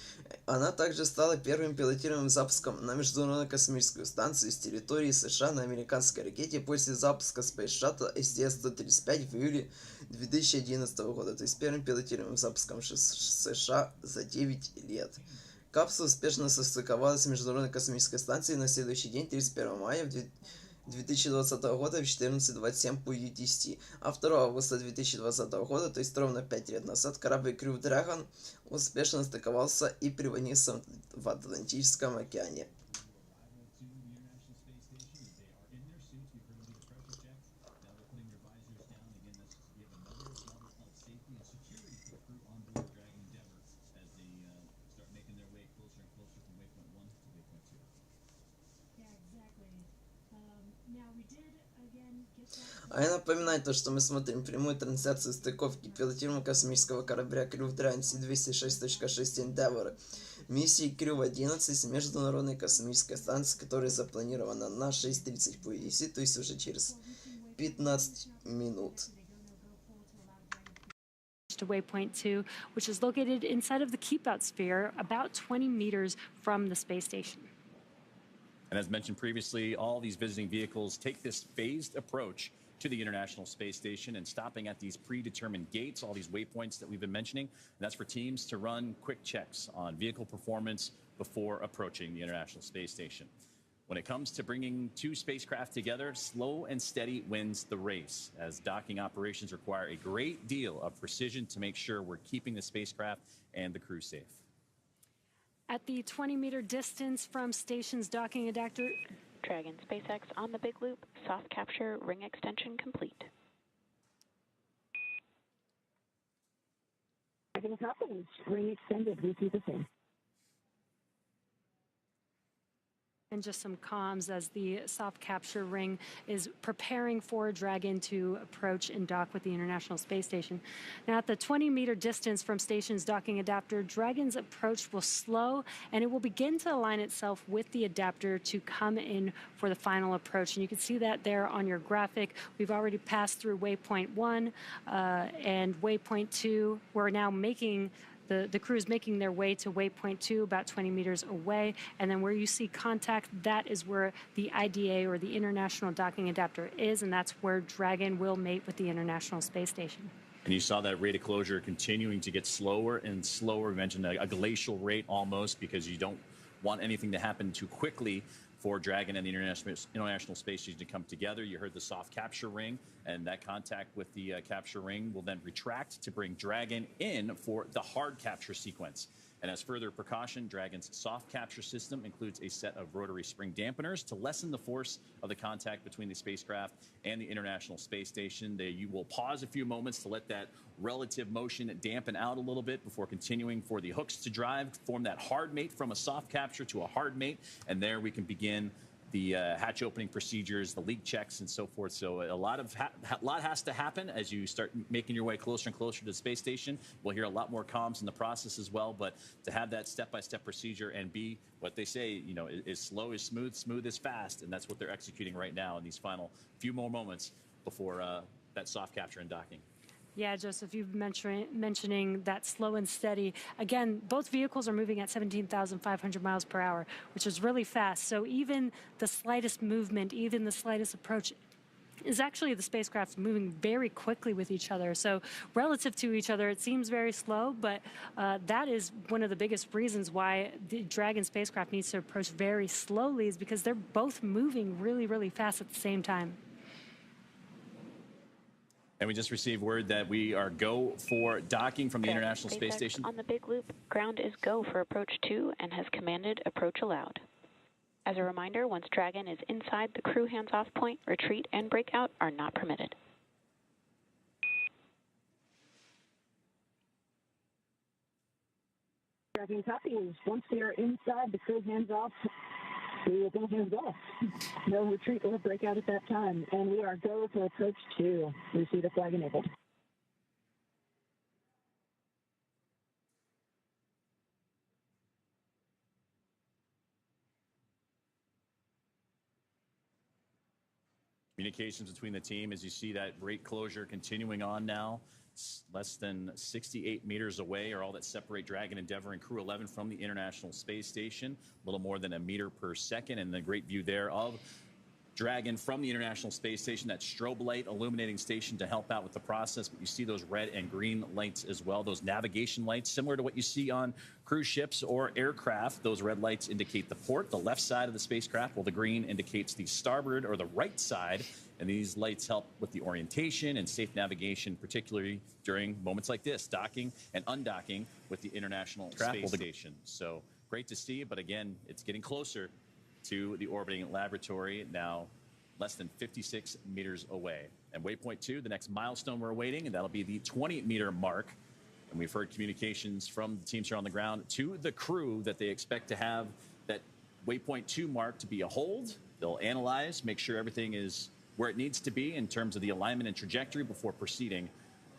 Она также стала первым пилотируемым запуском на Международной космическую станцию с территории США на американской ракете после запуска Space Shuttle STS-135 в июле 2011 года, то есть первым пилотируемым запуском США за 9 лет. Капсула успешно состыковалась с Международной космической станцией на следующий день, 31 мая 2020 года в 14:27 по UTC, а 2 августа 2020 года, то есть ровно 5 лет назад, корабль Crew-11 успешно стыковался и привалился в Атлантическом океане. А я напоминаю то, что мы смотрим прямую трансляцию стыковки пилотируемого космического корабля Dragon C206.6 Endeavour, миссии Crew-11 с Международной космической станции, которая запланирована на 6:30 по UTC, то есть уже через 15 минут.
To waypoint 2, which is located inside of the keep-out sphere, about 20 meters from the space station.
And as mentioned previously, all these visiting vehicles take this phased approach to the International Space Station and stopping at these predetermined gates, all these waypoints that we've been mentioning. And that's for teams to run quick checks on vehicle performance before approaching the International Space Station. When it comes to bringing two spacecraft together, slow and steady wins the race, as docking operations require a great deal of precision to make sure we're keeping the spacecraft and the crew safe.
At the 20-meter distance from station's docking adapter,
Dragon SpaceX on the big loop, soft capture ring extension complete.
Dragon copies. Ring extended. We see the same.
and just some comms as the soft capture ring is preparing for Dragon to approach and dock with the International Space Station. Now, at the 20-meter distance from station's docking adapter, Dragon's approach will slow, and it will begin to align itself with the adapter to come in for the final approach. And you can see that there on your graphic. We've already passed through waypoint 1 and waypoint 2. We're now making the crew is making their way to waypoint 2, about 20 meters away. And then where you see contact, that is where the IDA, or the International Docking Adapter, is, and that's where Dragon will mate with the International Space Station.
And you saw that rate of closure continuing to get slower and slower. We mentioned a glacial rate almost, because you don't want anything to happen too quickly for Dragon and the International Space Station to come together. You heard the soft capture ring, and that contact with the capture ring will then retract to bring Dragon in for the hard capture sequence. And as further precaution, Dragon's soft capture system includes a set of rotary spring dampeners to lessen the force of the contact between the spacecraft and the International Space Station. You will pause a few moments to let that relative motion dampen out a little bit before continuing for the hooks to drive, form that hard mate from a soft capture to a hard mate, and there we can begin the hatch opening procedures, the leak checks, and so forth. So a lot has to happen as you start making your way closer and closer to the space station. We'll hear a lot more comms in the process as well, but to have that step-by-step procedure and be what they say, you know, is slow is smooth, smooth is fast, and that's what they're executing right now in these final few more moments before that soft capture and docking.
Yeah, Joseph, you've mentioning that slow and steady. Again, both vehicles are moving at 17,500 miles per hour, which is really fast. So even the slightest movement, even the slightest approach, is actually the spacecraft moving very quickly with each other. So relative to each other, it seems very slow, but that is one of the biggest reasons why the Dragon spacecraft needs to approach very slowly, is because they're both moving really, really fast at the same time.
And we just received word that we are go for docking from the International Space Station.
On the big loop, ground is go for approach 2 and has commanded approach allowed. As a reminder, once Dragon is inside the crew hands-off point, retreat and breakout are not permitted.
Dragon copies. Once they are inside the crew hands-off, we will go hands-off. No retreat or breakout at that time. And we are go for approach 2. We see the flag enabled.
Communications between the team, as you see that rate closure continuing on now less than 68 meters away are all that separate Dragon, Endeavour, and Crew-11 from the International Space Station. A little more than a meter per second, and the great view there of Dragon from the International Space Station, that strobe light illuminating station to help out with the process. But you see those red and green lights as well, those navigation lights, similar to what you see on cruise ships or aircraft. Those red lights indicate the port, the left side of the spacecraft, while the green indicates the starboard or the right side. And these lights help with the orientation and safe navigation, particularly during moments like this, docking and undocking with the International Space Station. So great to see, but again, it's getting closer to the orbiting laboratory, now less than 56 meters away. And waypoint 2, the next milestone we're awaiting, and that'll be the 20-meter mark. And we've heard communications from the teams here on the ground to the crew that they expect to have that waypoint 2 mark to be a hold. They'll analyze, make sure everything is where it needs to be in terms of the alignment and trajectory before proceeding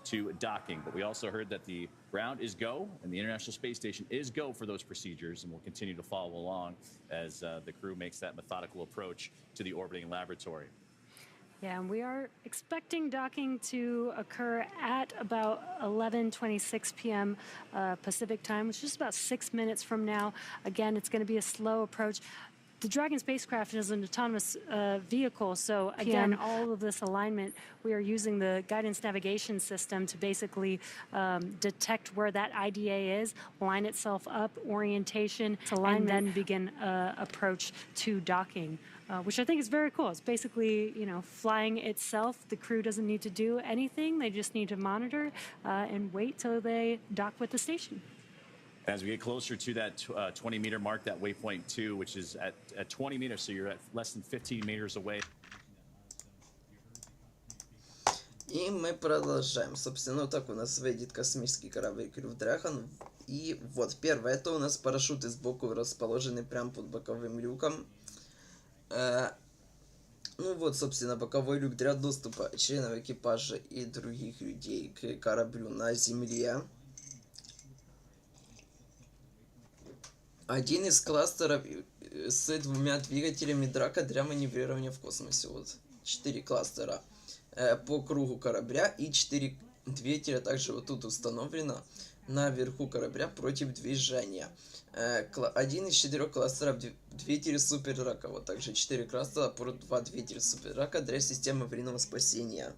to docking. But we also heard that the ground is go and the International Space Station is go for those procedures, and we'll continue to follow along as the crew makes that methodical approach to the orbiting laboratory.
Yeah, and we are expecting docking to occur at about 11:26 p.m. Pacific time, which is about 6 minutes from now. Again, it's going to be a slow approach. The Dragon spacecraft is an autonomous vehicle, so again, all of this alignment, we are using the guidance navigation system to basically detect where that IDA is, line itself up, orientation, and then begin approach to docking, which I think is very cool. It's basically, you know, flying itself. The crew doesn't need to do anything. They just need to monitor and wait till they dock with the station.
As we get closer to that 20-meter mark, that waypoint 2, which is at 20 meters, so you're at less than 15 meters away.
И мы продолжаем. Собственно, вот так у нас выйдет космический корабль Crew-11. И вот первое, это у нас парашюты сбоку расположены прямо под боковым люком. Ну вот, собственно, боковой люк для доступа членов экипажа и других людей к кораблю на Земле. Один из кластеров с двумя двигателями драка для маневрирования в космосе. Вот 4 кластера по кругу корабля и 4 двигателя также вот тут установлено наверху корабля против движения. Один из 4 кластеров двигателей суперрака. Вот также 4 кластера по 2 двигателя суперрака для системы аварийного спасения.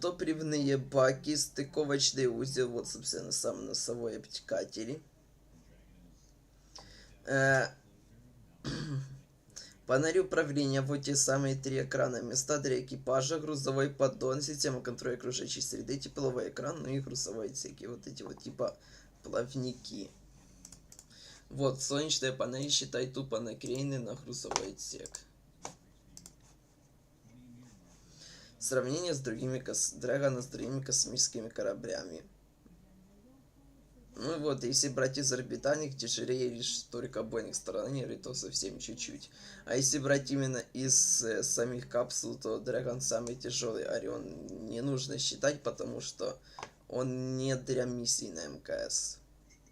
Топливные баки, стыковочный узел, вот, собственно, сам носовой обтекатель. Панель управления, вот те самые 3 экрана, места для экипажа, грузовой поддон, система контроля окружающей среды, тепловой экран, ну и грузовые отсеки, вот эти вот типа плавники. Вот, солнечная панель, считай, тупо наклеены на грузовой отсек. Сравнение с другими Драгона с другими космическими кораблями. Ну вот, если брать из орбитальных, тяжелее лишь только Боинг Starliner, то совсем чуть-чуть. А если брать именно из самих капсул, то Dragon самый тяжелый, Орион не нужно считать, потому что он не для миссий на МКС,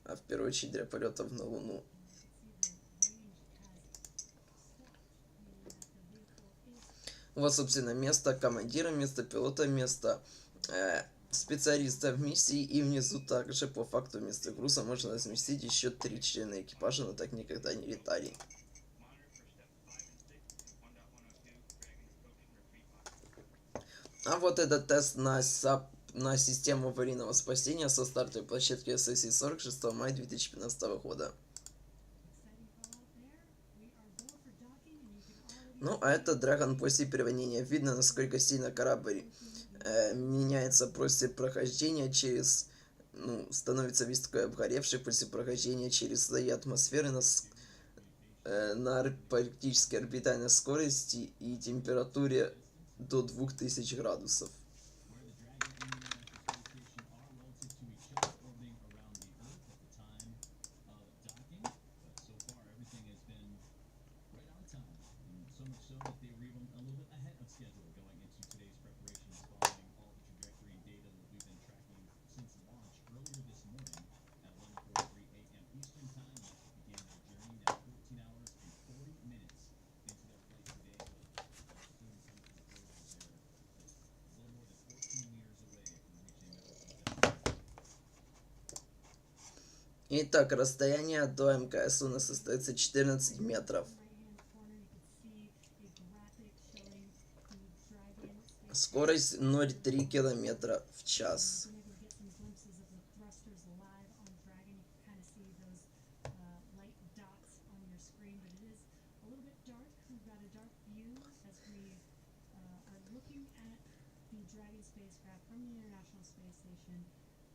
а в первую очередь для полетов на Луну. Вот, собственно, место командира, место пилота, место специалиста в миссии, и внизу также по факту вместо груза можно разместить еще 3 члена экипажа, но так никогда не летали. А вот этот тест на систему аварийного спасения со стартовой площадки SpaceX 6 мая 2015 года. Ну, а это Dragon после приводнения. Видно, насколько сильно корабль меняется после прохождения через... Ну, становится весь такой обгоревший после прохождения через слои атмосферы на практически орбитальной скорости и температуре до 2000 градусов. Итак, расстояние до МКС у нас остается 14 метров. Скорость 0,3 километра в час.
Dragon spacecraft from the International Space Station.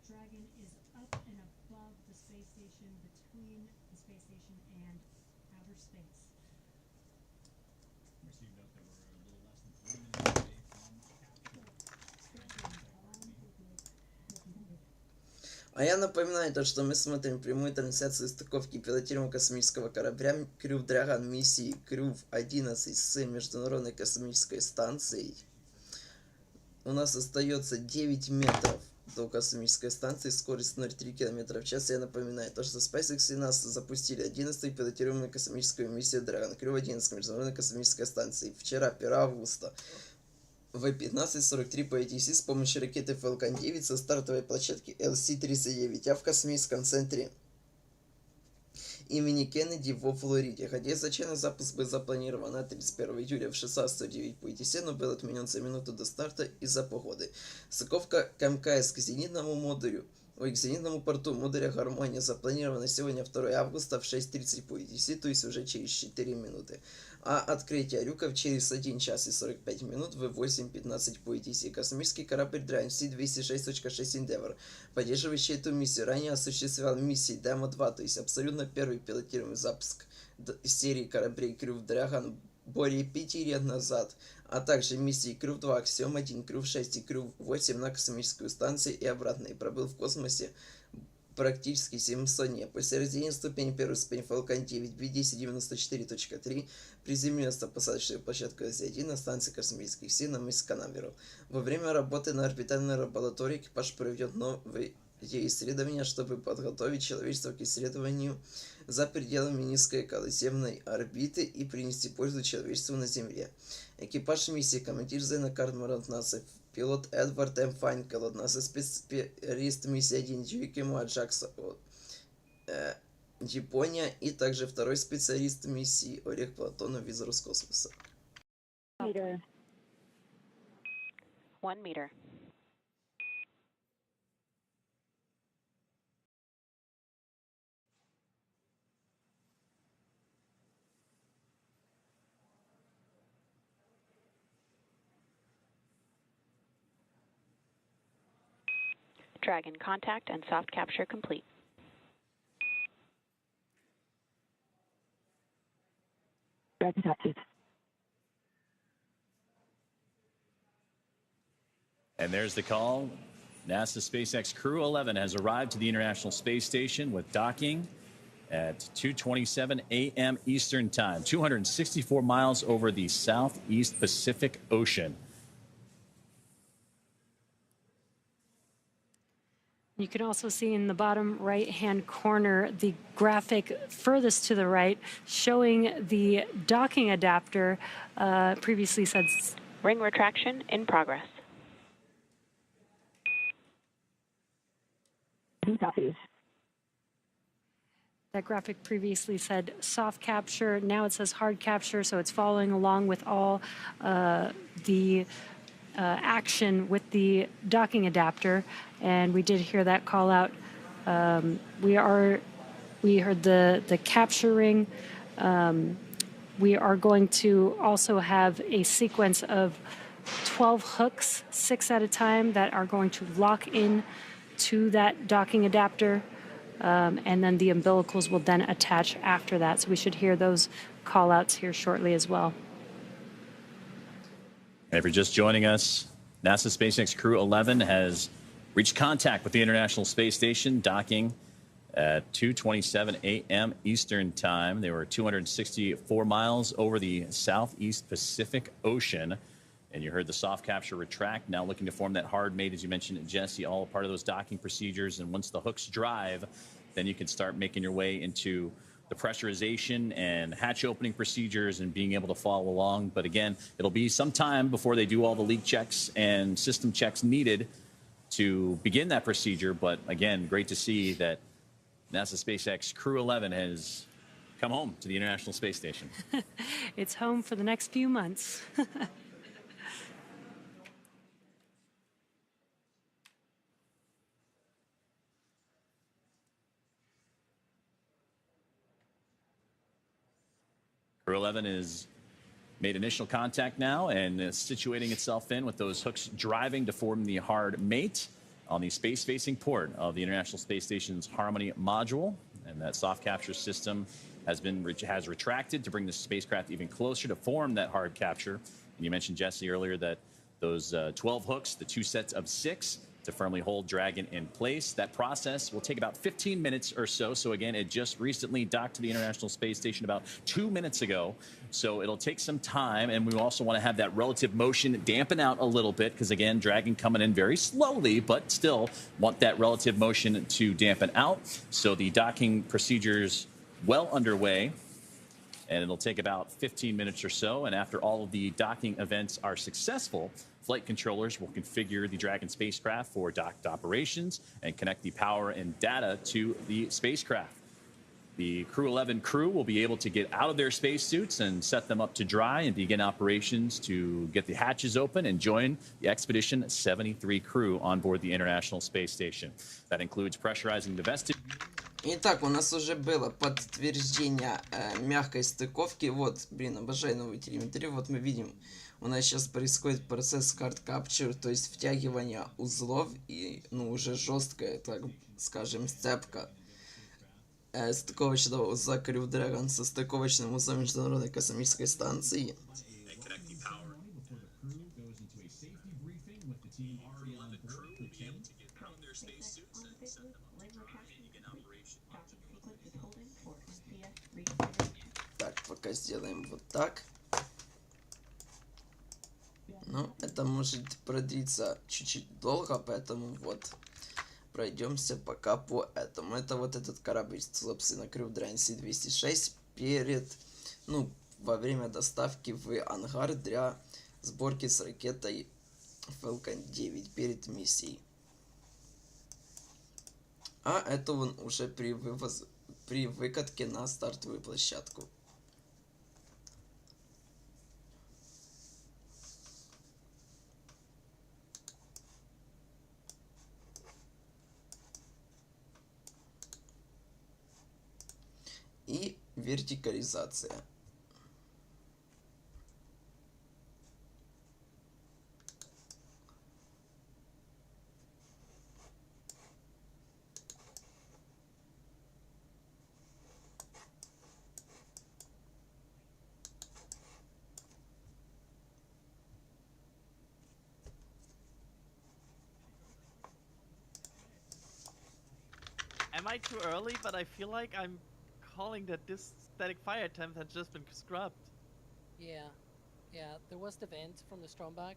Dragon is up and above the space station, between the space station and outer space.
Received note that we're a little less than 3 minutes away from capture.
А я напоминаю то, что мы смотрим прямую трансляцию стыковки пилотируемого космического корабля Crew-11 миссии Crew-11 с Международной космической станцией. У нас остается 9 метров до космической станции, скорость 0,3 км в час. Я напоминаю то, что SpaceX и NASA запустили 11-ю пилотируемую космическую миссию Dragon Crew-11 Международной космической станции вчера, 1 августа, в 15:43 по ETC с помощью ракеты Falcon 9 со стартовой площадки LC-39, а в Космическом центре имени Кеннеди во Флориде. Хотя изначально запуск был запланирован на 31 июля в 16:09 по ETC, но был отменен за минуту до старта из-за погоды. Стыковка МКС к зенитному модулю, к зенитному порту модуля «Гармония» запланирована сегодня 2 августа в 6:30 по ETC, то есть уже через 4 минуты. А открытие люков через 1 час и 45 минут в 8:15 по ETC. Космический корабль Dragon C206.6 Endeavour, поддерживающий эту миссию, ранее осуществлял миссии Demo-2, то есть абсолютно первый пилотируемый запуск серии кораблей Crew-Dragon более 5 лет назад, а также миссии Crew-2, Axiom-1, Crew-6 и Crew-8 на космическую станцию и обратно, и пробыл в космосе практически 700 дней. После рождения ступени первой ступени Falcon 9 B1094.3 приземлилась на посадочную площадку LC-1 на станции космических сил на мысе Канаверал. Во время работы на орбитальной лаборатории экипаж проведет новые исследования, чтобы подготовить человечество к исследованию за пределами низкой околоземной орбиты и принести пользу человечеству на Земле. Экипаж миссии, командир Зена Кардмарант НАСА, пилот Эдвард М. Файнкел, НАСА специалист миссии 1 Джуикима Джакса, Япония, и также второй специалист миссии Олег Платонов из Роскосмоса.
1 meter. Dragon contact and soft capture complete.
Dragon captured.
And there's the call. NASA SpaceX Crew-11 has arrived to the International Space Station with docking at 2:27 a.m. Eastern Time, 264 miles over the Southeast Pacific Ocean.
You can also see in the bottom right-hand corner the graphic furthest to the right showing the docking adapter previously said.
Ring retraction in progress.
Copies.
That graphic previously said soft capture. Now it says hard capture, so it's following along with all the action with the docking adapter, and we did hear that call out. We heard the capturing. We are going to also have a sequence of 12 hooks, 6 at a time, that are going to lock in to that docking adapter, and then the umbilicals will then attach after that. So we should hear those call outs here shortly as well.
And if you're just joining us, NASA SpaceX Crew-11 has reached contact with the International Space Station, docking at 2:27 a.m. Eastern Time. They were 264 miles over the Southeast Pacific Ocean. And you heard the soft capture retract, now looking to form that hard mate, as you mentioned, Jesse, all part of those docking procedures. And once the hooks drive, then you can start making your way into the pressurization and hatch opening procedures and being able to follow along. But again, it'll be some time before they do all the leak checks and system checks needed to begin that procedure. But again, great to see that NASA SpaceX Crew-11 has come home to the International Space Station.
It's home for the next few months.
Crew-11 is made initial contact now and situating itself in with those hooks driving to form the hard mate on the space-facing port of the International Space Station's Harmony module. And that soft capture system has retracted to bring the spacecraft even closer to form that hard capture. And you mentioned, Jesse, earlier that those 12 hooks, the 2 sets of 6, to firmly hold Dragon in place. That process will take about 15 minutes or so. So again, it just recently docked to the International Space Station about 2 minutes ago. So it'll take some time, and we also want to have that relative motion dampen out a little bit because, again, Dragon coming in very slowly, but still want that relative motion to dampen out. So the docking procedures well underway, and it'll take about 15 minutes or so. And after all of the docking events are successful, flight controllers will configure the Dragon spacecraft for docked operations and connect the power and data to the spacecraft. The Crew-11 crew will be able to get out of their spacesuits and set them up to dry and begin operations to get the hatches open and join the Expedition 73 crew on board the International Space Station. That includes pressurizing the vestibule.
Итак, у нас уже было подтверждение мягкой стыковки. Вот, блин, обожаю новую телеметрию. Вот мы видим, у нас сейчас происходит процесс hard capture, то есть втягивание узлов и, ну, уже жесткая, так скажем, сцепка стыковочного узла Crew-11 со стыковочным узлом Международной космической станции. Так, пока сделаем вот так. Ну, это может продлиться чуть-чуть долго, поэтому вот пройдемся пока по этому. Это вот этот корабль, собственно, Dragon C206 перед, ну, во время доставки в ангар для сборки с ракетой Falcon 9 перед миссией. А это он уже при выкатке на стартовую площадку. И вертикализация.
Am I too early? But I feel like I'm calling that this static fire attempt had just been scrubbed.
Yeah, there was the vent from the Stromback.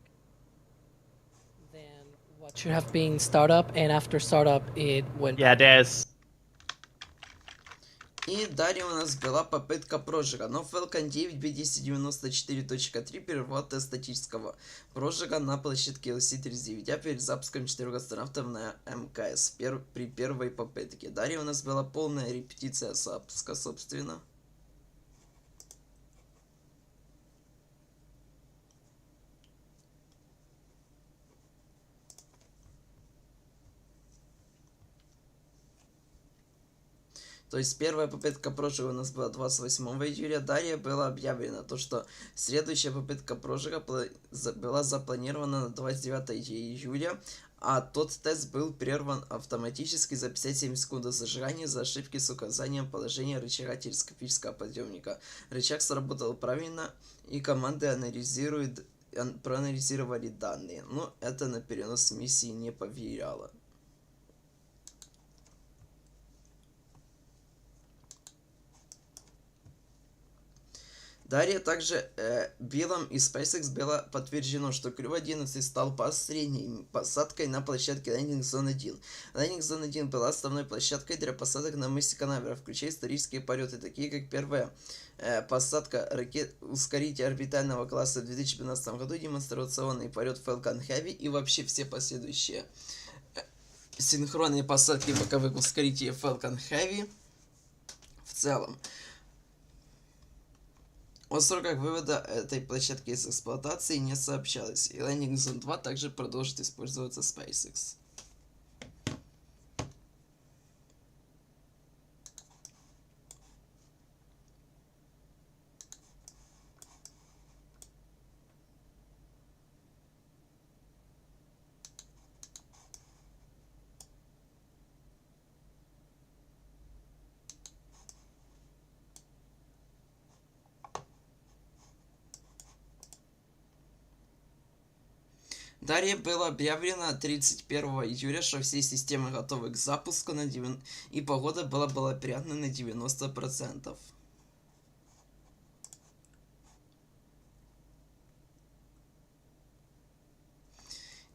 Then what should have been startup, and after startup it went.
Yeah, there's.
И далее у нас была попытка прожига, но Falcon 9 B1094.3 прервал тест статического прожига на площадке LC-39 перед запуском 4 астронавтов на МКС при первой попытке. Далее у нас была полная репетиция запуска, собственно. То есть первая попытка прожига у нас была 28 июля. Далее было объявлено то, что следующая попытка прожига была запланирована на 29 июля. А тот тест был прерван автоматически за 57 секунд до зажигания за ошибки с указанием положения рычага телескопического подъемника. Рычаг сработал правильно, и команды проанализировали данные. Но это на перенос миссии не повлияло. Далее также Биллом и SpaceX было подтверждено, что Crew-11 стал последней посадкой на площадке Landing Zone 1. Landing Zone 1 была основной площадкой для посадок на мысе Канаверал, включая исторические полеты, такие как первая посадка ракет ускорителя орбитального класса в 2015 году, демонстрационный полет Falcon Heavy и вообще все последующие синхронные посадки боковых ускорителей Falcon Heavy. В целом, о сроках вывода этой площадки из эксплуатации не сообщалось, и Landing Zone 2 также продолжит использоваться SpaceX. Далее было объявлено 31 июля, что все системы готовы к запуску и погода была благоприятна на 90%.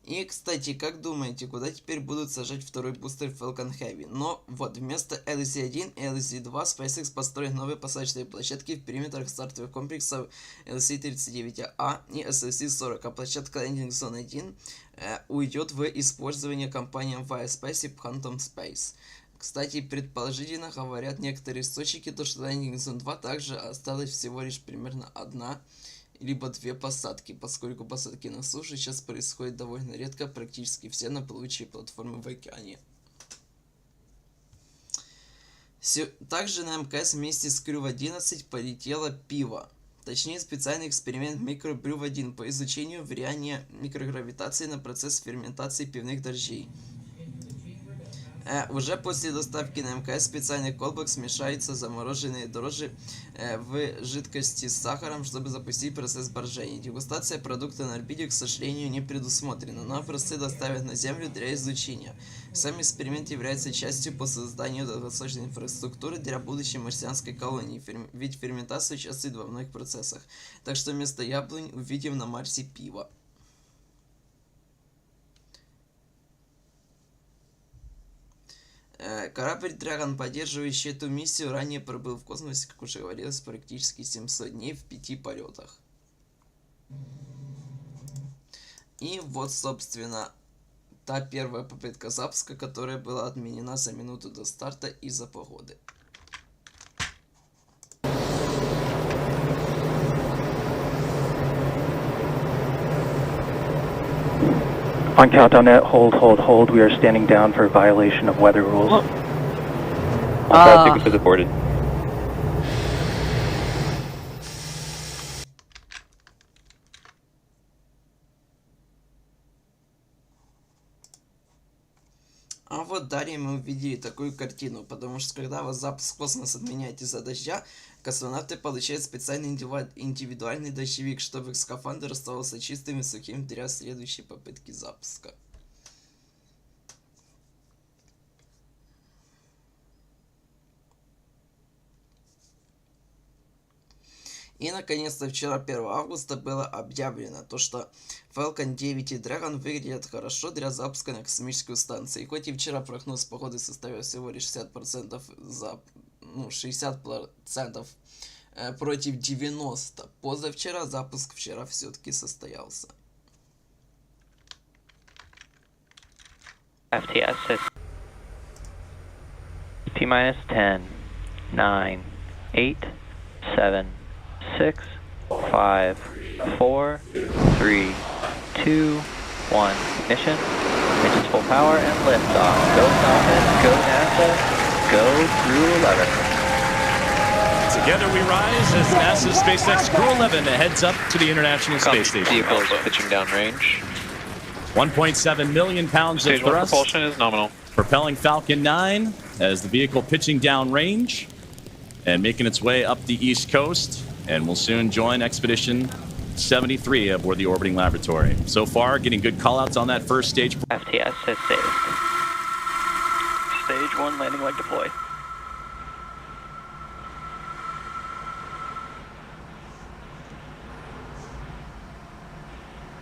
И, кстати, как думаете, куда теперь будут сажать второй бустер Falcon Heavy? Но вот, вместо LZ-1 и LZ-2 SpaceX построит новые посадочные площадки в периметрах стартовых комплексов LC-39A и SLC-40, а площадка Landing Zone 1 уйдет в использование компанией Viaspace и Phantom Space. Кстати, предположительно говорят некоторые источники, то что Landing Zone 2 также осталось всего лишь примерно одна либо две посадки, поскольку посадки на суше сейчас происходят довольно редко, практически все на плавучие платформы в океане. Также на МКС вместе с Crew-11 полетело пиво. Точнее, специальный эксперимент Crew-1 по изучению влияния микрогравитации на процесс ферментации пивных дрожжей. Уже после доставки на МКС специальный колбок смешаются замороженные дрожжи в жидкости с сахаром, чтобы запустить процесс брожения. Дегустация продукта на орбите, к сожалению, не предусмотрена, но образцы доставят на Землю для изучения. Сам эксперимент является частью по созданию долгосрочной инфраструктуры для будущей марсианской колонии, ведь ферментация участвует во многих процессах. Так что вместо яблонь увидим на Марсе пиво. Корабль Dragon, поддерживающий эту миссию, ранее пробыл в космосе, как уже говорилось, практически 700 дней в 5 полетах. И вот, собственно, та первая попытка запуска, которая была отменена за минуту до старта из-за погоды.
On countdown, hold. We are standing down for violation of weather rules. All traffic is aborted.
А вот далее мы увидели такую картину, потому что когда вас запуск в космос отменяет из-за дождя, космонавты получают специальный индивидуальный дождевик, чтобы их скафандр оставался чистым и сухим для следующей попытки запуска. И наконец-то вчера, 1 августа, было объявлено то, что Falcon 9 и Dragon выглядят хорошо для запуска на космическую станцию. И хоть и вчера прогноз погоды составил всего лишь 60% 60% против 90%, позавчера запуск вчера все-таки состоялся.
FTS T-minus 10, 9, 8, 7, 6, 5, 4, 3, 2, 1. Ignition. Ignition's full power and liftoff. Go Falcon, go NASA, go Crew-11.
Together we rise as NASA's SpaceX Crew-11 heads up to the International Space Station.
Vehicle is pitching downrange.
1.7 million pounds
Stage
of thrust.
1 propulsion is nominal.
Propelling Falcon 9 as the vehicle pitching downrange and making its way up the East Coast. And will soon join Expedition 73 aboard the orbiting laboratory. So far, getting good callouts on that first stage.
FTS has saved. Stage 1 landing leg deployed.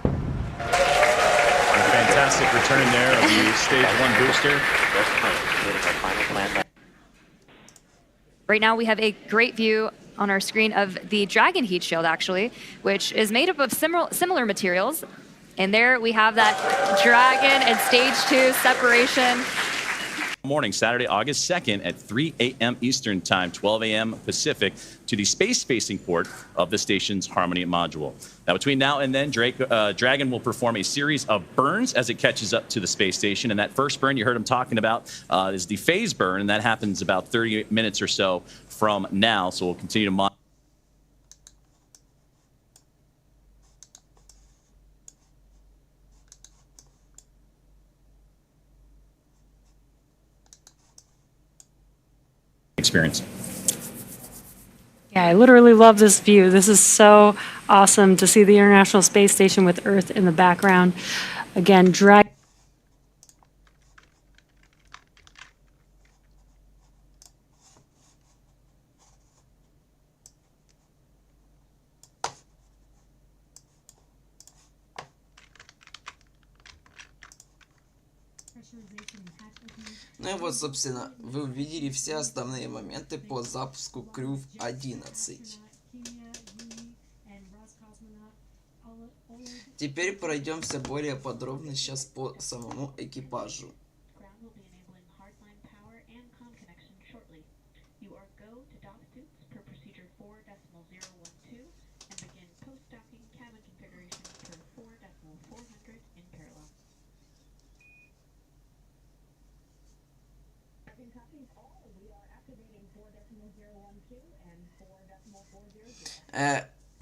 A fantastic return there of the Stage 1 booster.
Right now we have a great view on our screen of the Dragon heat shield, actually, which is made up of similar materials And there we have that Dragon and stage 2 separation.
Morning, Saturday, August 2nd at 3 a.m. Eastern Time, 12 a.m. Pacific, to the space-facing port of the station's Harmony module. Now, between now and then, Dragon will perform a series of burns as it catches up to the space station. And that first burn you heard him talking about is the phase burn, and that happens about 30 minutes or so from now. So we'll continue to monitor. Experience.
Yeah, I literally love this view. This is so awesome to see the International Space Station with Earth in the background. Again, Dragon.
Ну и вот, собственно, вы увидели все основные моменты по запуску Crew-11. Теперь пройдемся более подробно сейчас по самому экипажу.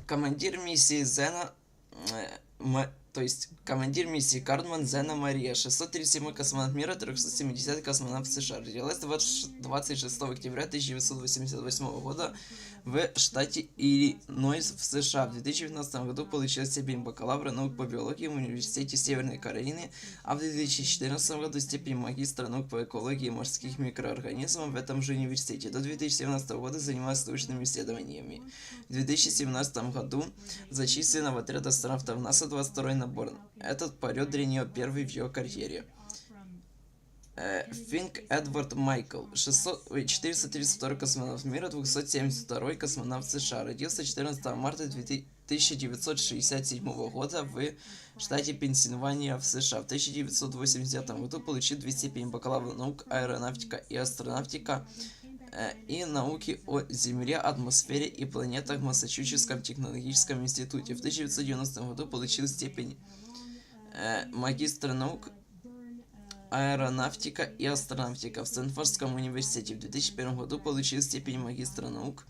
Командир миссии Зена, то есть командир миссии Кардман Зена Мария, 637-й космонавт мира, 370-й космонавт США. Родилась 26 октября 1988 года в штате Иллинойс в США. В 2019 году получила степень бакалавра наук по биологии в Университете Северной Каролины, а в 2014 году степень магистра наук по экологии морских микроорганизмов в этом же университете. До 2017 года занималась научными исследованиями. В 2017 году зачислена в отряд астронавтов НАСА 22-й набор. Этот полет для нее первый в ее карьере. Финк Эдвард Майкл, 432 космонавт мира, 272 космонавт США. Родился 14 марта 1967 года в штате Пенсильвания в США. В 1989 году получил 2 степени бакалавра наук аэронавтика и астронавтика и науки о Земле, атмосфере и планетах в Массачусетском технологическом институте. В 1990 году получил степень магистра наук аэронавтика и астронавтика в Стэнфордском университете. В 2001 году получил степень магистра наук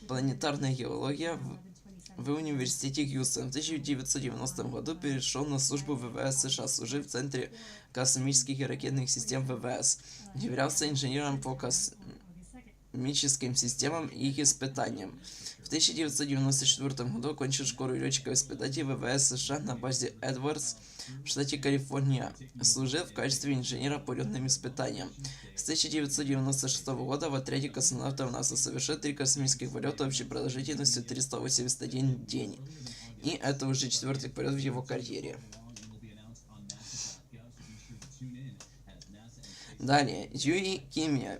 планетарная геология в университете Хьюстон. В 1990 году перешел на службу в ВВС США, служив в центре космических и ракетных систем ВВС. Являлся инженером по космическим системам и их испытаниям. В 1994 году окончил школу летчиков-испытателей ВВС США на базе Эдвардс в штате Калифорния. Служил в качестве инженера по летным испытаниям. С 1996 года в отряде космонавтов НАСА совершил 3 космических полета общей продолжительностью 381 день. И это уже 4-й полет в его карьере. Далее, Юи Кимия.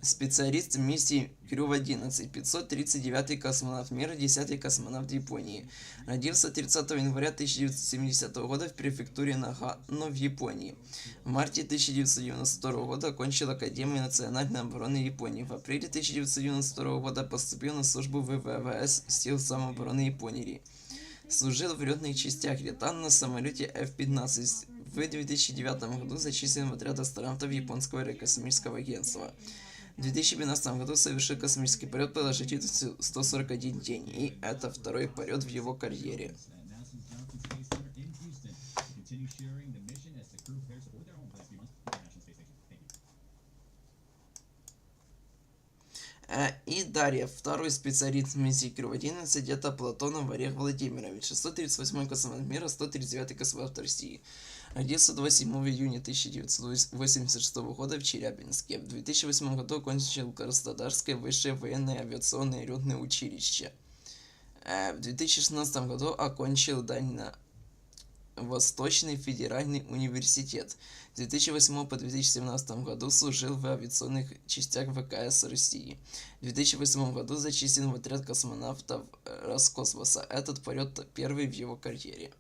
Специалист миссии Crew-11, 539-й космонавт мира, 10-й космонавт Японии. Родился 30 января 1970 года в префектуре Нагано в Японии. В марте 1992 года окончил Академию национальной обороны Японии. В апреле 1992 года поступил на службу в ВВС сил самообороны Японии. Служил в летных частях, летал на самолете F-15. В 2009 году зачислен в отряд астронавтов Японского аэрокосмического агентства. В 2015 году совершил космический полет продолжительностью 141 день, и это 2-й полет в его карьере. И далее, второй специалист миссии Crew-11 это Платонов Олег Владимирович, 638-й космонавт мира, 139-й космонавт России. Родился 27 июня 1986 года в Челябинске. В 2008 году окончил Краснодарское высшее военное авиационное летное училище. В 2016 году окончил Дальневосточный федеральный университет. С 2008 по 2017 году служил в авиационных частях ВКС России. В 2008 году зачислен в отряд космонавтов Роскосмоса. Этот полет первый в его карьере.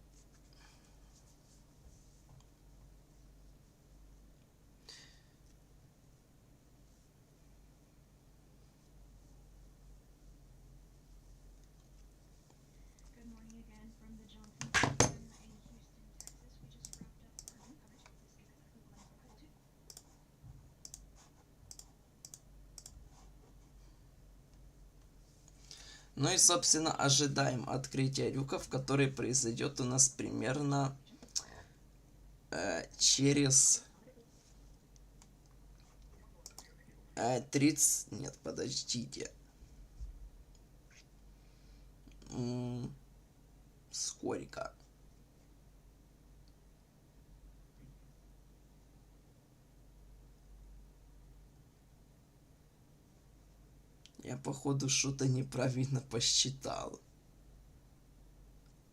Ну и, собственно, ожидаем открытия люков, который произойдет у нас примерно через 30... Нет, подождите. Сколько? Я, походу, что-то неправильно посчитал.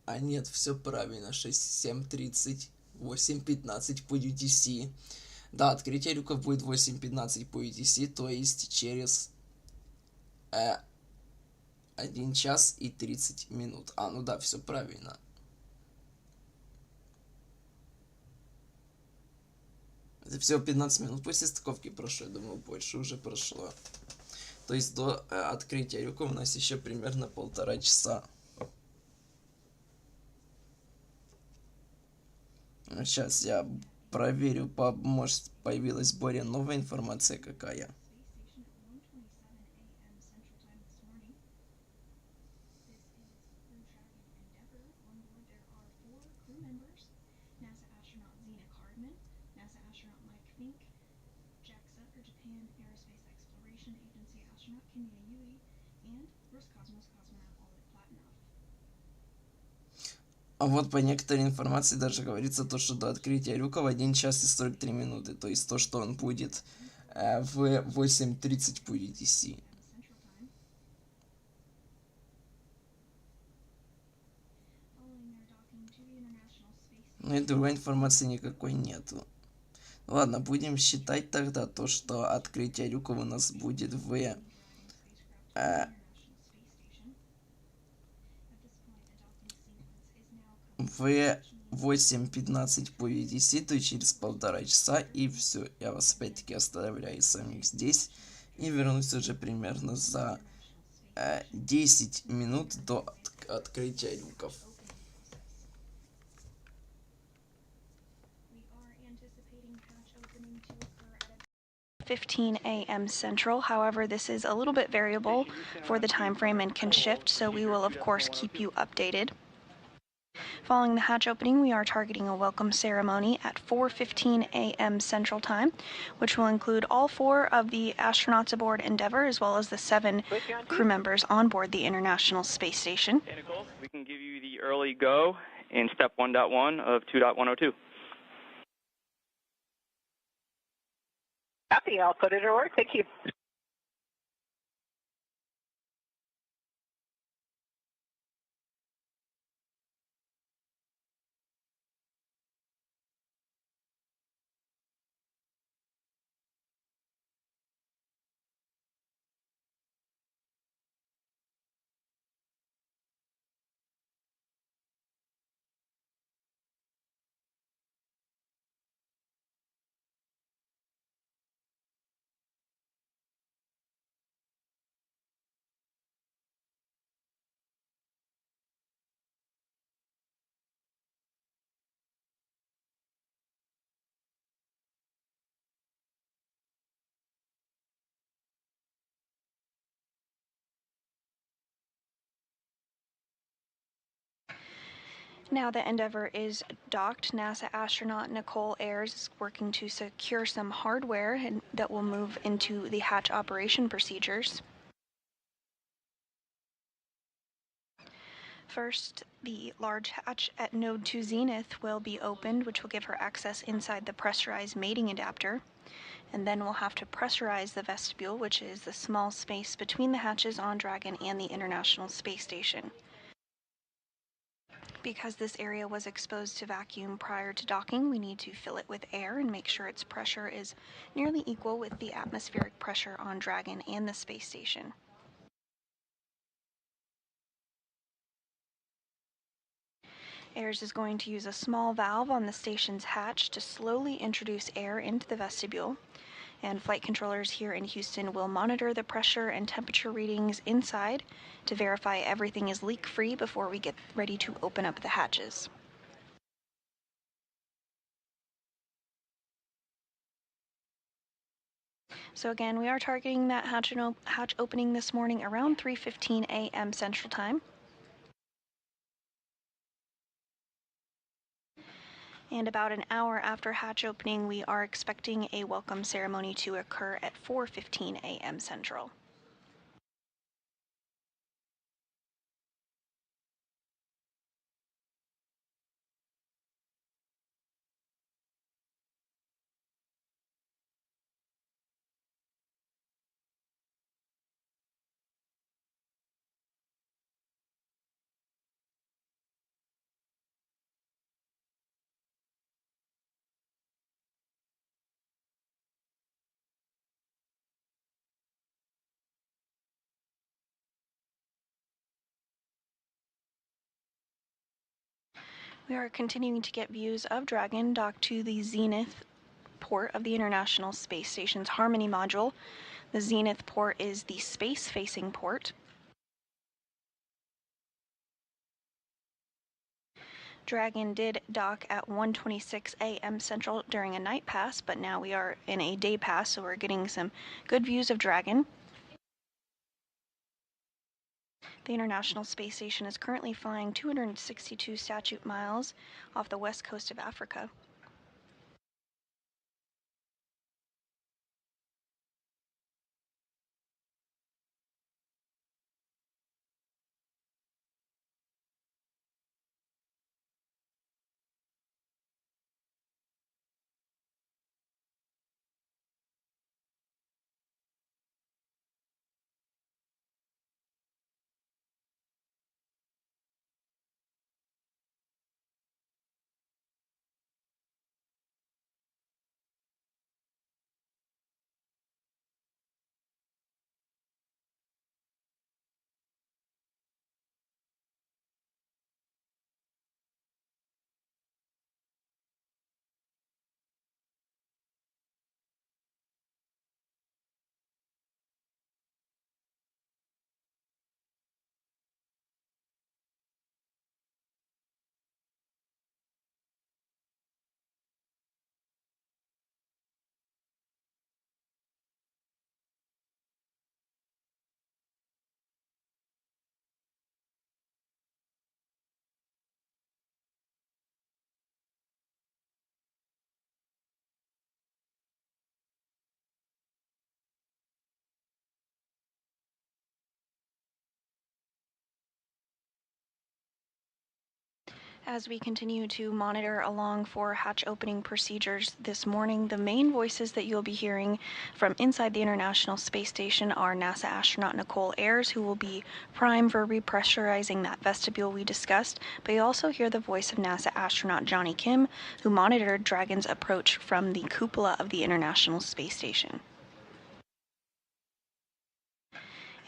А нет, все правильно. 6, 7:30, 8:15 по UTC. Да, открытие люков будет 8:15 по UTC, то есть через 1 час и 30 минут. А, ну да, все правильно. Это всего 15 минут после стыковки прошло, я думаю, больше уже прошло. То есть до открытия люков у нас еще примерно 1,5 часа. Сейчас я проверю, может появилась более новая информация какая. А вот по некоторой информации даже говорится то, что до открытия люка в 1 час и 43 минуты. То есть то, что он будет в 8:30 по UTC. Ну и другой информации никакой нету. Ладно, будем считать тогда то, что открытие люков у нас будет в 8:15 по UTC, то есть через 1,5 часа, и все. Я вас опять-таки оставляю самих здесь и вернусь уже примерно за 10 минут до открытия люков.
15 a.m. Central. However, this is a little bit variable for the time frame and can shift, so we will of course keep you updated. Following the hatch opening, we are targeting a welcome ceremony at 4:15 a.m. Central Time, which will include all 4 of the astronauts aboard Endeavour, as well as the 7 crew members on board the International Space Station.
Hey, Nicole, we can give you the early go in step 1.1 of 2.102.
Copy, I'll put it to work. Thank you.
Now that Endeavour is docked, NASA astronaut Nicole Ayers is working to secure some hardware that will move into the hatch operation procedures. First, the large hatch at Node 2 Zenith will be opened, which will give her access inside the pressurized mating adapter. And then we'll have to pressurize the vestibule, which is the small space between the hatches on Dragon and the International Space Station. Because this area was exposed to vacuum prior to docking, we need to fill it with air and make sure its pressure is nearly equal with the atmospheric pressure on Dragon and the space station. Ayers is going to use a small valve on the station's hatch to slowly introduce air into the vestibule, and flight controllers here in Houston will monitor the pressure and temperature readings inside to verify everything is leak-free before we get ready to open up the hatches. So again, we are targeting that hatch opening this morning around 3:15 a.m. Central Time. And about an hour after hatch opening, we are expecting a welcome ceremony to occur at 4:15 a.m. Central. We are continuing to get views of Dragon docked to the Zenith port of the International Space Station's Harmony module. The Zenith port is the space-facing port. Dragon did dock at 1:26 a.m. Central during a night pass, but now we are in a day pass, so we're getting some good views of Dragon. The International Space Station is currently flying 262 statute miles off the west coast of Africa. As we continue to monitor along for hatch opening procedures this morning, the main voices that you'll be hearing from inside the International Space Station are NASA astronaut Nicole Ayers, who will be prime for repressurizing that vestibule we discussed, but you also hear the voice of NASA astronaut Johnny Kim, who monitored Dragon's approach from the cupola of the International Space Station.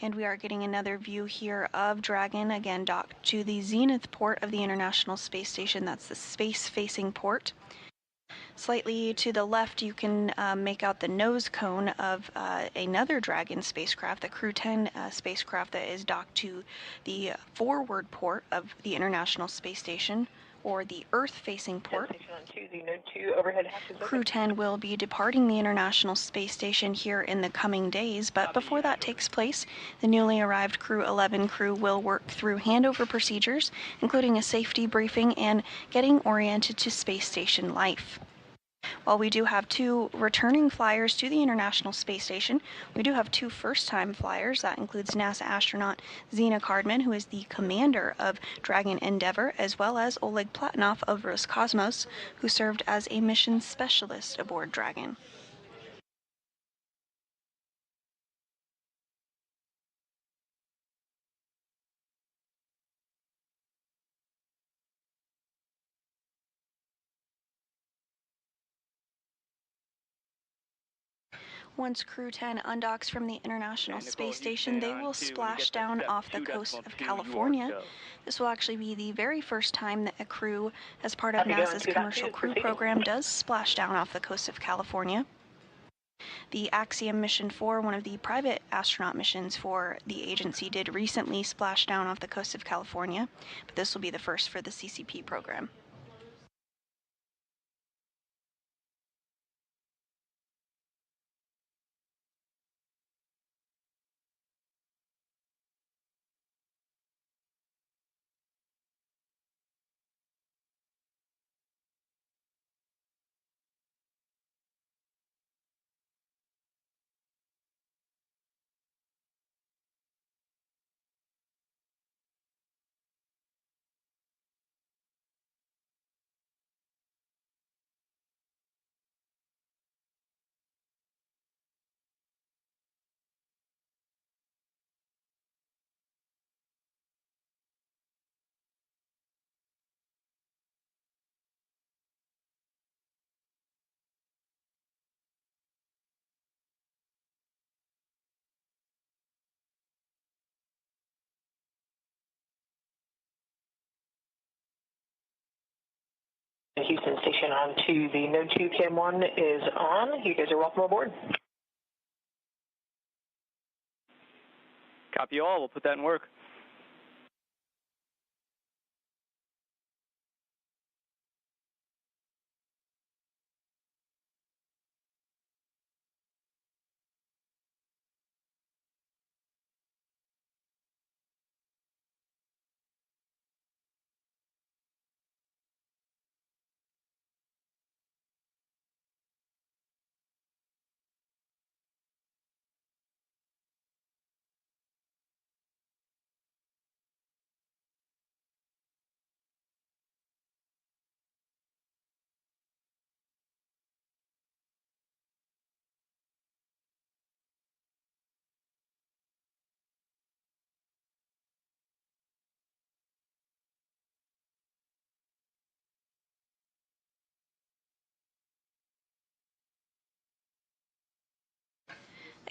And we are getting another view here of Dragon, again docked to the Zenith port of the International Space Station. That's the space-facing port. Slightly to the left, you can make out the nose cone of another Dragon spacecraft, the Crew-11 spacecraft that is docked to the forward port of the International Space Station, or the Earth-facing port. Crew-10 will be departing the International Space Station here in the coming days, but before that takes place, the newly arrived Crew-11 crew will work through handover procedures, including a safety briefing and getting oriented to space station life. While we do have 2 returning flyers to the International Space Station, we do have 2 first-time flyers. That includes NASA astronaut Zena Cardman, who is the commander of Dragon Endeavour, as well as Oleg Platonov of Roscosmos, who served as a mission specialist aboard Dragon. Once Crew-10 undocks from the International Space Station, they will splash down off the coast of California. This will actually be the very first time that a crew, as part of NASA's Commercial Crew Program, does splash down off the coast of California. The Axiom Mission 4, one of the private astronaut missions for the agency, did recently splash down off the coast of California, but this will be the first for the CCP program.
Houston station on to the Node 2 Cam 1 is on. You guys are welcome aboard.
Copy all. We'll put that in work.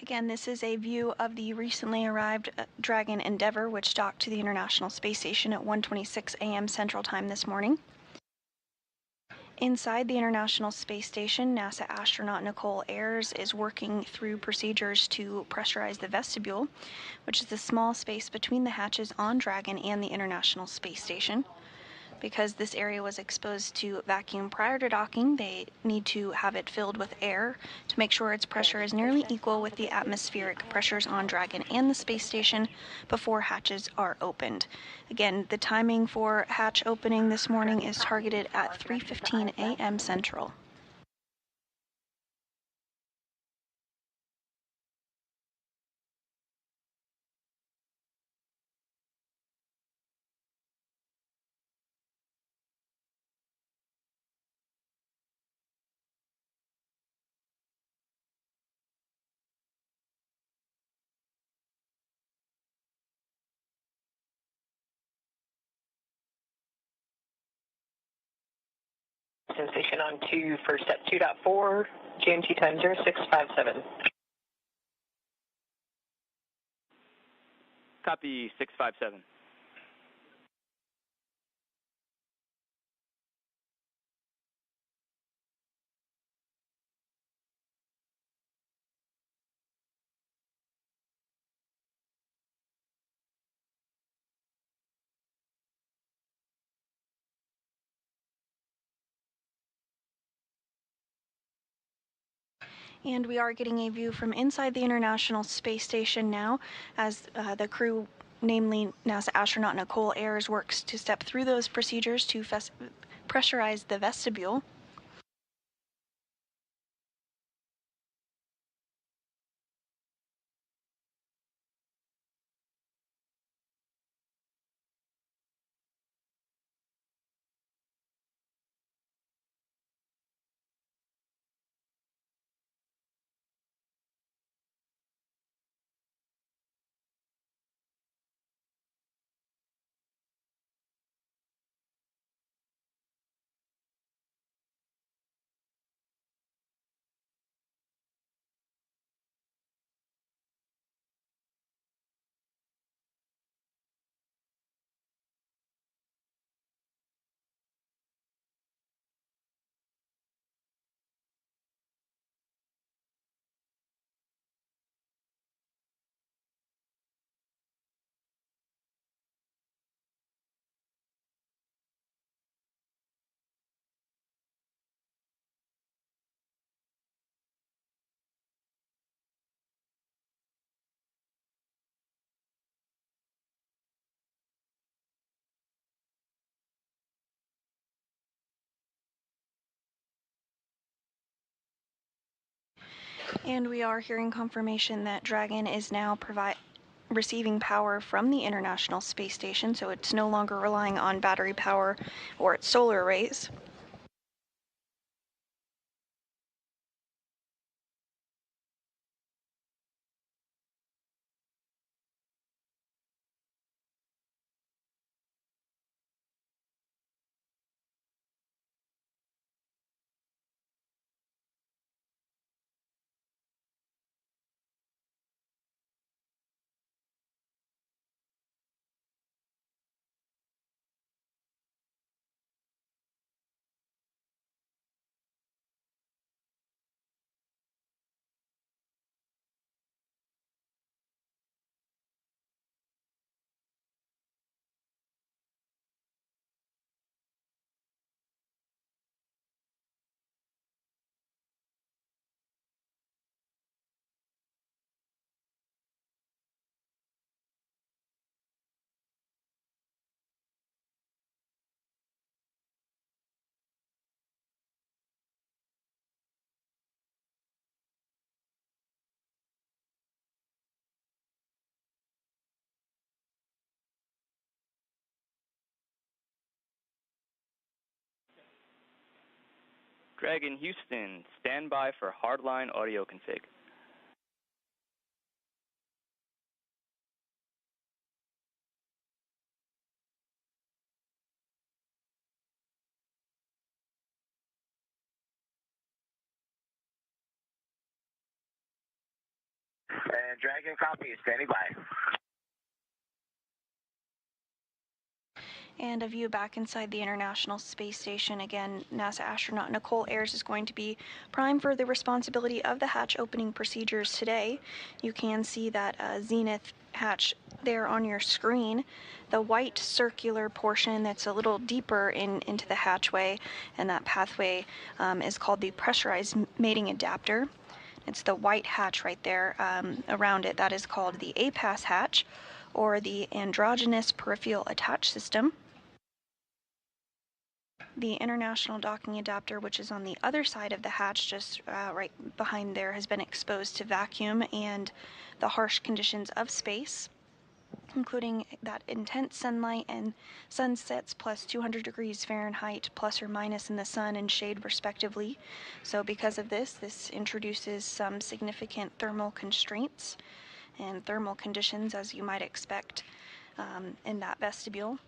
Again, this is a view of the recently arrived Dragon Endeavour, which docked to the International Space Station at 1:26 a.m. Central Time this morning. Inside the International Space Station, NASA astronaut Nicole Ayers is working through procedures to pressurize the vestibule, which is the small space between the hatches on Dragon and the International Space Station. Because this area was exposed to vacuum prior to docking, they need to have it filled with air to make sure its pressure is nearly equal with the atmospheric pressures on Dragon and the space station before hatches are opened. Again, the timing for hatch opening this morning is targeted at 3:15 a.m. Central.
Station on to for step 2.4, GMT time 0657.
Copy 657.
And we are getting a view from inside the International Space Station now as the crew, namely NASA astronaut Nicole Ayers, works to step through those procedures to pressurize the vestibule. And we are hearing confirmation that Dragon is now receiving power from the International Space Station, so it's no longer relying on battery power or its solar arrays.
Dragon Houston, stand by for hardline audio config.
And Dragon copy, standing by.
And a view back inside the International Space Station. Again, NASA astronaut Nicole Ayers is going to be prime for the responsibility of the hatch opening procedures today. You can see that zenith hatch there on your screen. The white circular portion that's a little deeper into the hatchway, and that pathway is called the pressurized mating adapter. It's the white hatch right there around it. That is called the APAS hatch, or the androgynous peripheral attach system. The international docking adapter, which is on the other side of the hatch, just right behind there, has been exposed to vacuum and the harsh conditions of space, including that intense sunlight and sunsets plus 200 degrees Fahrenheit plus or minus in the sun and shade respectively. So because of this, this introduces some significant thermal constraints and thermal conditions, as you might expect in that vestibule.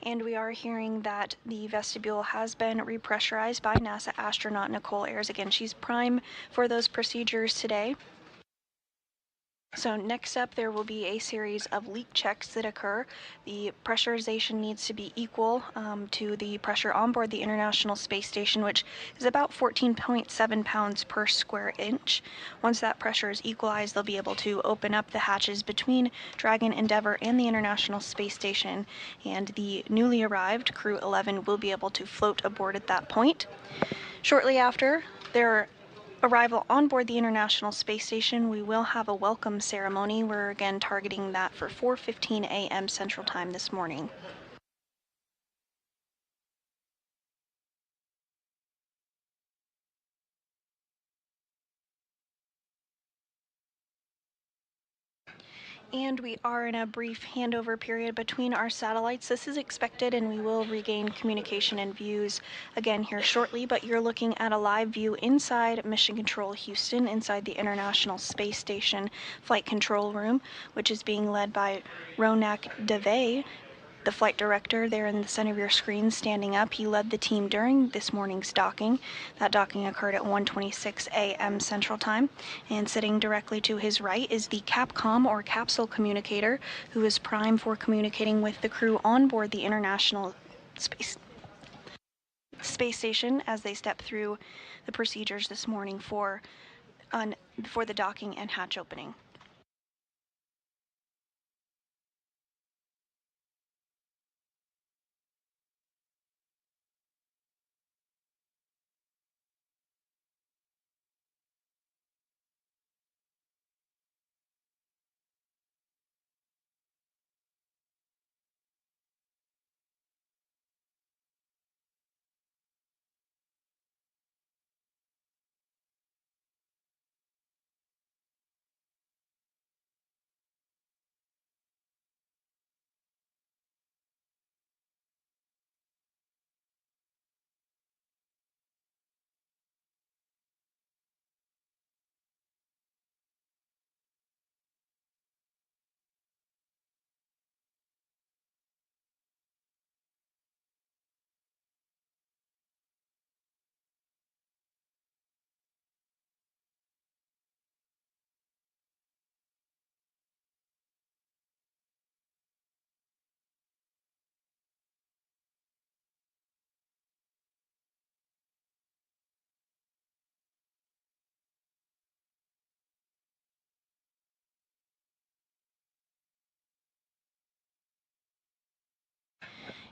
And we are hearing that the vestibule has been repressurized by NASA astronaut Nicole Ayers. Again, she's prime for those procedures today. So next up, there will be a series of leak checks that occur. The pressurization needs to be equal to the pressure on board the International Space Station, which is about 14.7 pounds per square inch. Once that pressure is equalized, they'll be able to open up the hatches between Dragon, Endeavour, and the International Space Station, and the newly arrived Crew-11 will be able to float aboard at that point. Shortly after their arrival on board the International Space Station, we will have a welcome ceremony. We're again targeting that for 4:15 a.m. Central Time this morning. And we are in a brief handover period between our satellites. This is expected, and we will regain communication and views again here shortly, but you're looking at a live view inside Mission Control Houston, inside the International Space Station Flight Control Room, which is being led by Ronak Dave, the flight director there in the center of your screen standing up. He led the team during this morning's docking. That docking occurred at 1:26 a.m. Central Time. And sitting directly to his right is the Capcom, or capsule communicator, who is prime for communicating with the crew on board the International Space Station as they step through the procedures this morning for the docking and hatch opening.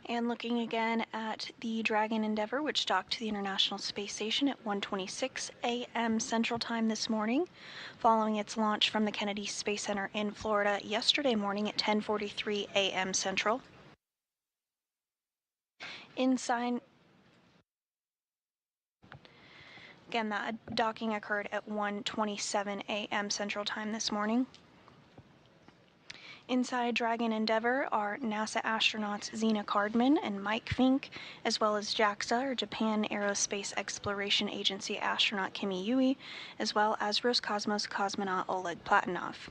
And looking again at the Dragon Endeavour, which docked to the International Space Station at 1:26 a.m. Central Time this morning, following its launch from the Kennedy Space Center in Florida yesterday morning at 10:43 a.m. Central. Inside, again, that docking occurred at 1:27 a.m. Central Time this morning. Inside Dragon Endeavour are NASA astronauts Zena Cardman and Mike Fink, as well as JAXA, or Japan Aerospace Exploration Agency astronaut Kimi Yui, as well as Roscosmos cosmonaut Oleg Platonov.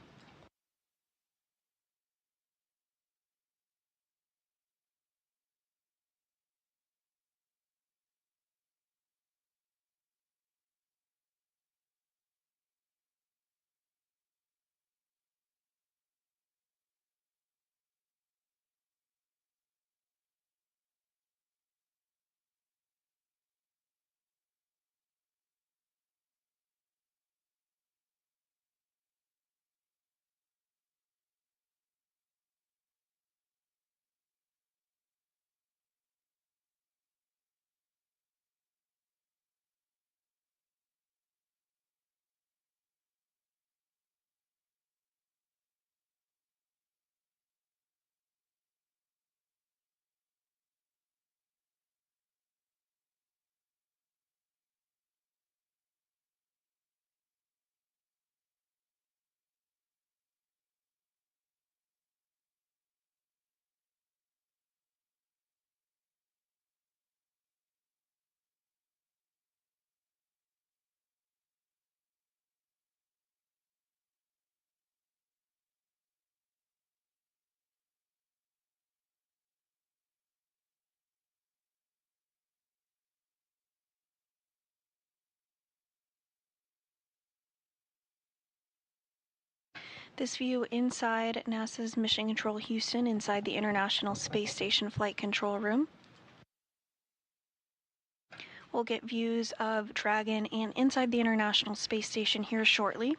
This view inside NASA's Mission Control Houston, inside the International Space Station Flight Control Room. We'll get views of Dragon and inside the International Space Station here shortly.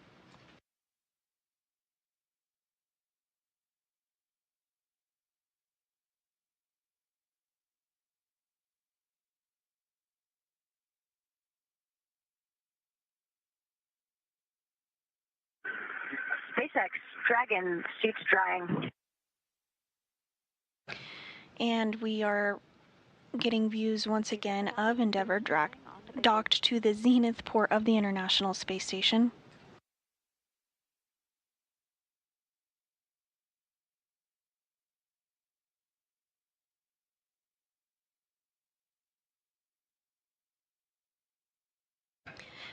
SpaceX Dragon suits drying.
And we are getting views once again of Endeavour docked to the zenith port of the International Space Station.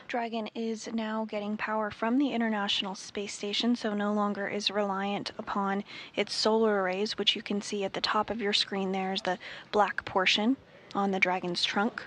Dragon is now getting power from the International Space Station, so no longer is reliant upon its solar arrays, which you can see at the top of your screen. There's the black portion on the Dragon's trunk.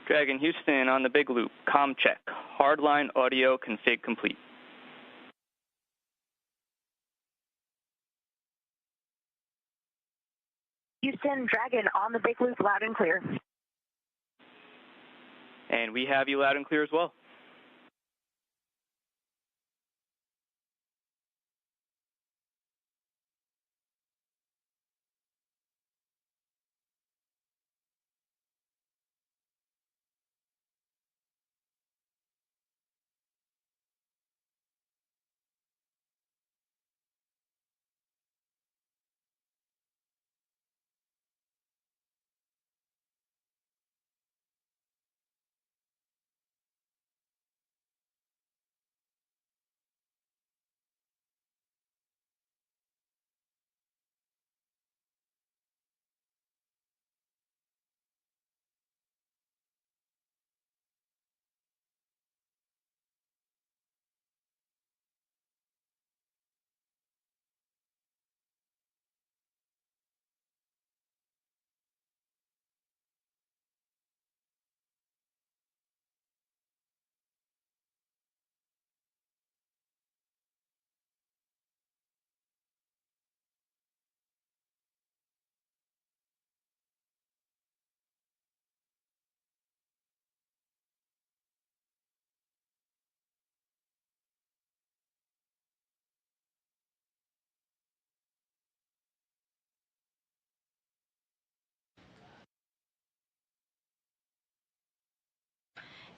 Dragon Houston on the big loop. Comm check. Hardline audio config complete.
Houston Dragon on the big loop, loud and clear.
And we have you loud and clear as well.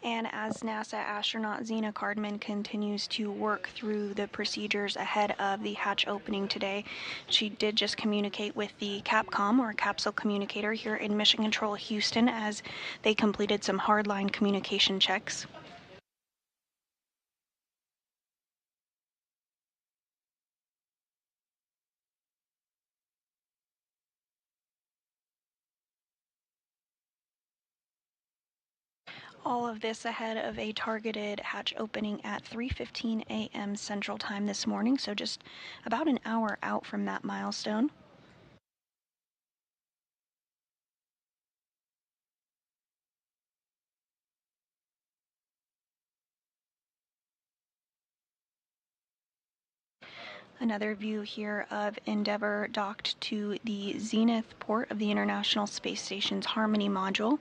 And as NASA astronaut Zena Cardman continues to work through the procedures ahead of the hatch opening today, she did just communicate with the CAPCOM, or capsule communicator, here in Mission Control Houston as they completed some hardline communication checks. All of this ahead of a targeted hatch opening at 3:15 a.m. Central Time this morning, so just about an hour out from that milestone. Another view here of Endeavour docked to the zenith port of the International Space Station's Harmony module.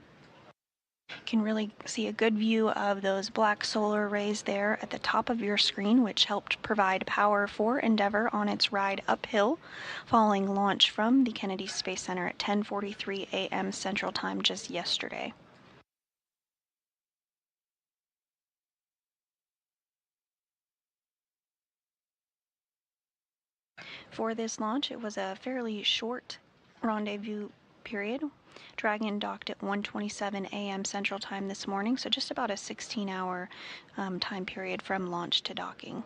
Can really see a good view of those black solar rays there at the top of your screen, which helped provide power for Endeavour on its ride uphill following launch from the Kennedy Space Center at 10:43 a.m. Central Time just yesterday. For this launch, it was a fairly short rendezvous period. Dragon docked at 1:27 a.m. Central Time this morning, so just about a 16-hour time period from launch to docking.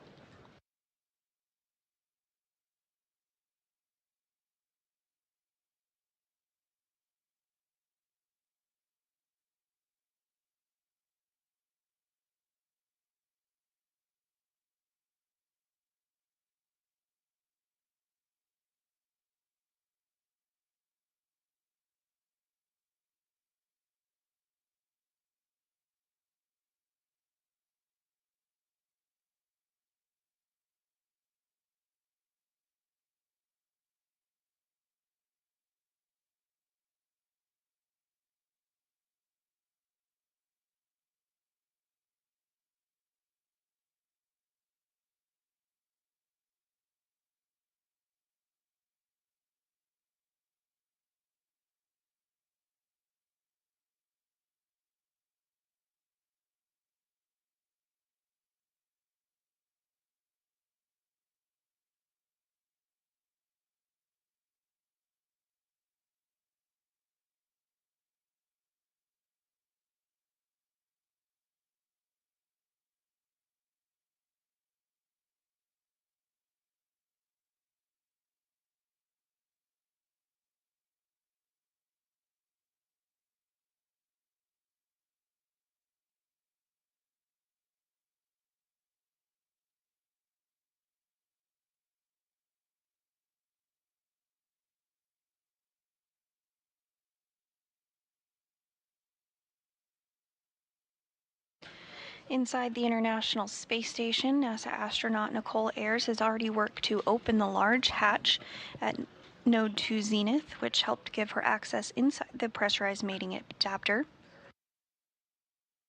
Inside the International Space Station, NASA astronaut Nicole Ayers has already worked to open the large hatch at Node 2 Zenith, which helped give her access inside the pressurized mating adapter.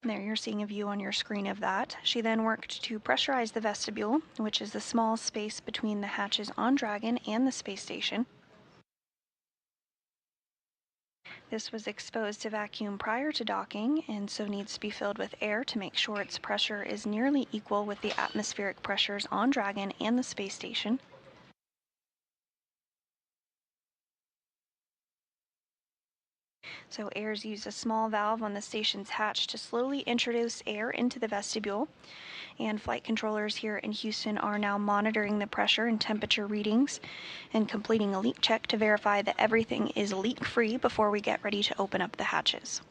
There you're seeing a view on your screen of that. She then worked to pressurize the vestibule, which is the small space between the hatches on Dragon and the space station. This was exposed to vacuum prior to docking, and so needs to be filled with air to make sure its pressure is nearly equal with the atmospheric pressures on Dragon and the space station. So Ayers used a small valve on the station's hatch to slowly introduce air into the vestibule, and flight controllers here in Houston are now monitoring the pressure and temperature readings and completing a leak check to verify that everything is leak-free before we get ready to open up the hatches.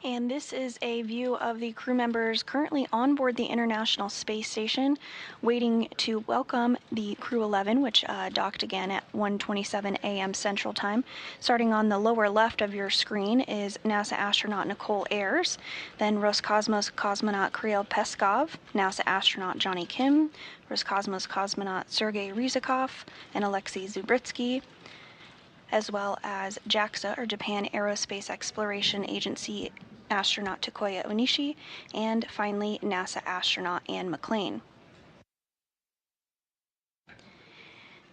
And this is a view of the crew members currently on board the International Space Station, waiting to welcome the Crew-11, which docked again at 1:27 a.m. Central Time. Starting on the lower left of your screen is NASA astronaut Nicole Ayers, then Roscosmos cosmonaut Kirill Peskov, NASA astronaut Johnny Kim, Roscosmos cosmonaut Sergei Ryzhikov, and Alexei Zubritsky, as well as JAXA, or Japan Aerospace Exploration Agency astronaut Takuya Onishi, and finally NASA astronaut Anne McClain.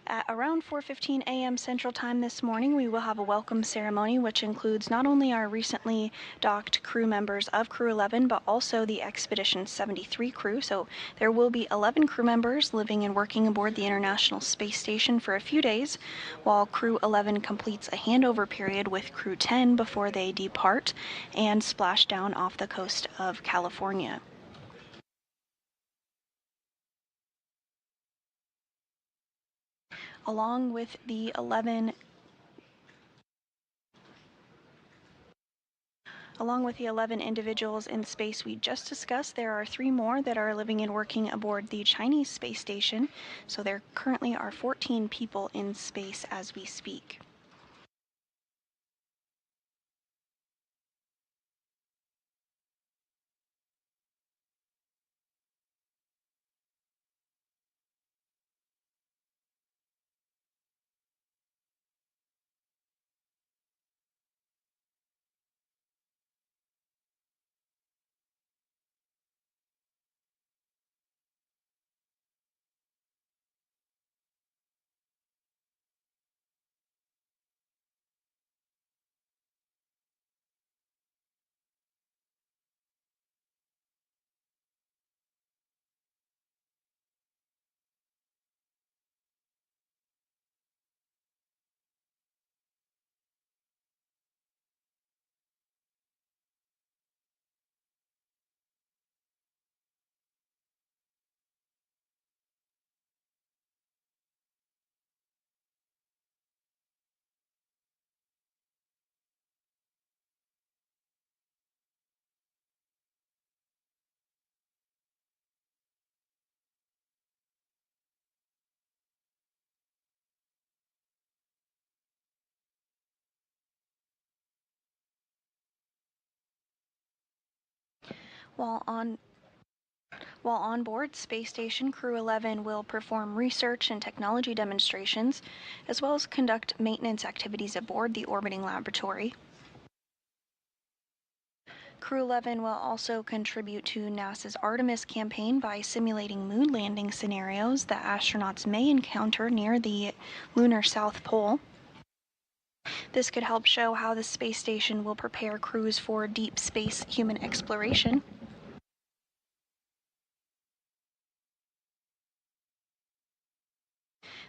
At around 4:15 a.m. Central Time this morning, we will have a welcome ceremony, which includes not only our recently docked crew members of Crew-11, but also the Expedition 73 crew. So there will be 11 crew members living and working aboard the International Space Station for a few days, while Crew-11 completes a handover period with Crew-10 before they depart and splash down off the coast of California. Along with the 11 individuals in space we just discussed, there are 3 more that are living and working aboard the Chinese space station. So there currently are 14 people in space as we speak. While on board Space Station, Crew-11 will perform research and technology demonstrations, as well as conduct maintenance activities aboard the orbiting laboratory. Crew-11 will also contribute to NASA's Artemis campaign by simulating moon landing scenarios that astronauts may encounter near the lunar South Pole. This could help show how the space station will prepare crews for deep space human exploration.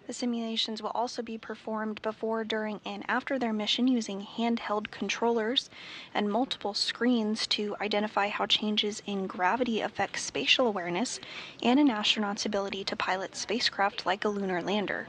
The simulations will also be performed before, during, and after their mission using handheld controllers and multiple screens to identify how changes in gravity affect spatial awareness and an astronaut's ability to pilot spacecraft like a lunar lander.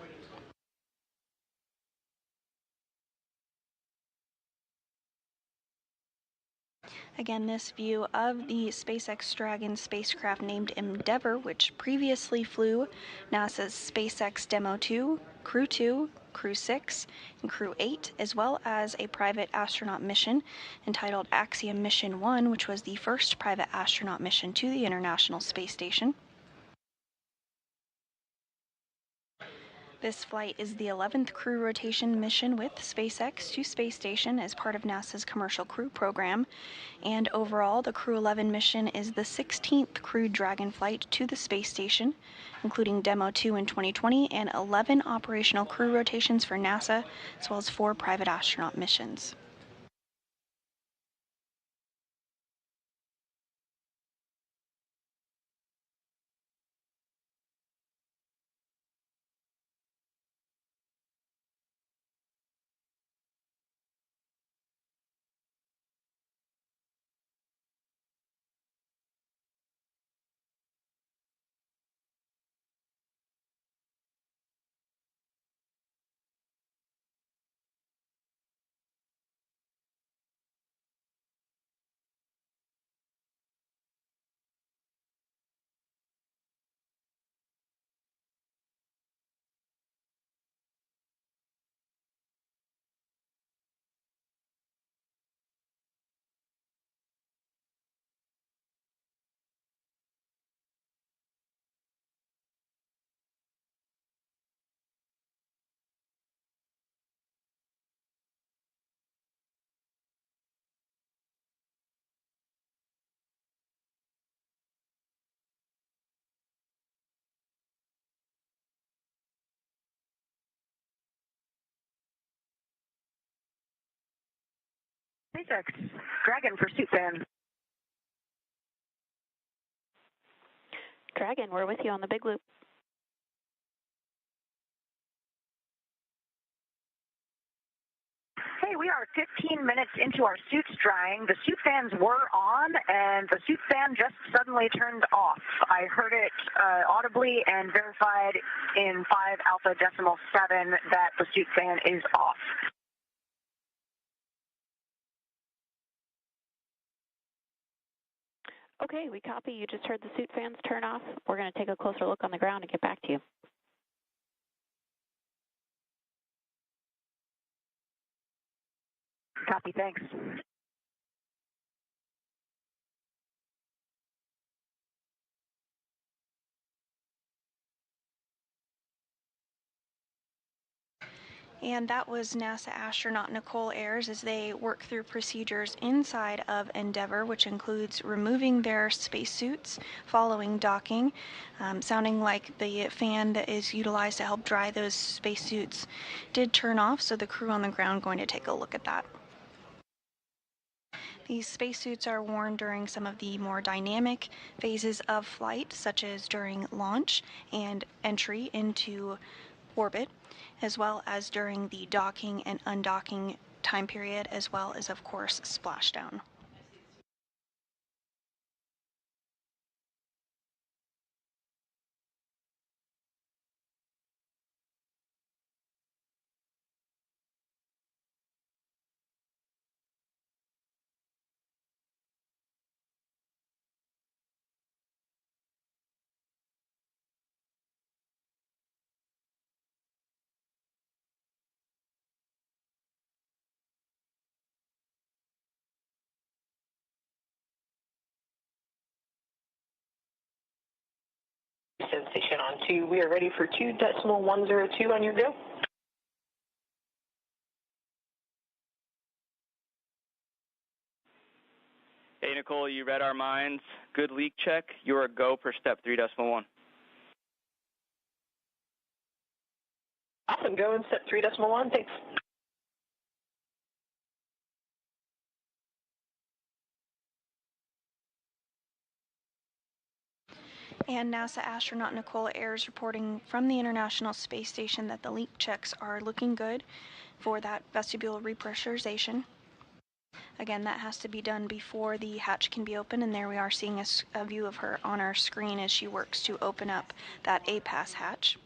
Again, this view of the SpaceX Dragon spacecraft named Endeavour, which previously flew NASA's SpaceX Demo 2, Crew 2, Crew 6, and Crew 8, as well as a private astronaut mission entitled Axiom Mission 1, which was the first private astronaut mission to the International Space Station. This flight is the 11th crew rotation mission with SpaceX to Space Station as part of NASA's Commercial Crew Program, and overall the Crew-11 mission is the 16th crewed Dragon flight to the Space Station, including Demo 2 in 2020 and 11 operational crew rotations for NASA, as well as 4 private astronaut missions.
SpaceX, Dragon for suit fan.
Dragon, we're with you on the big loop.
Hey, we are 15 minutes into our suits drying. The suit fans were on, and the suit fan just suddenly turned off. I heard it audibly and verified in 5 alpha decimal 7 that the suit fan is off.
Okay, we copy. You just heard the suit fans turn off. We're going to take a closer look on the ground and get back to you.
Copy, thanks.
And that was NASA astronaut Nicole Ayers as they work through procedures inside of Endeavour, which includes removing their spacesuits following docking, sounding like the fan that is utilized to help dry those spacesuits did turn off, so the crew on the ground going to take a look at that. These spacesuits are worn during some of the more dynamic phases of flight, such as during launch and entry into orbit, as well as during the docking and undocking time period, as well as, of course, splashdown.
Station on 2. We are ready for 2.102 on your go.
Hey, Nicole, you read our minds. Good leak check. You're a go for step 3.1.
Awesome. Go in step 3.1. Thanks.
And NASA astronaut Nicole Ayers reporting from the International Space Station that the leak checks are looking good for that vestibule repressurization. Again, that has to be done before the hatch can be opened, and there we are seeing a view of her on our screen as she works to open up that A-pass hatch.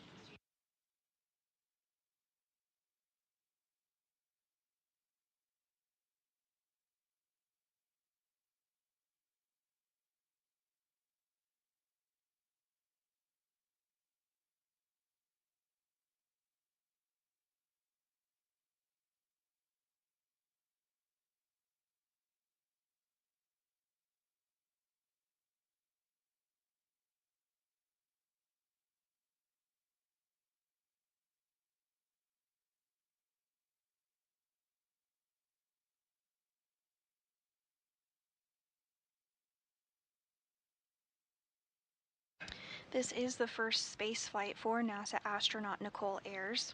This is the first space flight for NASA astronaut Nicole Ayers.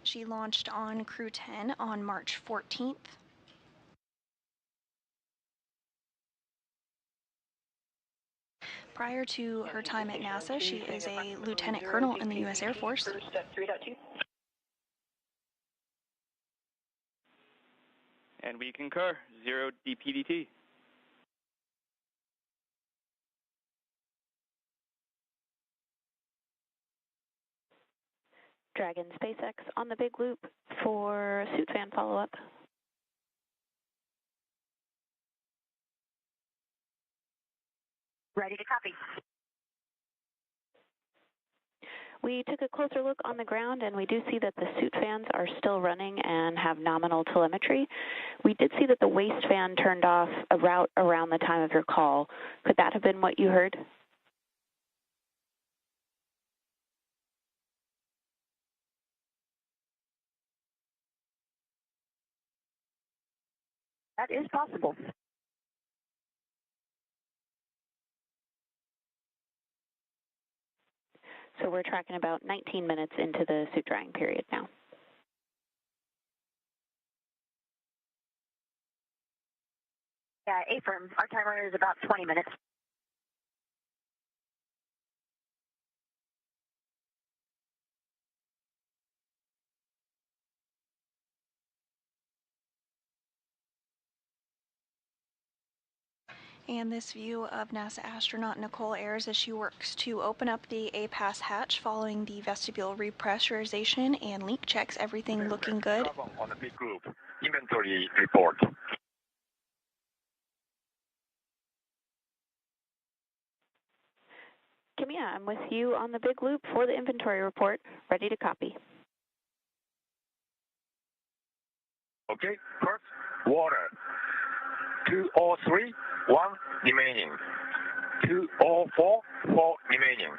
She launched on Crew-11 on March 14th. Prior to her time at NASA, she is a lieutenant colonel in the U.S. Air Force.
And we concur. 0 DPDT.
Dragon SpaceX on the big loop for suit fan follow-up.
Ready to copy.
We took a closer look on the ground, and we do see that the suit fans are still running and have nominal telemetry. We did see that the waist fan turned off around the time of your call. Could that have been what you heard?
That is possible.
So we're tracking about 19 minutes into the suit drying period now.
Yeah, affirm. Our timer is about 20 minutes.
And this view of NASA astronaut Nicole Ayers as she works to open up the A-Pass hatch following the vestibule repressurization and leak checks, everything looking good.
On the big group, inventory report.
Kimia, I'm with you on the big loop for the inventory report. Ready to copy.
Okay, first, water. 203, 1 remaining. 204, 4 remaining.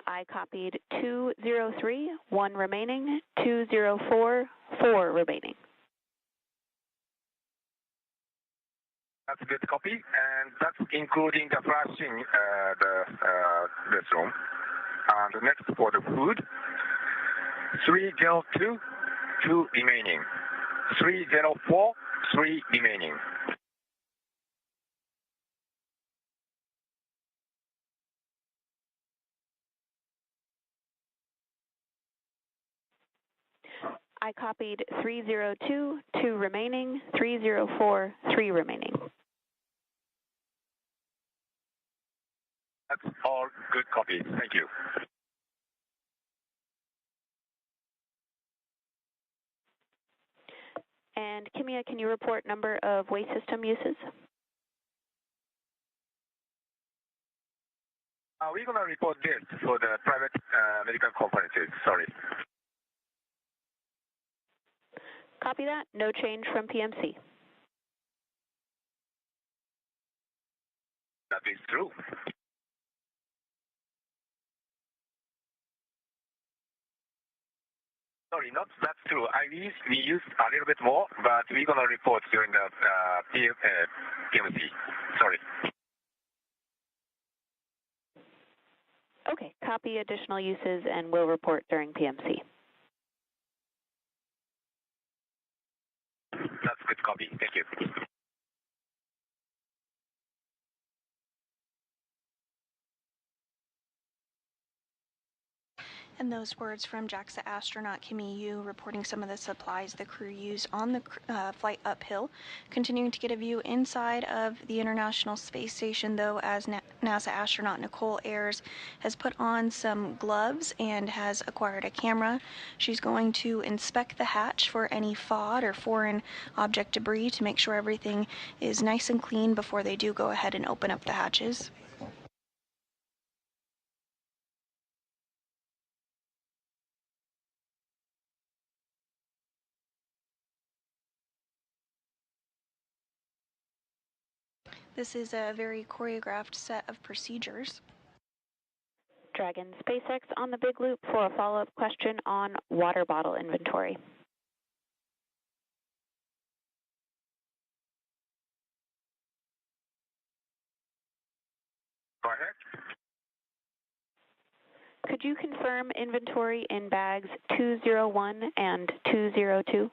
I copied 203, 1 remaining, 204, 4 remaining.
That's a good copy, and that's including the flashing this room. And next for the food, 302, 2 remaining. 304, 3 remaining.
I copied 302, 2 remaining, 304, 3 remaining.
That's all good copies. Thank you.
And Kimia, can you report number of waste system uses?
We're going to report this for the private medical conferences. Sorry.
Copy that. No change from PMC.
That is true. Sorry, not that's true. We used a little bit more, but we're going to report during the PMC. Sorry.
Okay, copy additional uses and we'll report during PMC.
That's good copy. Thank you.
And those words from JAXA astronaut Kimi Yu reporting some of the supplies the crew used on the flight uphill. Continuing to get a view inside of the International Space Station, though, as NASA astronaut Nicole Ayers has put on some gloves and has acquired a camera. She's going to inspect the hatch for any FOD or foreign object debris to make sure everything is nice and clean before they do go ahead and open up the hatches. This is a very choreographed set of procedures.
Dragon SpaceX on the big loop for a follow-up question on water bottle inventory.
Go ahead.
Could you confirm inventory in bags 201 and 202?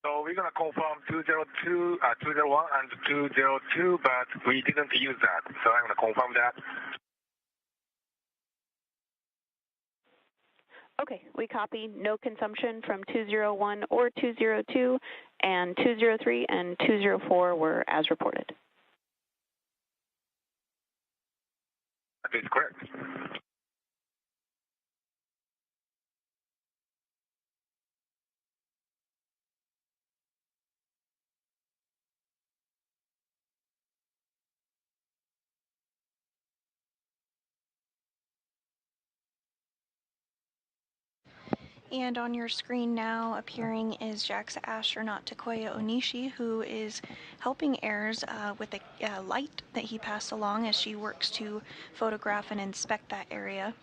So we're going to confirm 202, 201 and 202, but we didn't use that. So I'm going to confirm that.
Okay, we copy no consumption from 201 or 202, and 203 and 204 were as reported.
That is correct.
And on your screen now appearing is JAXA astronaut Takuya Onishi, who is helping Ayers with a light that he passed along as she works to photograph and inspect that area.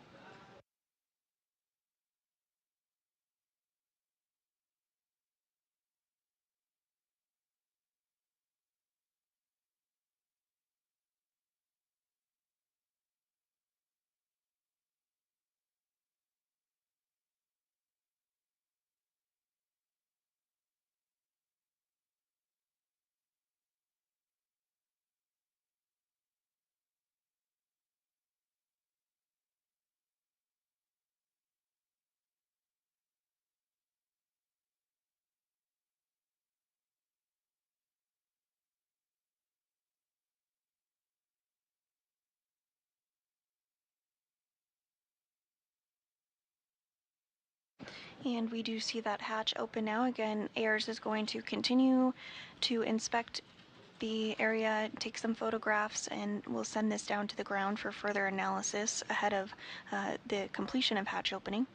And we do see that hatch open now. Again, AIRS is going to continue to inspect the area, take some photographs, and we'll send this down to the ground for further analysis ahead of the completion of hatch opening.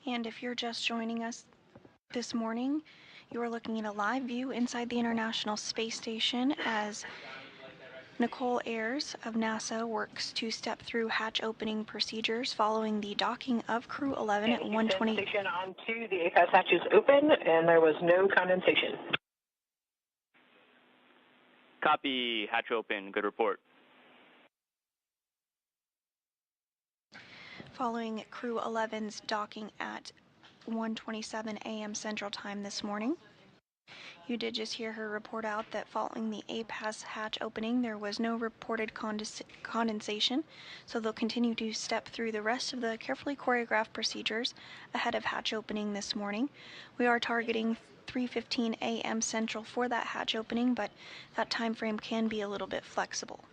And if you're just joining us this morning, you are looking at a live view inside the International Space Station as Nicole Ayers of NASA works to step through hatch opening procedures following the docking of Crew-11 at 1:20.
Station on 2, the APAS hatch is open, and there was no condensation.
Copy, hatch open, good report.
Following Crew-11's docking at 1:27 a.m. Central Time this morning. You did just hear her report out that following the APAS hatch opening, there was no reported condensation, so they'll continue to step through the rest of the carefully choreographed procedures ahead of hatch opening this morning. We are targeting 3:15 a.m. Central for that hatch opening, but that time frame can be a little bit flexible.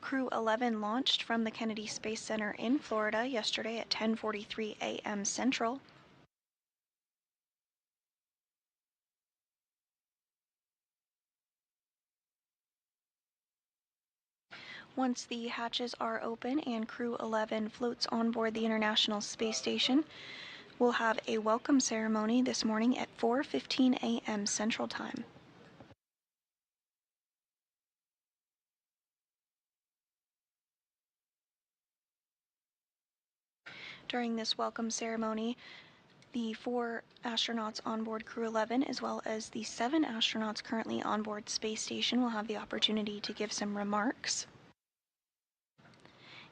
Crew-11 launched from the Kennedy Space Center in Florida yesterday at 10:43 a.m. Central. Once the hatches are open and Crew-11 floats on board the International Space Station, we'll have a welcome ceremony this morning at 4:15 a.m. Central Time. During this welcome ceremony, the 4 astronauts on board Crew-11, as well as the 7 astronauts currently on board Space Station, will have the opportunity to give some remarks.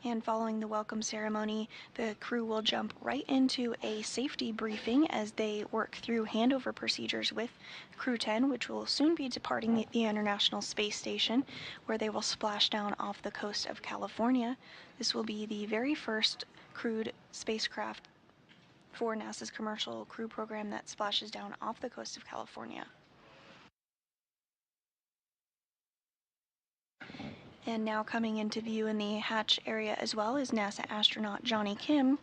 And following the welcome ceremony, the crew will jump right into a safety briefing as they work through handover procedures with Crew-10, which will soon be departing the International Space Station, where they will splash down off the coast of California. This will be the very first crewed spacecraft for NASA's commercial crew program that splashes down off the coast of California. And now coming into view in the hatch area as well is NASA astronaut Johnny Kim.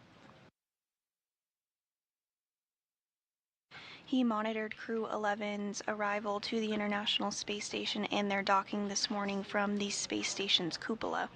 He monitored Crew-11's arrival to the International Space Station and their docking this morning from the space station's cupola.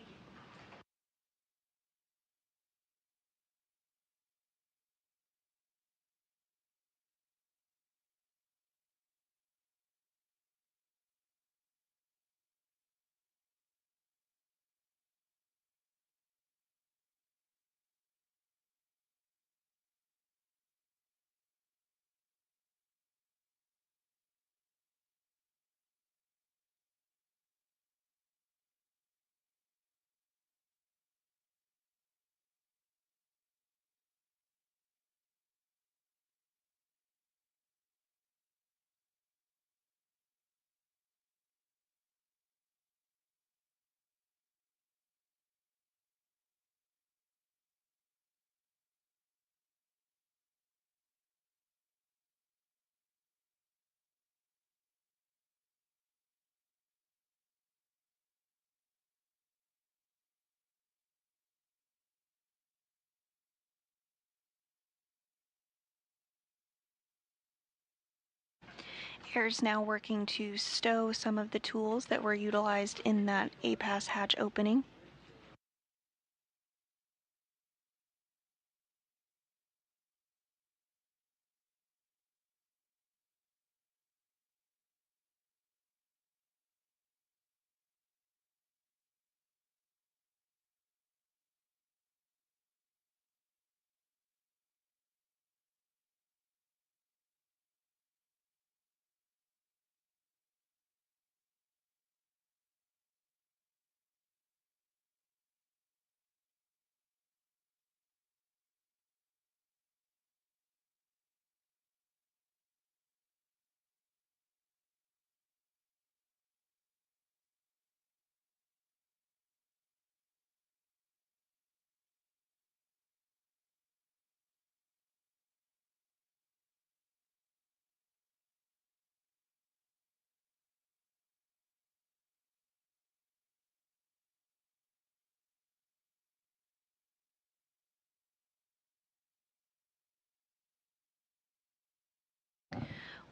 AIRS now working to stow some of the tools that were utilized in that APAS hatch opening.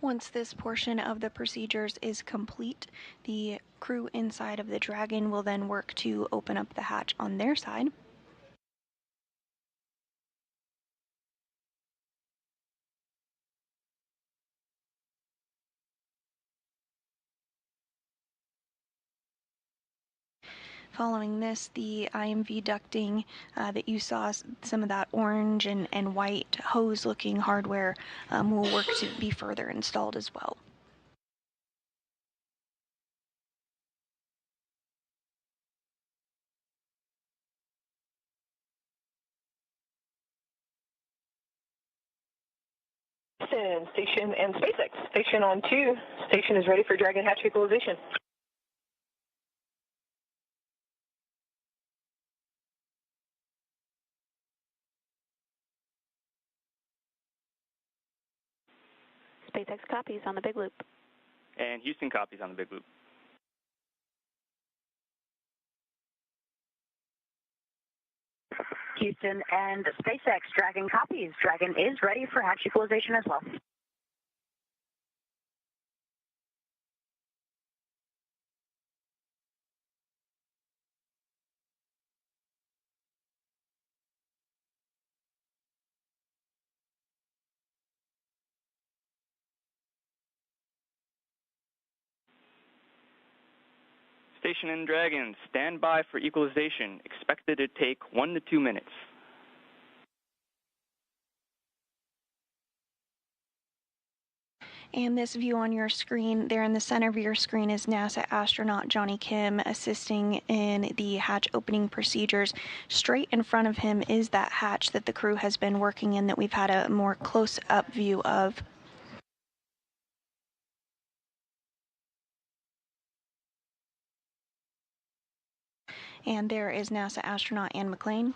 Once this portion of the procedures is complete, the crew inside of the Dragon will then work to open up the hatch on their side. Following this, the IMV ducting that you saw, some of that orange and white hose-looking hardware will work to be further installed as well.
Station and SpaceX. Station on 2. Station is ready for Dragon hatch equalization.
SpaceX copies on the big loop.
And Houston copies on the big loop.
Houston and SpaceX, Dragon copies. Dragon is ready for hatch equalization as well.
Station and Dragon, stand by for equalization. Expected to take 1 to 2 minutes.
And this view on your screen, there in the center of your screen, is NASA astronaut Johnny Kim assisting in the hatch opening procedures. Straight in front of him is that hatch that the crew has been working in that we've had a more close-up view of. And there is NASA astronaut Ann McClain.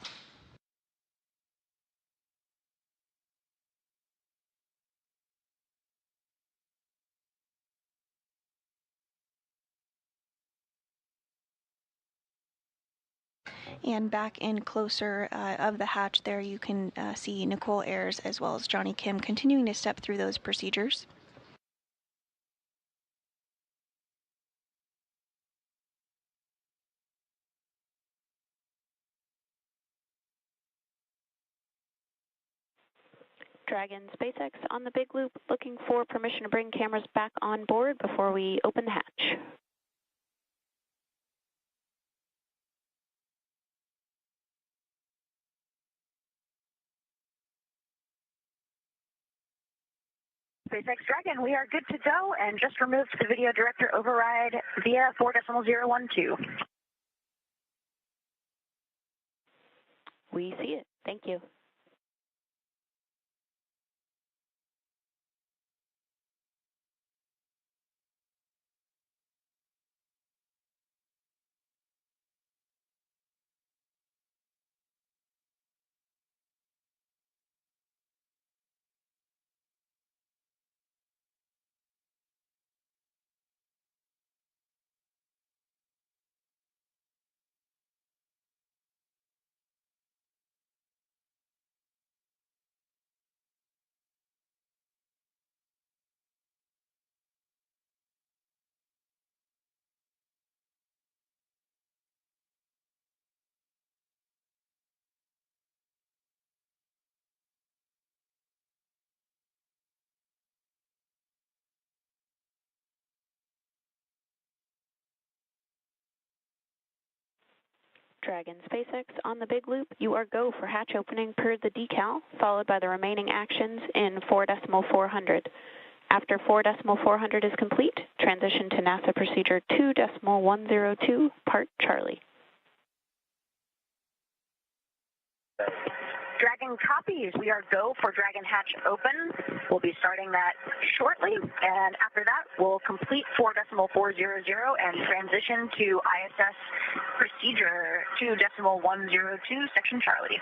And back in closer of the hatch there, you can see Nicole Ayers as well as Johnny Kim continuing to step through those procedures.
Dragon SpaceX on the big loop, looking for permission to bring cameras back on board before we open the hatch.
SpaceX Dragon, we are good to go and just removed the video director override via 4.012.
We see it. Thank you. Dragon SpaceX on the big loop, you are go for hatch opening per the decal, followed by the remaining actions in 4.400. After 4.400 is complete, transition to NASA procedure 2.102, part Charlie.
Dragon copies. We are go for Dragon hatch open. We'll be starting that shortly, and after that, we'll complete 4.400 and transition to ISS procedure 2.102, section Charlie.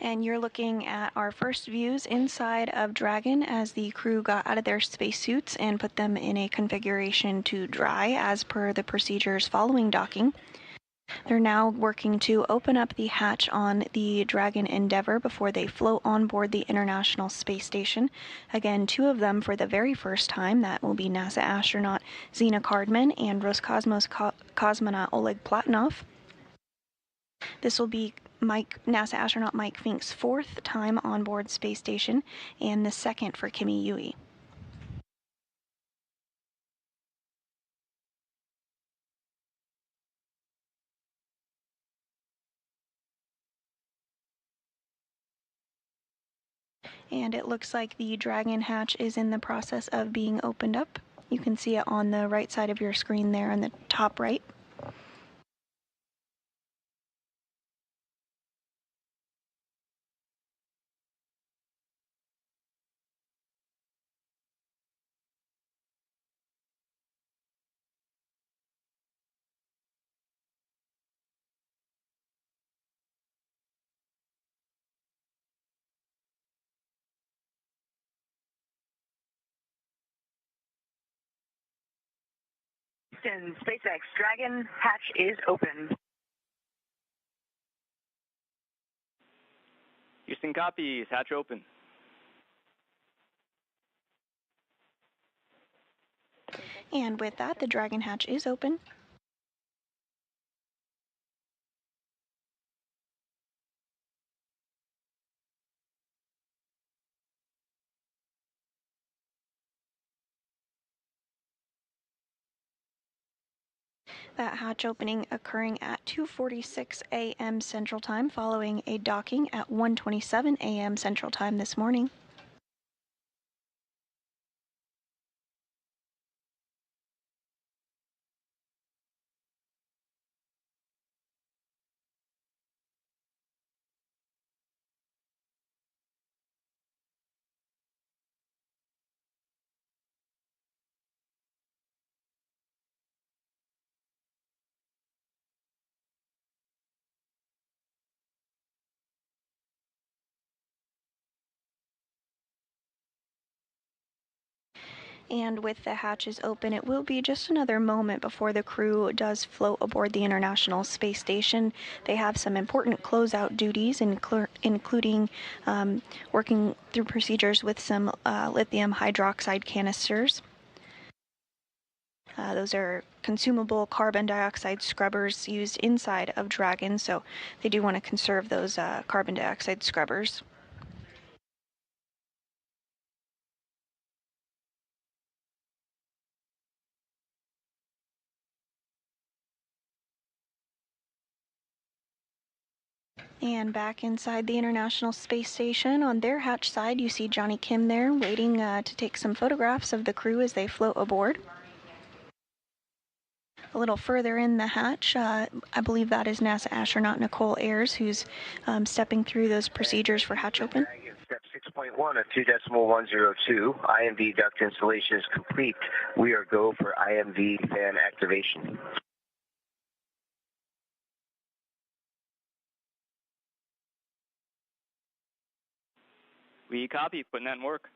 And you're looking at our first views inside of Dragon as the crew got out of their spacesuits and put them in a configuration to dry as per the procedures following docking. They're now working to open up the hatch on the Dragon Endeavour before they float on board the International Space Station. Again, 2 of them for the very first time. That will be NASA astronaut Zena Cardman and Roscosmos cosmonaut Oleg Platonov. This will be NASA astronaut Mike Fink's 4th time on board Space Station and the 2nd for Kimi Yui. And it looks like the Dragon hatch is in the process of being opened up. You can see it on the right side of your screen there on the top right.
Houston, SpaceX, Dragon hatch is open.
Houston copies, hatch open.
And with that, the Dragon hatch is open. That hatch opening occurring at 2:46 a.m. Central Time, following a docking at 1:27 a.m. Central Time this morning. And with the hatches open, it will be just another moment before the crew does float aboard the International Space Station. They have some important closeout duties, including working through procedures with some lithium hydroxide canisters. Those are consumable carbon dioxide scrubbers used inside of Dragon, so they do want to conserve those carbon dioxide scrubbers. And back inside the International Space Station, on their hatch side, you see Johnny Kim there waiting to take some photographs of the crew as they float aboard. A little further in the hatch, I believe that is NASA astronaut Nicole Ayers, who's stepping through those procedures for hatch open.
Step 6.1 of 2.102. IMV duct installation is complete. We are go for IMV fan activation.
We copy, putting that in work.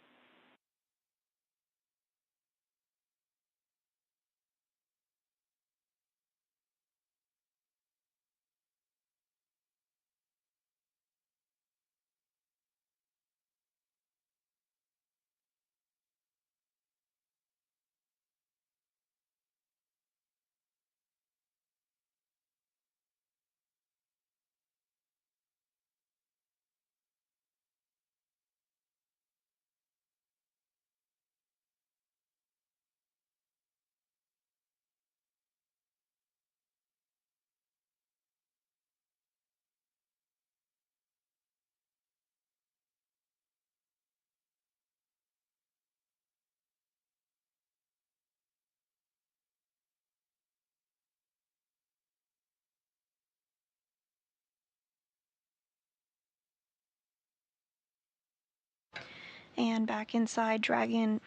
And back inside Dragon,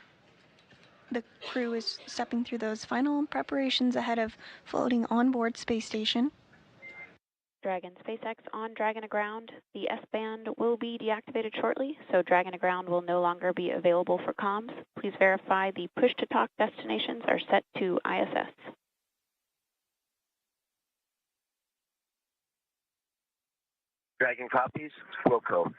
the crew is stepping through those final preparations ahead of floating on board Space Station.
Dragon SpaceX on Dragon aground. The S-band will be deactivated shortly, so Dragon aground will no longer be available for comms. Please verify the push-to-talk destinations are set to ISS.
Dragon copies. Wilco.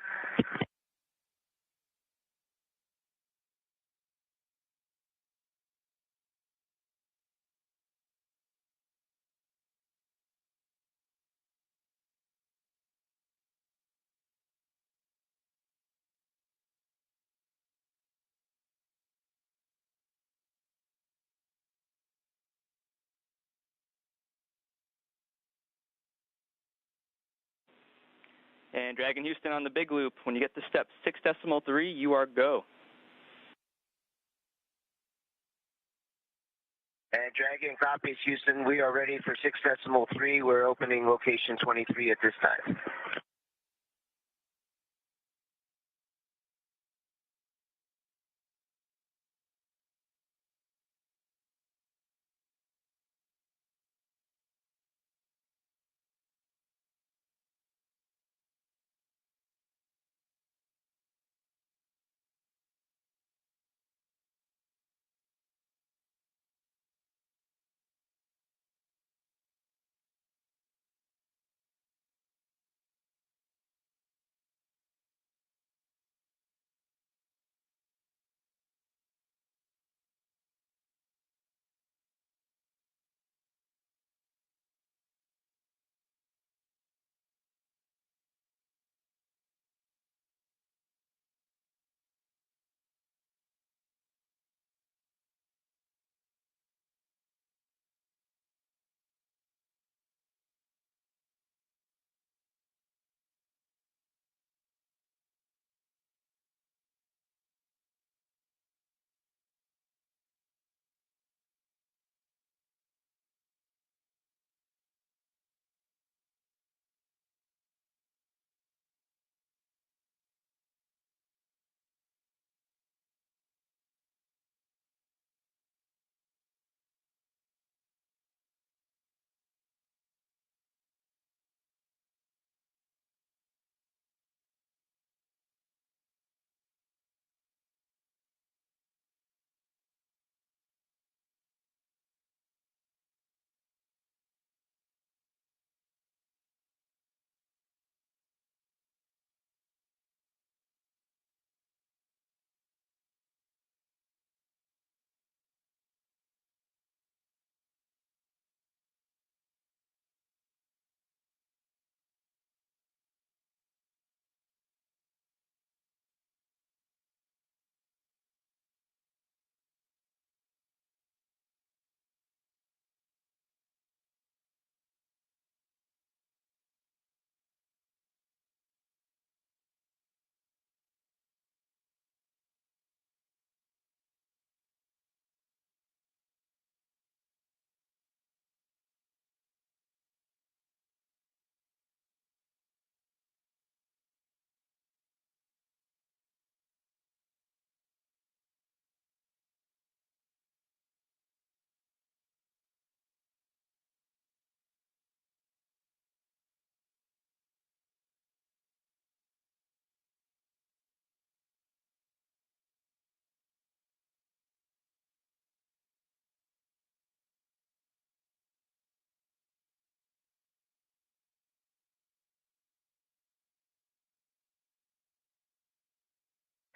And Dragon Houston on the big loop. When you get to step 6.3, you are go.
And Dragon copies, Houston. We are ready for 6.3. We're opening location 23 at this time.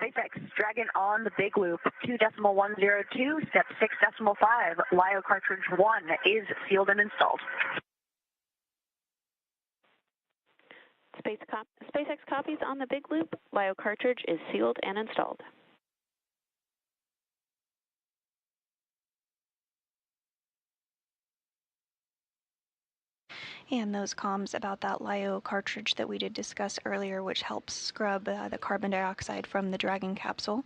SpaceX, Dragon on the big loop, 2.102, step 6.5, LIO cartridge 1 is sealed and installed.
SpaceX copies on the big loop. LIO cartridge is sealed and installed.
And those comms about that LIO cartridge that we did discuss earlier, which helps scrub the carbon dioxide from the Dragon capsule.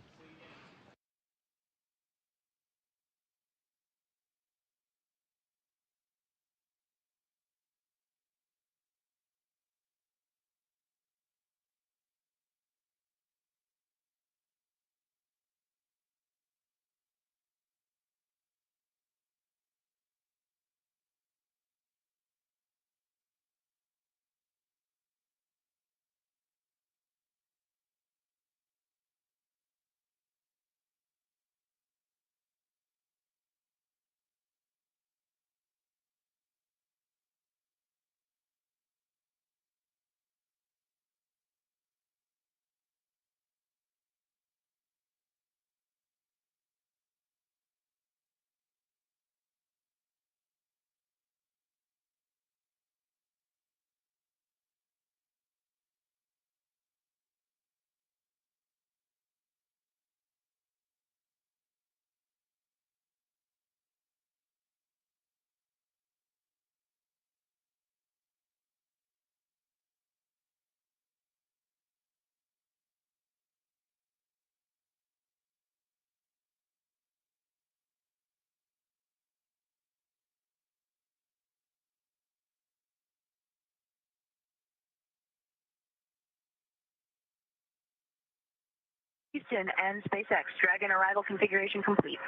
Houston and SpaceX. Dragon arrival configuration complete.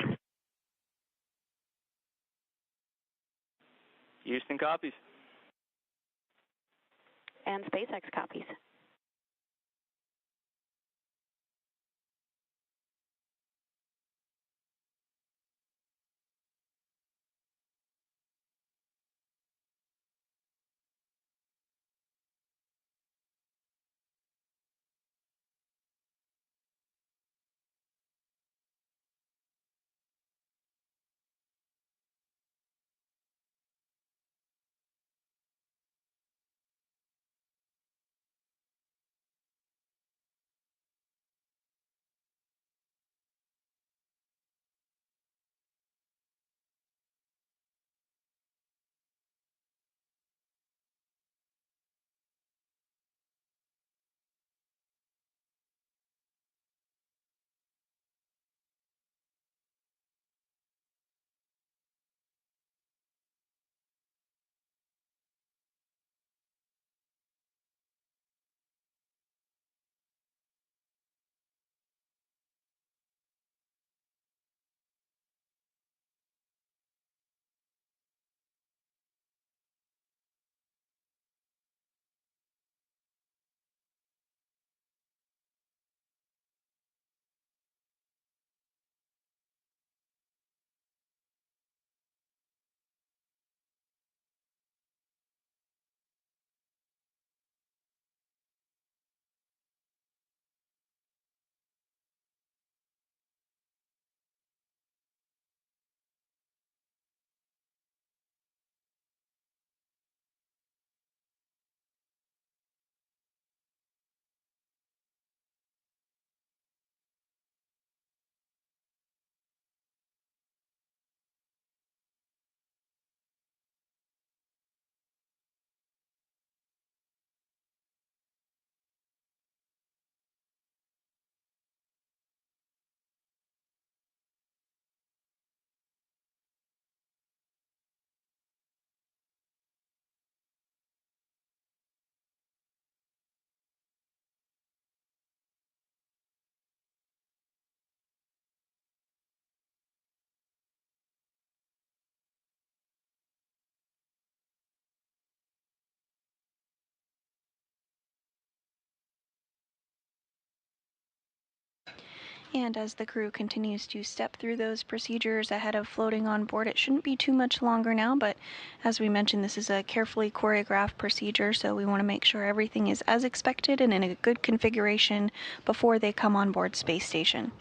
Houston copies.
And SpaceX copies. And as the crew continues to step through those procedures ahead of floating on board, it shouldn't be too much longer now, but as we mentioned, this is a carefully choreographed procedure, so we want to make sure everything is as expected and in a good configuration before they come on board Space Station.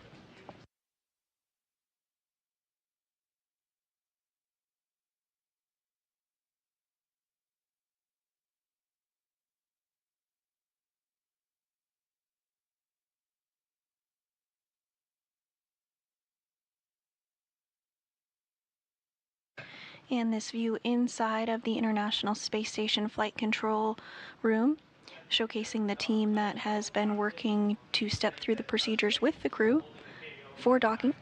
And this view inside of the International Space Station Flight Control Room, showcasing the team that has been working to step through the procedures with the crew for docking.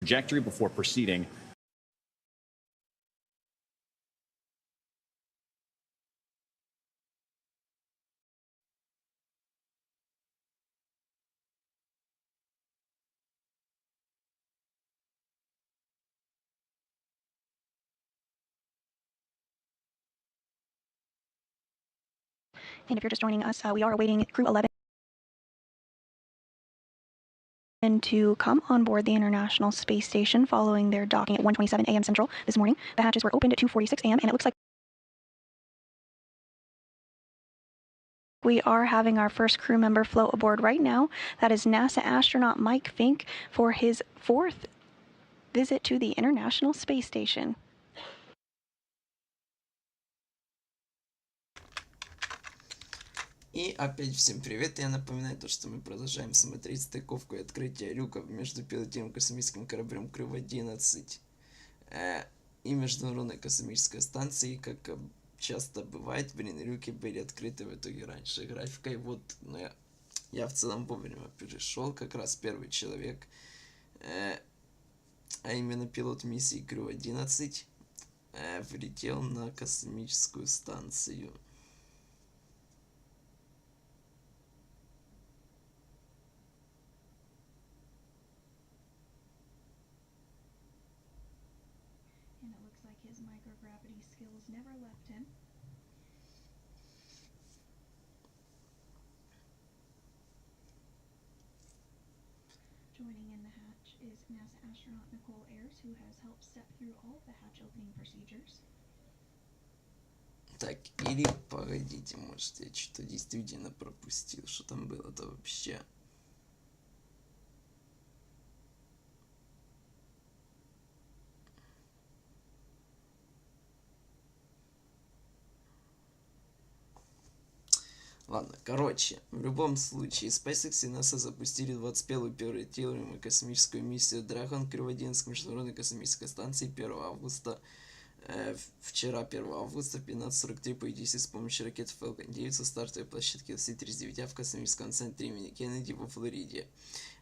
trajectory before proceeding.
And if you're just joining us, we are awaiting Crew-11 to come on board the International Space Station following their docking at 1:27 a.m. Central this morning. The hatches were opened at 2:46 a.m. and it looks like we are having our first crew member float aboard right now. That is NASA astronaut Mike Fink for his 4th visit to the International Space Station.
И опять всем привет, я напоминаю то, что мы продолжаем смотреть стыковку и открытие люка между пилотируемым космическим кораблем Crew-11 и Международной космической станцией. Как часто бывает, люки были открыты в итоге раньше графикой. Вот, но я в целом вовремя перешел, как раз первый человек, а именно пилот миссии Crew-11 влетел на космическую станцию.
Joining in the hatch is NASA astronaut Nicole Ayers, who has helped step through all of the hatch opening procedures.
Так, или погодите, может я что-то действительно пропустил, что там было-то вообще. Ладно, короче, в любом случае, SpaceX и NASA запустили 21-ю пилотируемую космическую миссию Dragon Crew-11 к Международной космической станции 1 августа. Вчера, 1 августа, в 15:43 по UTC с помощью ракет Falcon 9 со стартовой площадки C-39 в Космическом центре имени Кеннеди во Флориде.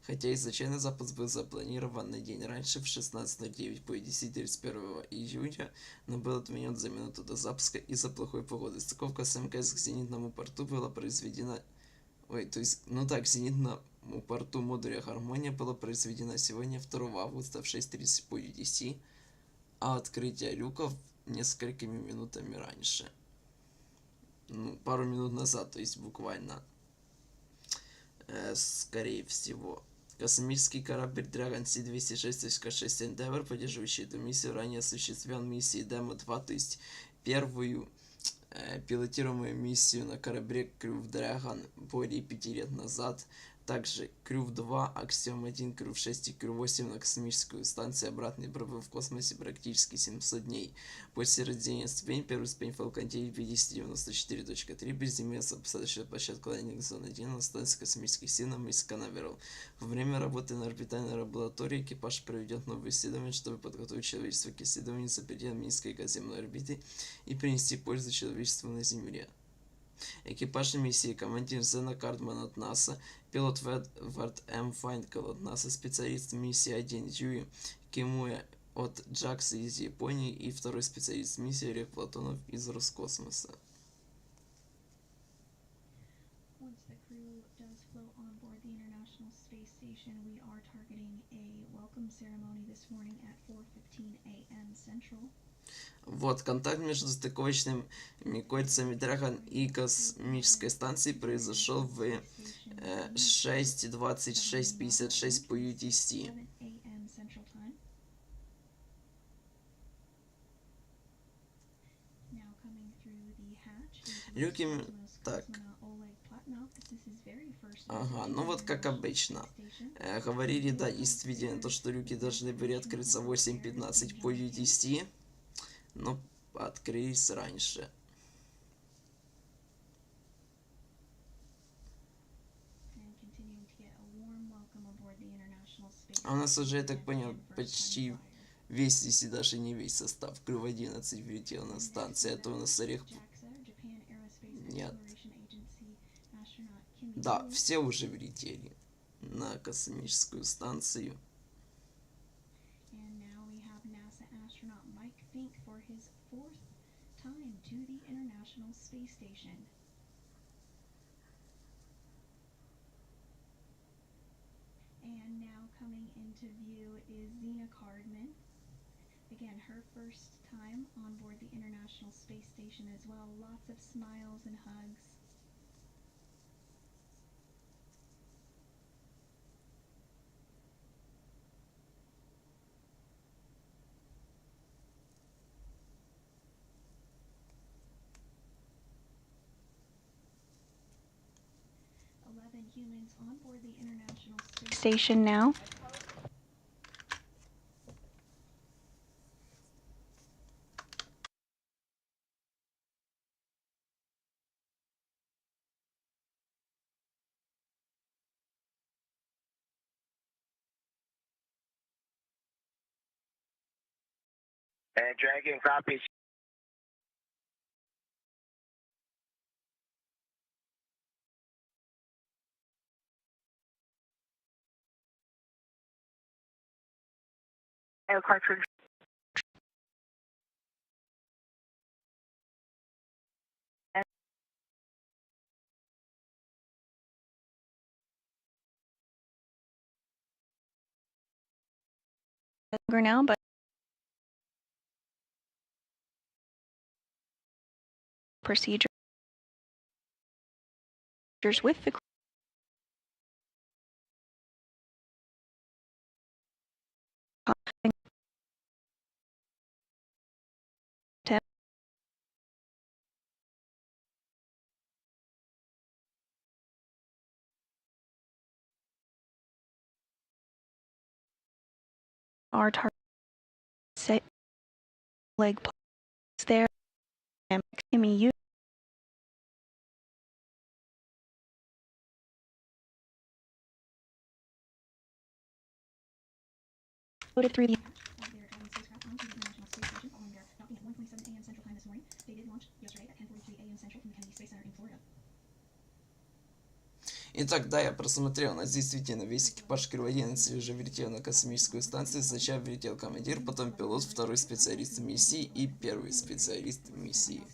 Хотя изначально запуск был запланирован на день раньше, в 16:09 по UTC 31 июля, но был отменен за минуту до запуска из-за плохой погоды. Стыковка с МКС к зенитному порту была произведена... к зенитному порту модуля Гармония была произведена сегодня, 2 августа, в 6:30 по UTC, а открытие люков несколькими минутами раньше. Пару минут назад, то есть буквально. Скорее всего. Космический корабль Dragon C206.6 Endeavour, поддерживающий эту миссию, ранее осуществлял миссии Demo-2, то есть первую пилотируемую миссию на корабле Crew-11 более 5 лет назад. Также Crew-2, Axiom-1, Crew-6 и Crew-8 на космическую станцию, обратный пробыв в космосе практически 700 дней. После рождения ступень, первый ступень Falcon 9 5094.3 приземлился на посадочную площадку Landing Zone 1 на станции космических сил на мысе Канаверал. Во время работы на орбитальной лаборатории экипаж проведет новые исследования, чтобы подготовить человечество к исследованию за пределами низкой околоземной орбиты и принести пользу человечеству на Земле. Экипаж миссии: командир Зена Кардман от НАСА, пилот Вард М. Файнкел от НАСА, специалист миссии 1 Юи Кимуэ от Джакса из Японии и второй специалист миссии Олег Платонов из Роскосмоса. Вот, контакт между стыковочными кольцами Dragon и космической станцией произошел в 6:26:56 по UTC. Люки... Так. Ага, ну вот как обычно. Говорили, да, действительно, то, что люки должны были открыться в 8:15 по UTC. Но открылись раньше. А у нас уже, я так понял, почти весь, если даже не весь состав Crew-11 влетел на станцию. Это у нас орех... Нет. Да, все уже влетели на космическую станцию.
to the International Space Station. And now coming into view is Zena Cardman. Again, her first time on board the International Space Station as well. Lots of smiles and hugs. Humans on board the International Space
Station now.
Dragon copies.
Cartridge.
Now, but procedures with the our target leg there and immediately loaded through the
They did launch yesterday at 10:43 a.m. Central from the Kennedy Space Center in Florida.
Итак, да, я просмотрел, у нас действительно весь экипаж Crew-11 уже влетел на космическую станцию. Сначала влетел командир, потом пилот, второй специалист миссии и первый специалист миссии.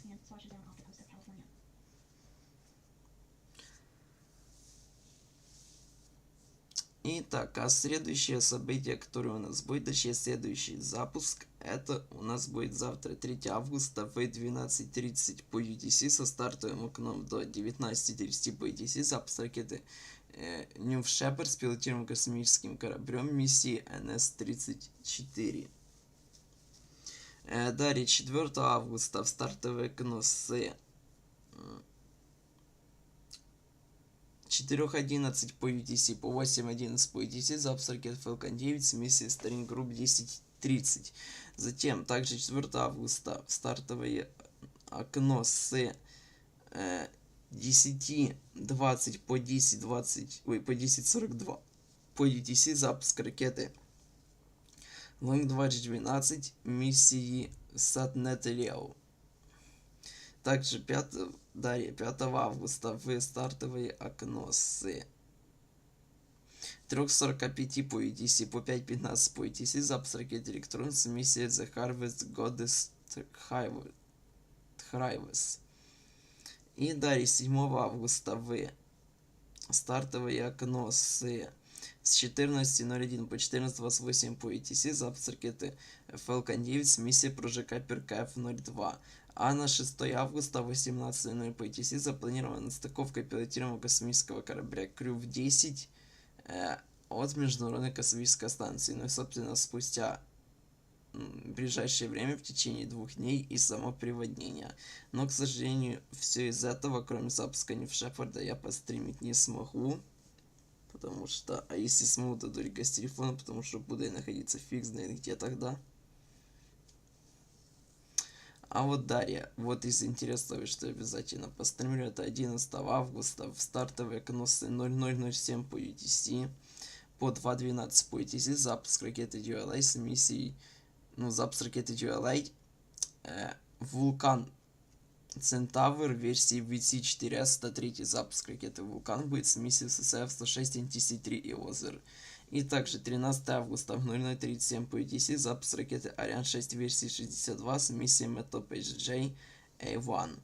Итак, а следующее событие, которое у нас будет, точнее следующий запуск, это у нас будет завтра, 3 августа в 12:30 по UTC со стартовым окном до 19:30 по UTC, запуск ракеты New Shepard с пилотируемым космическим кораблем миссии NS-34. Далее, 4 августа в стартовое окно с 4:11 по UTC по 8:11 по UTC запуск ракет Falcon 9 с миссией Starting Group 10:30. Затем, также 4 августа в стартовое окно с 10:20 по 10:42 по UTC запуск ракеты Long 2012 миссии Satnet Leo. Также 5 августа в стартовое окно с 3:45 по UTC по 5:15 по UTC запуск ракет Электрон с миссией The Harvest Goddess Thrives. И далее 7 августа в стартовое окно с 14:01 по 14:28 по UTC запуск ракеты Falcon 9 с миссией Project KF-02. А на 6 августа в 18:00 по UTC запланирована стыковка пилотируемого космического корабля Crew-10 от Международной космической станции. Ну и, собственно, спустя ближайшее время, в течение 2 дней, и само приводнение. Но, к сожалению, все из этого, кроме запуска New Shepard, я постримить не смогу. Потому что, а если смогу, то только с телефона, потому что буду я находиться фиг знает где тогда. А вот далее, вот из интересного, что я обязательно постримлю, это 11 августа в стартовое окно с 00:07 по UTC по 2:12 по UTC запуск ракеты DLA с миссией, запуск ракеты DLA Вулкан Центавр версии VC4S-103 запуск ракеты Вулкан будет с миссией SCF-106 NTC-3 и ОЗР. И также 13 августа в 00:37 по UTC запуск ракеты Ариан 6 версии 62 с миссией Metop HJ A1.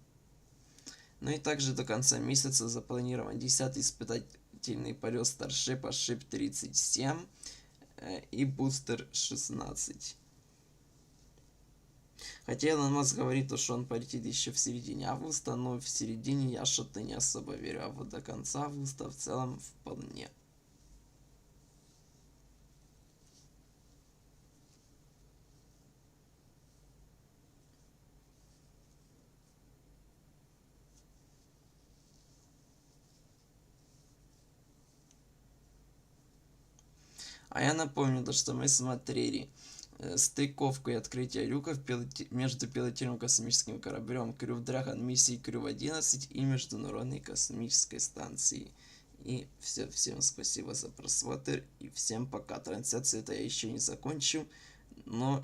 Ну и также до конца месяца запланирован 10-й испытательный полет Старшипа Ship-37 и бустер 16. Хотя Илон Маск говорит, что он полетит еще в середине августа, но в середине я что-то не особо верю, а вот до конца августа в целом вполне. А я напомню, то, что мы смотрели стыковку и открытие люков между пилотируемым космическим кораблем Crew-11, миссией Crew-11 и Международной космической станцией. И все, всем спасибо за просмотр и всем пока. Трансляцию это я еще не закончил, но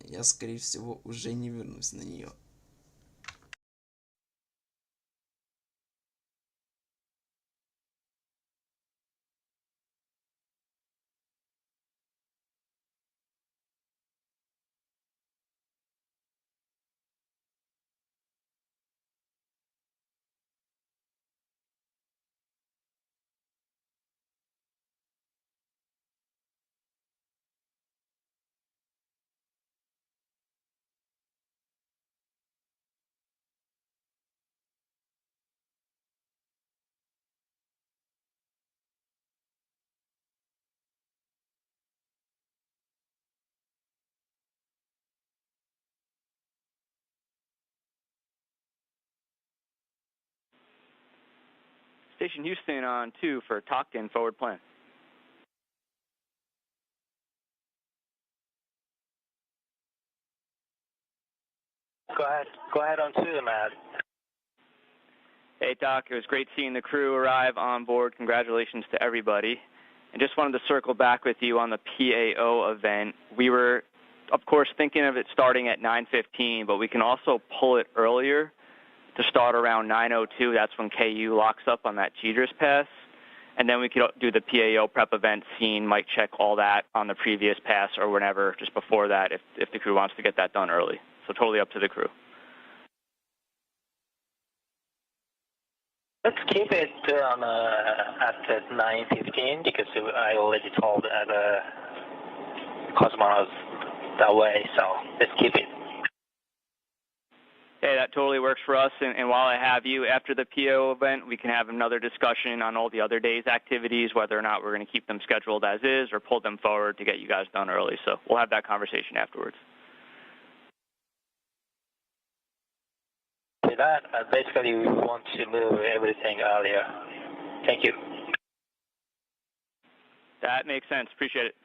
я, скорее всего, уже не вернусь на нее.
Station Houston on 2 for talk and forward plan.
Go ahead on 2, Matt.
Hey, Doc, it was great seeing the crew arrive on board. Congratulations to everybody. And just wanted to circle back with you on the PAO event. We were, of course, thinking of it starting at 9:15, but we can also pull it earlier to start around 9:02. That's when KU locks up on that Cheaters pass. And then we could do the PAO prep event scene, might check all that on the previous pass or whenever, just before that, if the crew wants to get that done early. So totally up to the crew.
Let's keep it at 9:15 because I already told the cosmonauts that way, so let's keep it.
Hey, that totally works for us. And while I have you, after the PO event, we can have another discussion on all the other days' activities, whether or not we're going to keep them scheduled as is or pull them forward to get you guys done early. So we'll have that conversation afterwards.
With that, basically we want to move everything earlier. Thank you.
That makes sense. Appreciate it.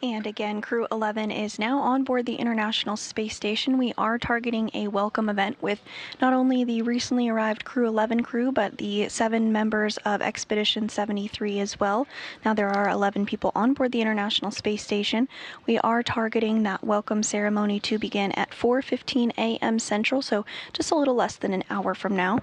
And again, Crew-11 is now on board the International Space Station. We are targeting a welcome event with not only the recently arrived Crew-11 crew, but the 7 members of Expedition 73 as well. Now there are 11 people on board the International Space Station. We are targeting that welcome ceremony to begin at 4:15 a.m. Central, so just a little less than an hour from now.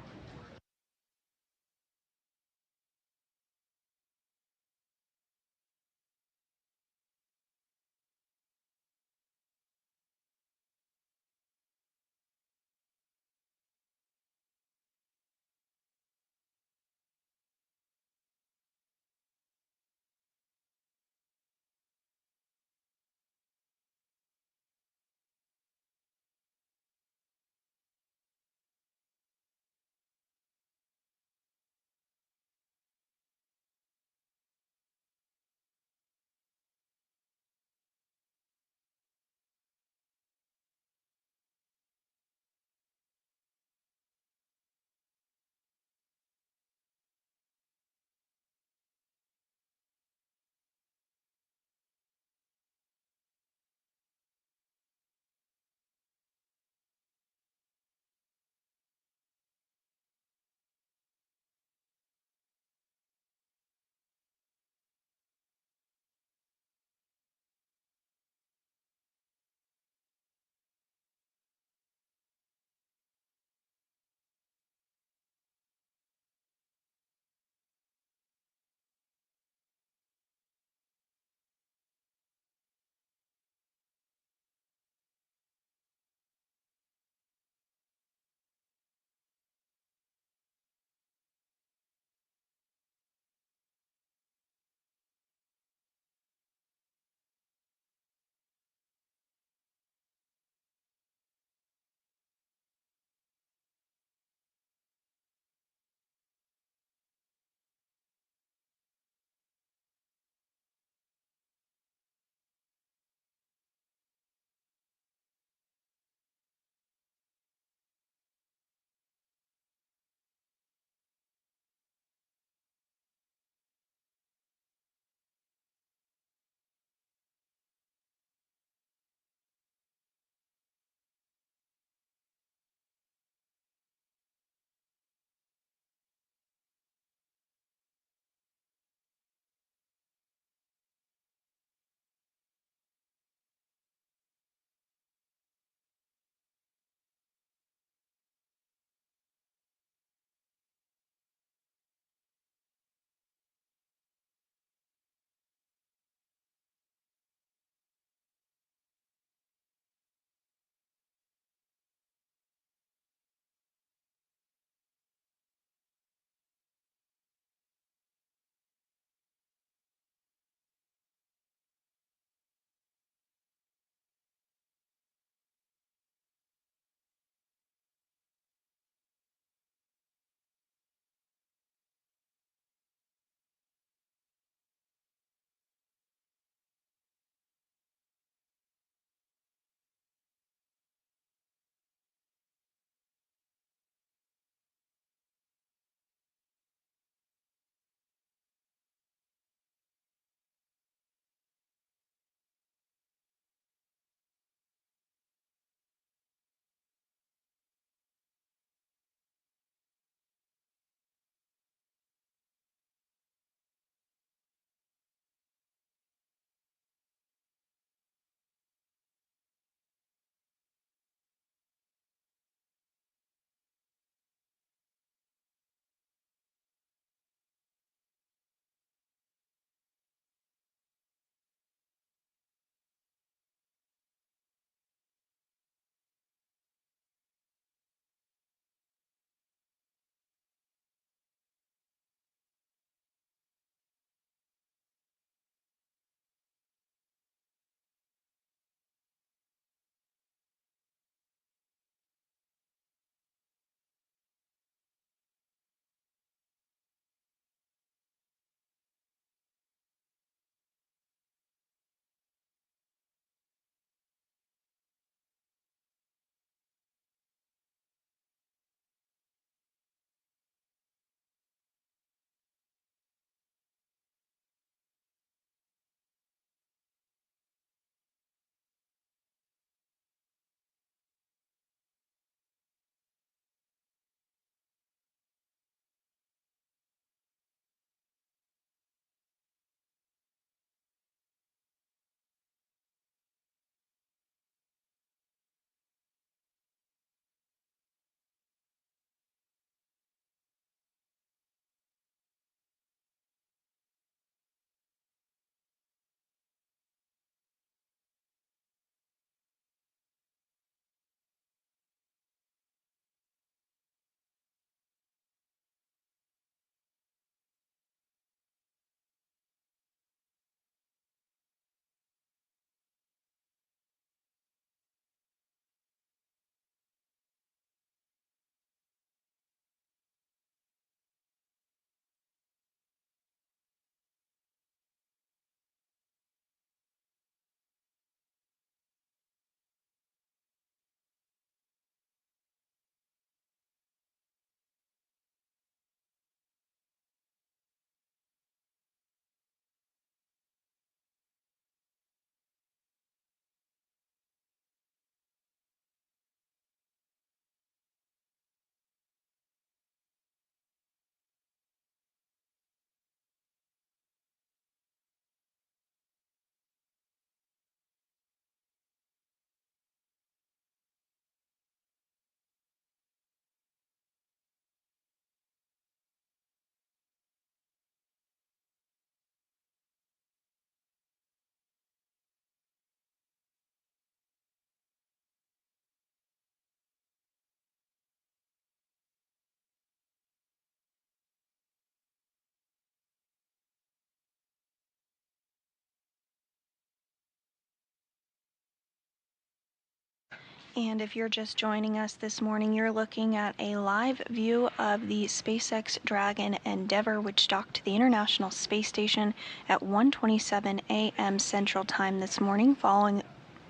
And if you're just joining us this morning, you're looking at a live view of the SpaceX Dragon Endeavour, which docked to the International Space Station at 1:27 a.m. Central Time this morning, following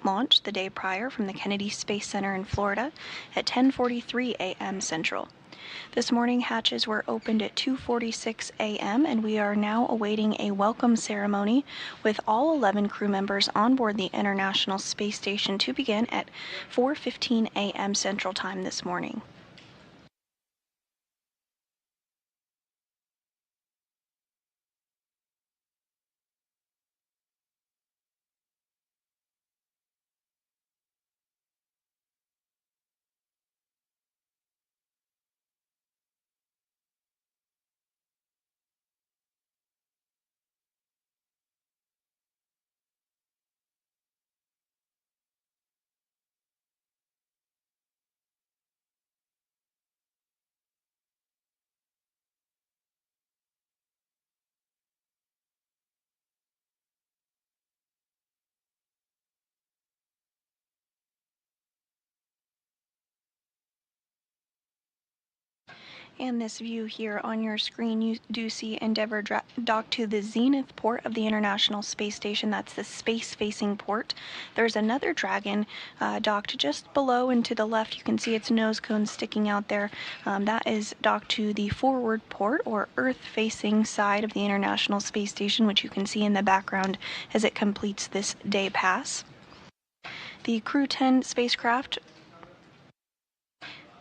launch the day prior from the Kennedy Space Center in Florida at 10:43 a.m. Central. This morning, hatches were opened at 2:46 a.m., and we are now awaiting a welcome ceremony with all 11 crew members on board the International Space Station to begin at 4:15 a.m. Central Time this morning. And this view here on your screen, you do see Endeavour docked to the zenith port of the International Space Station. That's the space-facing port. There's another Dragon docked just below and to the left. You can see its nose cone sticking out there. That is docked to the forward port, or Earth-facing side of the International Space Station, which you can see in the background as it completes this day pass. The Crew-10 spacecraft,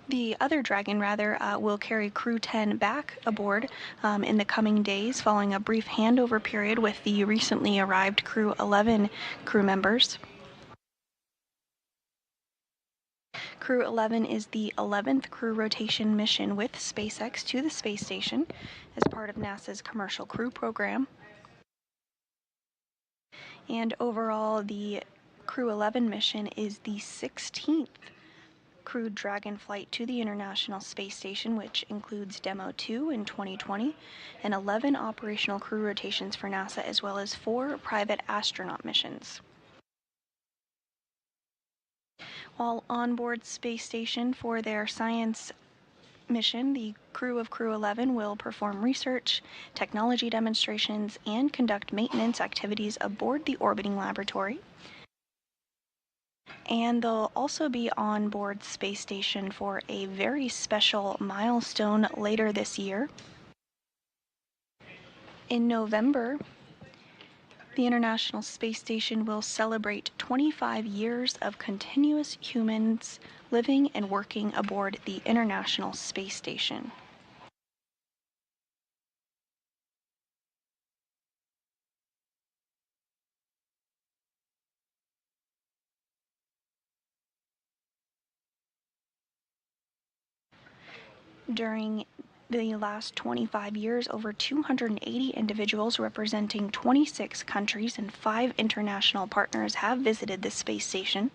the other Dragon, will carry Crew-10 back aboard in the coming days, following a brief handover period with the recently arrived Crew-11 crew members. Crew-11 is the 11th crew rotation mission with SpaceX to the space station as part of NASA's Commercial Crew program. And overall, the Crew-11 mission is the 16th crewed Dragon flight to the International Space Station, which includes Demo 2 in 2020 and 11 operational crew rotations for NASA, as well as 4 private astronaut missions. While on board Space Station for their science mission, the crew of Crew-11 will perform research, technology demonstrations, and conduct maintenance activities aboard the orbiting laboratory. And they'll also be on board Space Station for a very special milestone later this year. In November, the International Space Station will celebrate 25 years of continuous humans living and working aboard the International Space Station. During the last 25 years, over 280 individuals representing 26 countries and 5 international partners have visited the space station.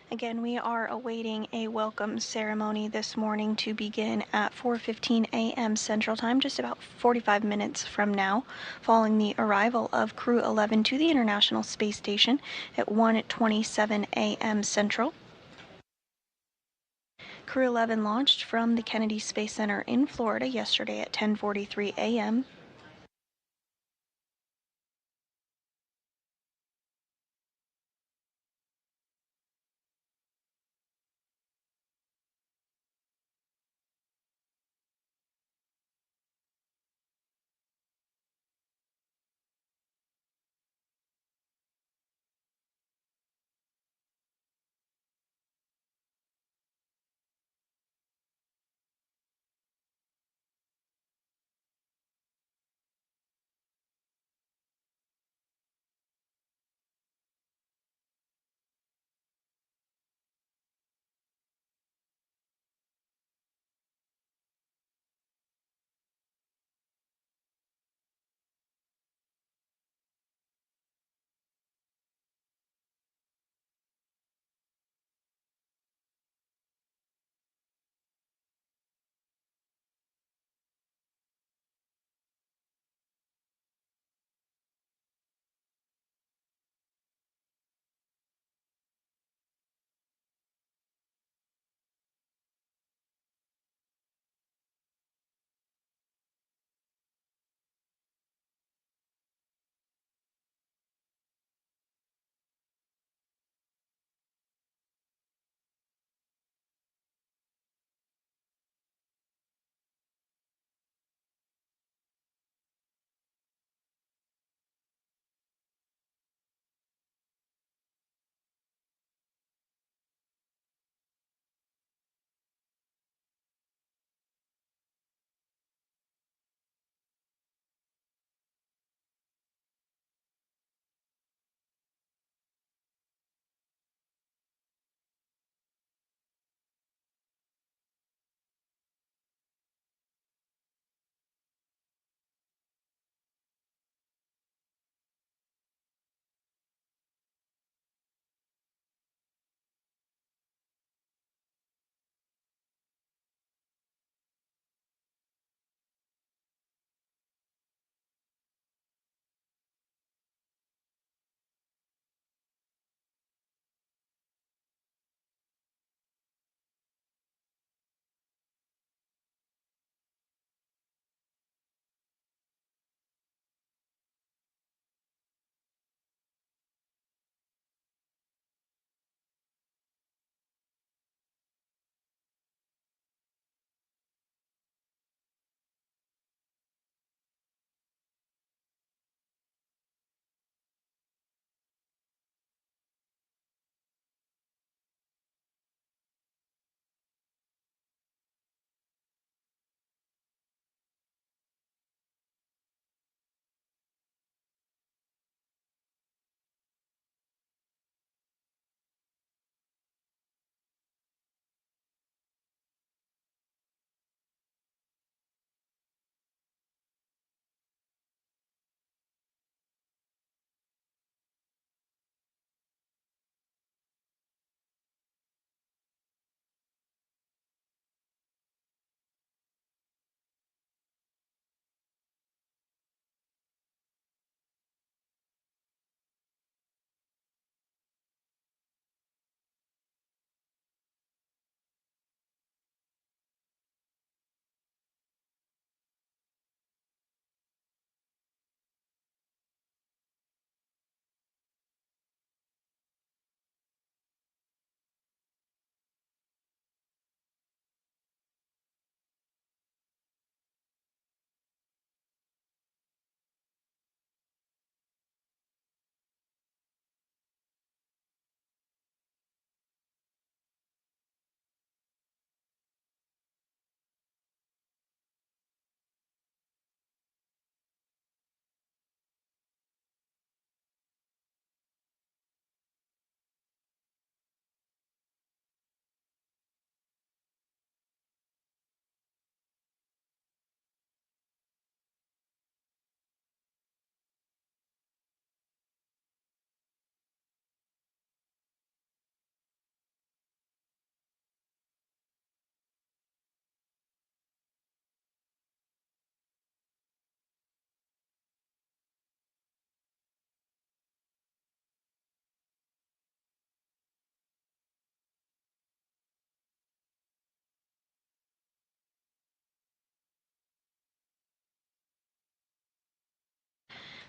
Again, we are awaiting a welcome ceremony this morning to begin at 4:15 a.m. Central Time, just about 45 minutes from now, following the arrival of Crew-11 to the International Space Station at 1:27 a.m. Central. Crew-11 launched from the Kennedy Space Center in Florida yesterday at 10:43 a.m.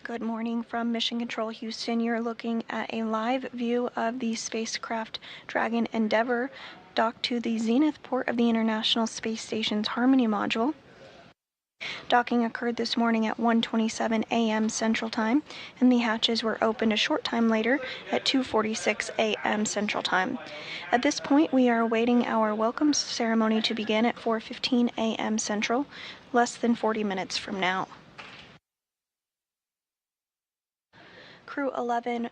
Good morning from Mission Control Houston. You're looking at a live view of the spacecraft Dragon Endeavour docked to the zenith port of the International Space Station's Harmony module. Docking occurred this morning at 1:27 a.m. Central Time, and the hatches were opened a short time later at 2:46 a.m. Central Time. At this point, we are awaiting our welcome ceremony to begin at 4:15 a.m. Central, less than 40 minutes from now. Crew-11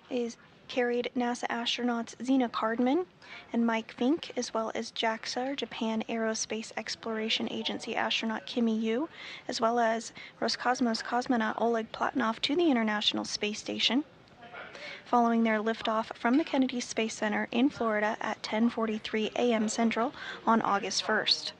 carried NASA astronauts Zena Cardman and Mike Fink, as well as JAXA, Japan Aerospace Exploration Agency astronaut Kimi Yu, as well as Roscosmos cosmonaut Oleg Platonov to the International Space Station, following their liftoff from the Kennedy Space Center in Florida at 10:43 a.m. Central on August 1st.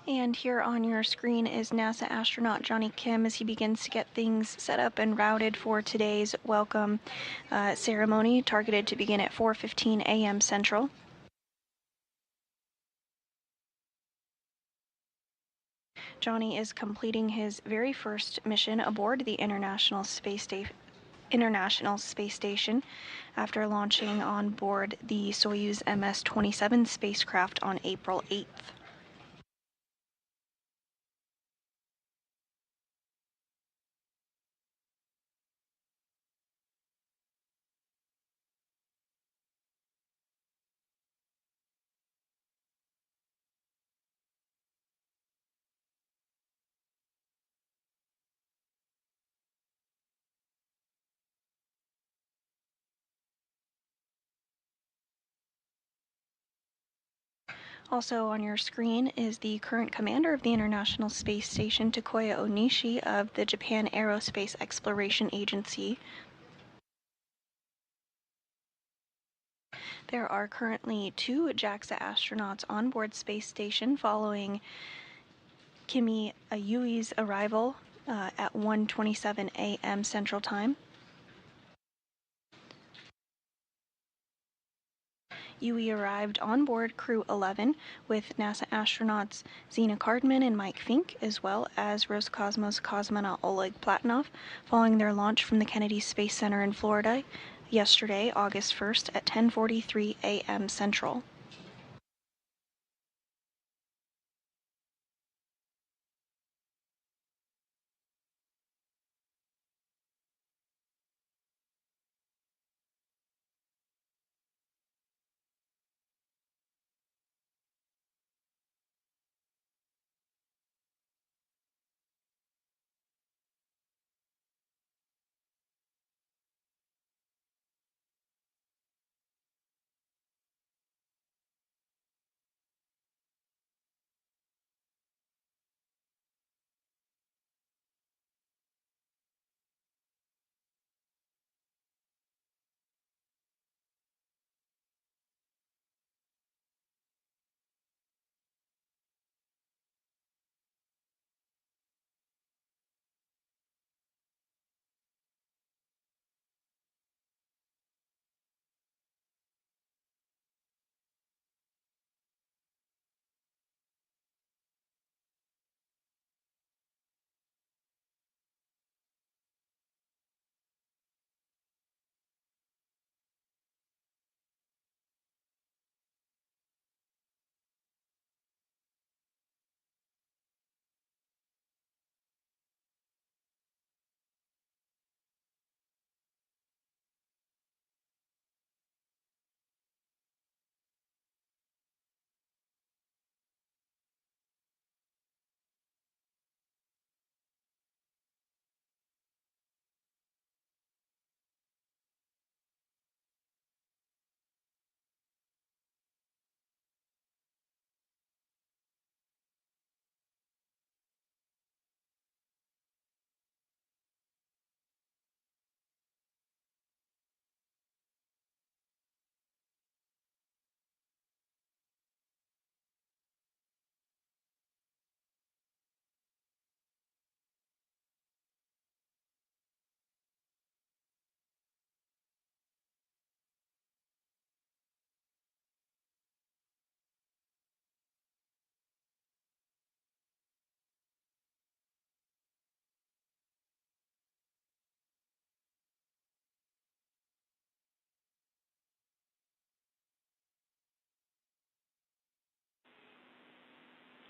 And here on your screen is NASA astronaut Johnny Kim as he begins to get things set up and routed for today's welcome ceremony, targeted to begin at 4:15 a.m. Central. Johnny is completing his very first mission aboard the International Space Station after launching on board the Soyuz MS-27 spacecraft on April 8th. Also on your screen is the current commander of the International Space Station, Takuya Onishi of the Japan Aerospace Exploration Agency. There are currently 2 JAXA astronauts on board Space Station following Kimi Yui's arrival at 1:27 a.m. Central Time. Yui arrived on board Crew-11 with NASA astronauts Zena Cardman and Mike Fink, as well as Roscosmos cosmonaut Oleg Platonov, following their launch from the Kennedy Space Center in Florida yesterday, August 1st at 10:43 a.m. Central.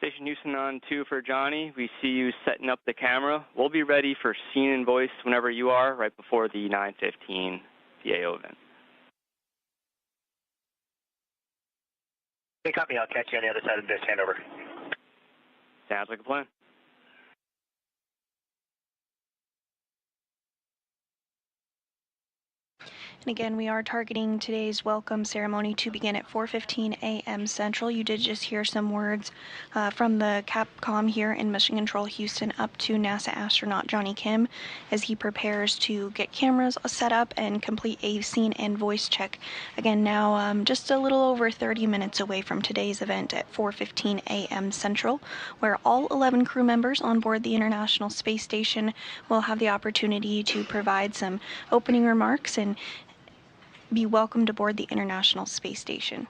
Station Houston on 2 for Johnny. We see you setting up the camera. We'll be ready for scene and voice whenever you are, right before the 9:15 PAO event.
Okay, copy. I'll catch you on the other side of this handover.
Sounds like a plan.
And again, we are targeting today's welcome ceremony to begin at 4:15 a.m. Central. You did just hear some words from the Capcom here in Mission Control Houston up to NASA astronaut Johnny Kim as he prepares to get cameras set up and complete a scene and voice check. Again, now just a little over 30 minutes away from today's event at 4:15 a.m. Central, where all 11 crew members on board the International Space Station will have the opportunity to provide some opening remarks and be welcomed aboard the International Space Station.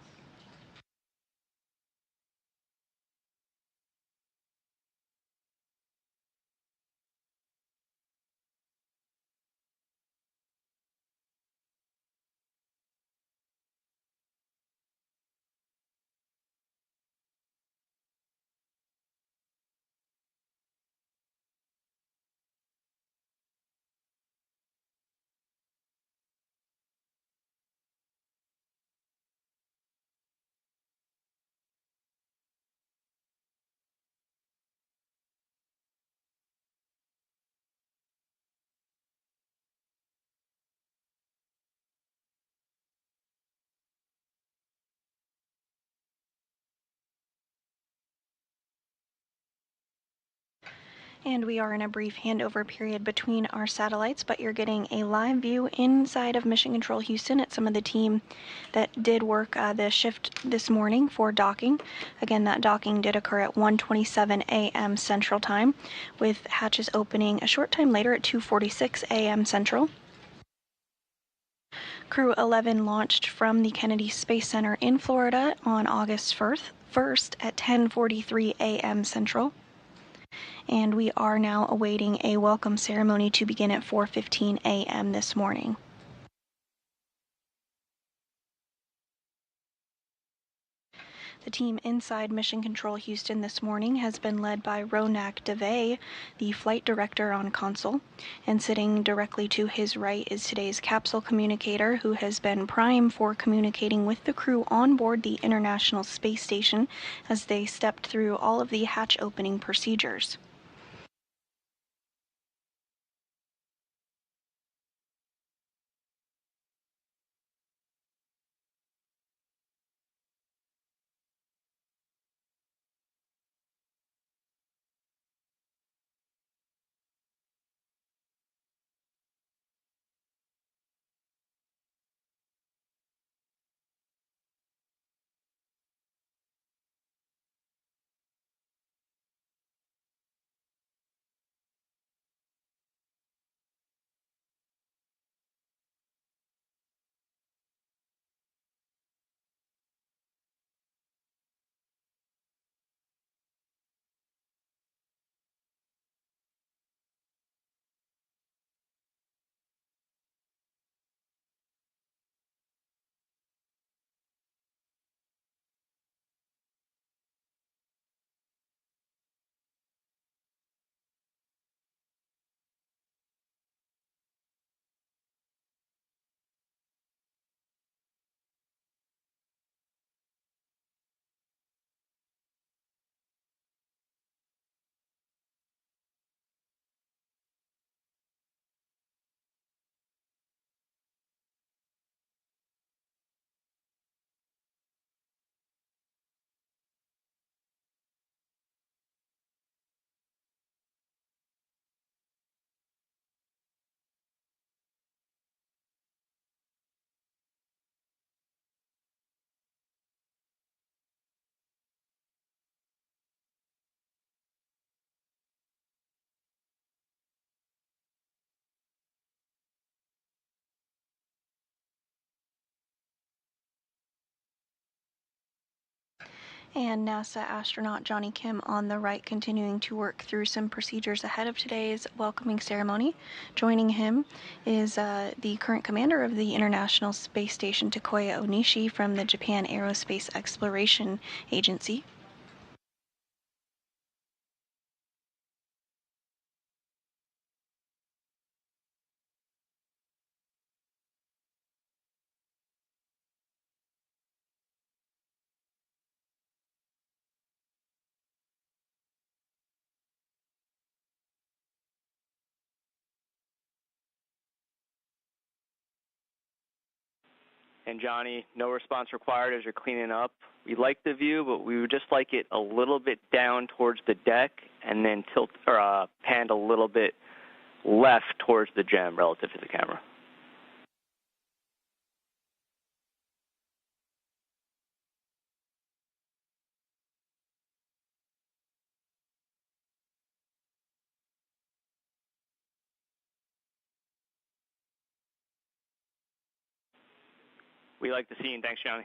And we are in a brief handover period between our satellites, but you're getting a live view inside of Mission Control Houston at some of the team that did work the shift this morning for docking. Again, that docking did occur at 1:27 a.m. Central Time, with hatches opening a short time later at 2:46 a.m. Central. Crew-11 launched from the Kennedy Space Center in Florida on August 1st at 10:43 a.m. Central. And we are now awaiting a welcome ceremony to begin at 4:15 a.m. this morning. The team inside Mission Control Houston this morning has been led by Ronak Dave, the flight director on console, and sitting directly to his right is today's capsule communicator, who has been prime for communicating with the crew on board the International Space Station as they stepped through all of the hatch opening procedures. And NASA astronaut Johnny Kim on the right, continuing to work through some procedures ahead of today's welcoming ceremony. Joining him is the current commander of the International Space Station, Takuya Onishi, from the Japan Aerospace Exploration Agency.
And Johnny, no response required as you're cleaning up. We like the view, but we would just like it a little bit down towards the deck and then panned a little bit left towards the gem relative to the camera. We like the scene. Thanks, Johnny.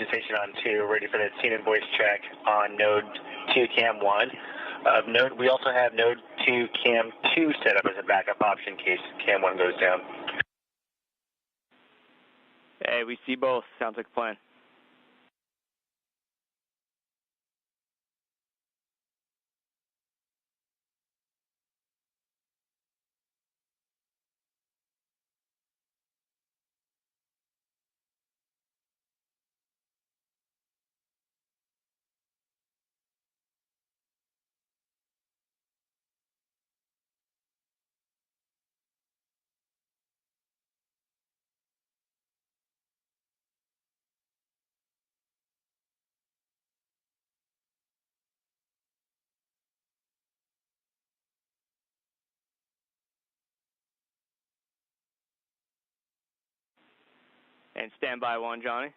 Station on 2, ready for the scene and voice check on node 2 cam 1. Of note, we also have node 2 cam 2 set up as a backup option in case cam 1 goes down.
Hey, we see both. Sounds like a plan. And standby 1, Johnny.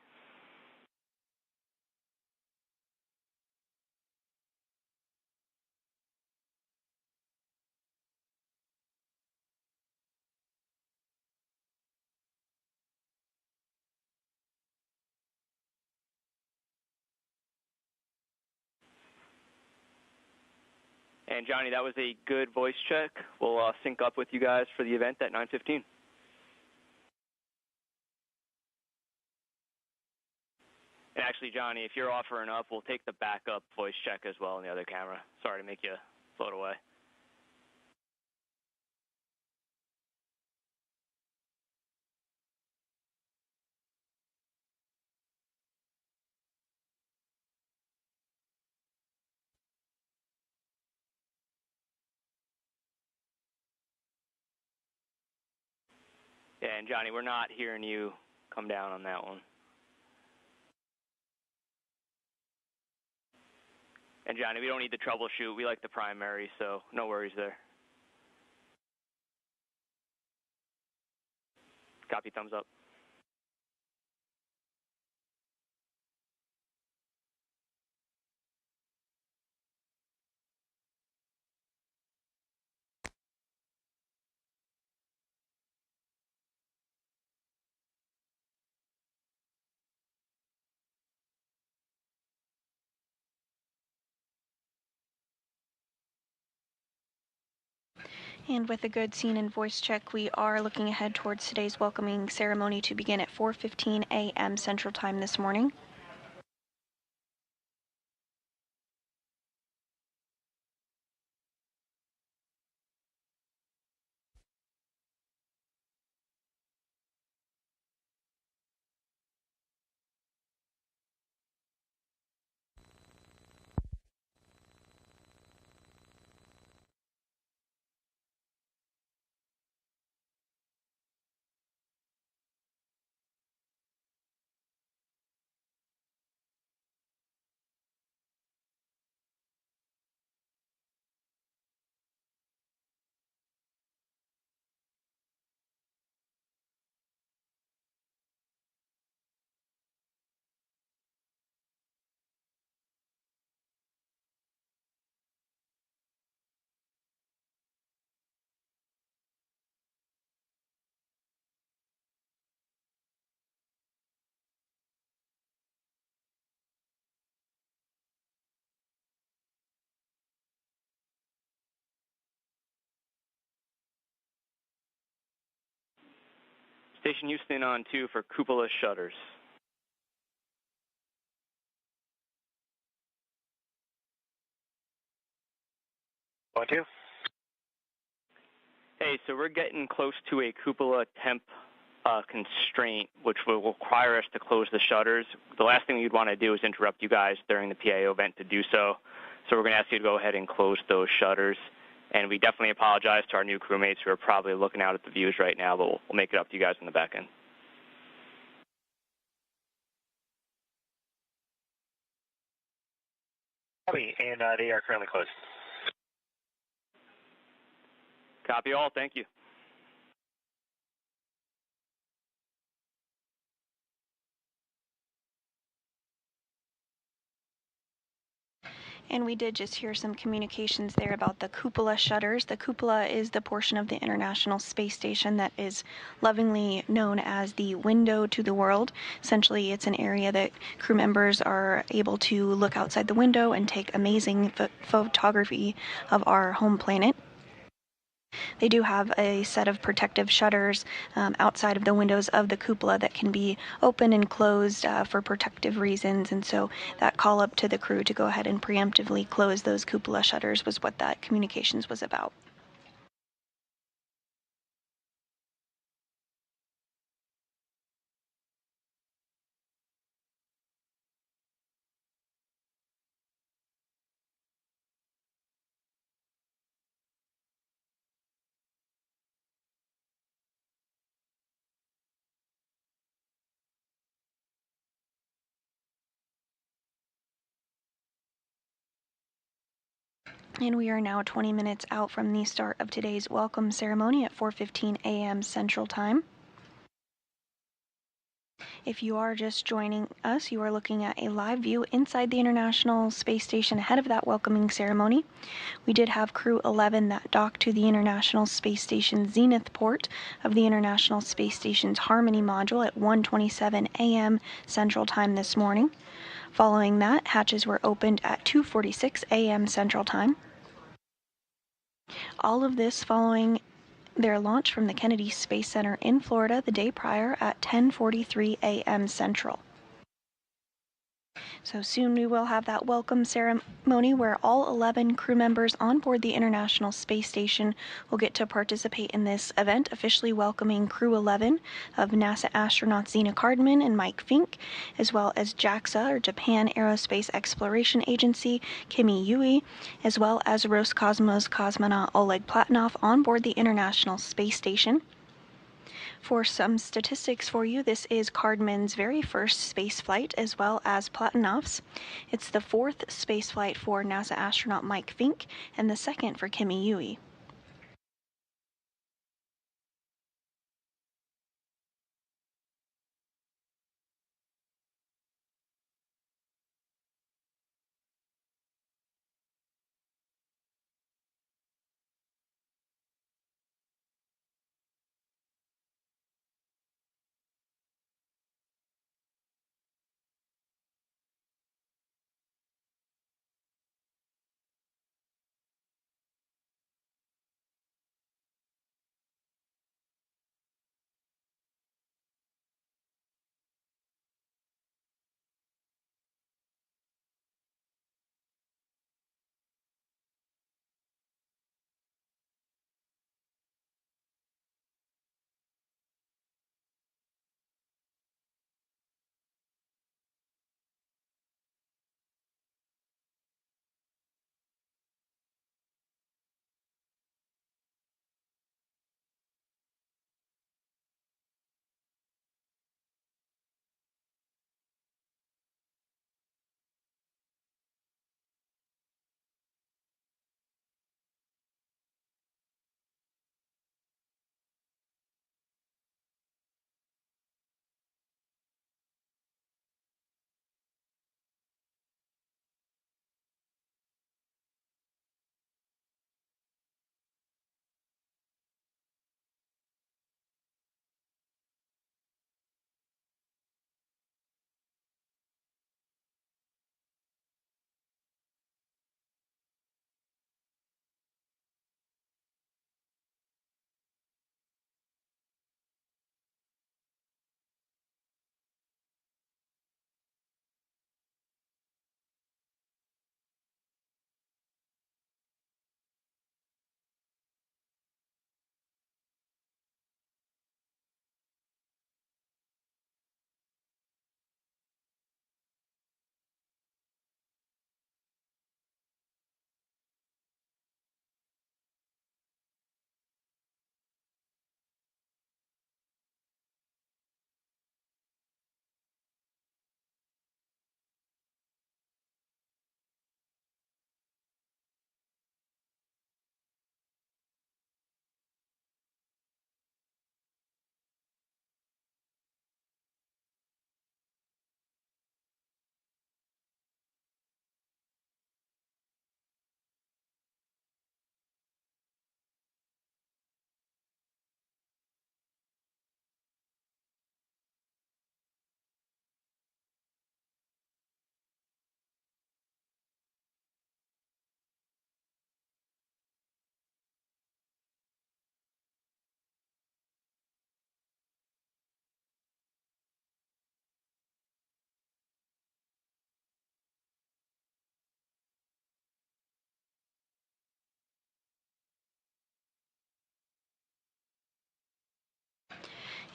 And Johnny, that was a good voice check. We'll sync up with you guys for the event at 9:15. And actually, Johnny, if you're offering up, we'll take the backup voice check as well on the other camera. Sorry to make you float away. Yeah, and Johnny, we're not hearing you come down on that one. And Johnny, we don't need the troubleshoot. We like the primary, so no worries there. Copy, thumbs up.
And with a good scene and voice check, we are looking ahead towards today's welcoming ceremony to begin at 4:15 a.m. Central Time this morning.
Station Houston on 2 for cupola shutters.
1-2.
Hey, so we're getting close to a cupola temp constraint, which will require us to close the shutters. The last thing we'd want to do is interrupt you guys during the PAO event to do so. So we're going to ask you to go ahead and close those shutters. And we definitely apologize to our new crewmates who are probably looking out at the views right now, but we'll make it up to you guys on the back end.
Copy, and they are currently closed.
Copy all. Thank you.
And we did just hear some communications there about the cupola shutters. The cupola is the portion of the International Space Station that is lovingly known as the window to the world. Essentially, it's an area that crew members are able to look outside the window and take amazing photography of our home planet. They do have a set of protective shutters outside of the windows of the cupola that can be opened and closed for protective reasons, and so that call up to the crew to go ahead and preemptively close those cupola shutters was what that communications was about. And we are now 20 minutes out from the start of today's welcome ceremony at 4:15 a.m. Central Time. If you are just joining us, you are looking at a live view inside the International Space Station ahead of that welcoming ceremony. We did have Crew-11 that docked to the International Space Station Zenith port of the International Space Station's Harmony module at 1:27 a.m. Central Time this morning. Following that, hatches were opened at 2:46 a.m. Central Time. All of this following their launch from the Kennedy Space Center in Florida the day prior at 10:43 a.m. Central. So soon we will have that welcome ceremony where all 11 crew members on board the International Space Station will get to participate in this event, officially welcoming Crew-11 of NASA astronauts Zena Cardman and Mike Fink, as well as JAXA, or Japan Aerospace Exploration Agency, Kimi Yui, as well as Roscosmos cosmonaut Oleg Platonov on board the International Space Station. For some statistics for you, this is Cardman's very first space flight, as well as Platonov's. It's the 4th space flight for NASA astronaut Mike Fink, and the 2nd for Kimi Yui.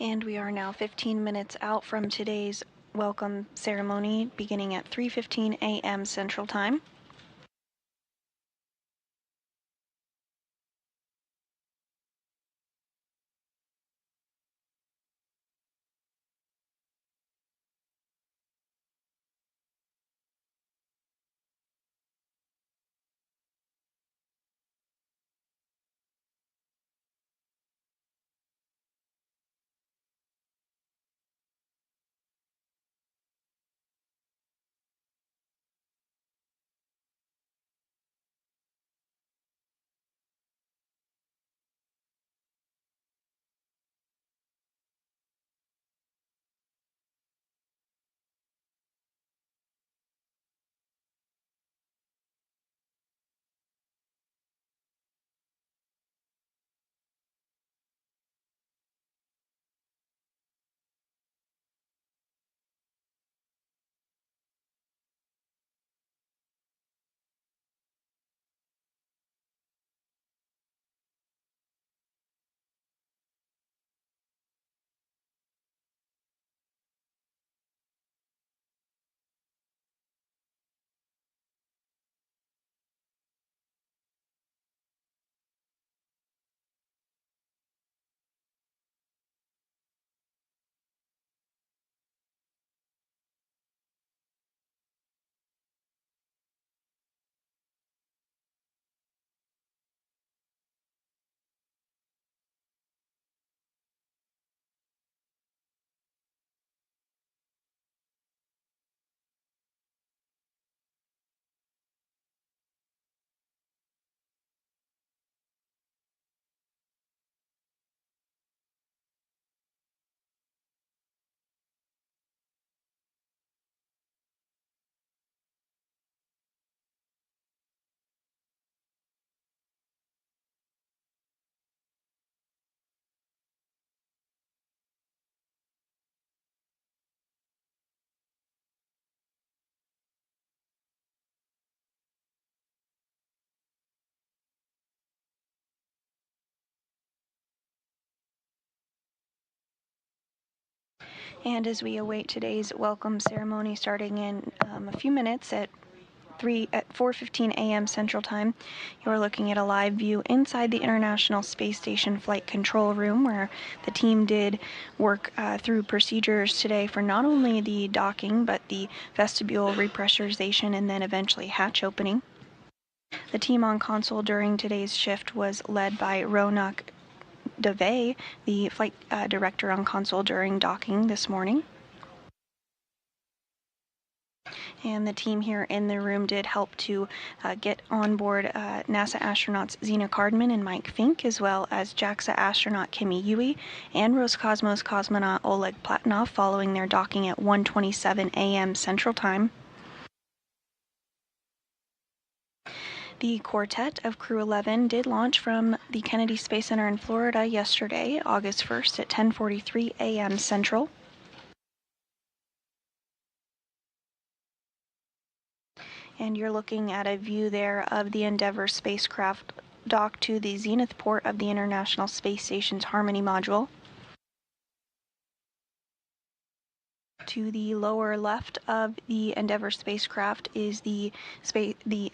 And we are now 15 minutes out from today's welcome ceremony, beginning at 3:15 a.m. Central Time. And as we await today's welcome ceremony starting in a few minutes at 4:15 a.m. Central Time, you're looking at a live view inside the International Space Station Flight Control Room, where the team did work through procedures today for not only the docking, but the vestibule repressurization and then eventually hatch opening. The team on console during today's shift was led by Ronak Dave, the flight director on console during docking this morning. And the team here in the room did help to get on board NASA astronauts Zena Cardman and Mike Fink, as well as JAXA astronaut Kimi Yui and Roscosmos cosmonaut Oleg Platonov following their docking at 1:27 a.m. Central Time. The quartet of Crew-11 did launch from the Kennedy Space Center in Florida yesterday, August 1st at 10:43 a.m. Central. And you're looking at a view there of the Endeavour spacecraft docked to the zenith port of the International Space Station's Harmony module. To the lower left of the Endeavour spacecraft is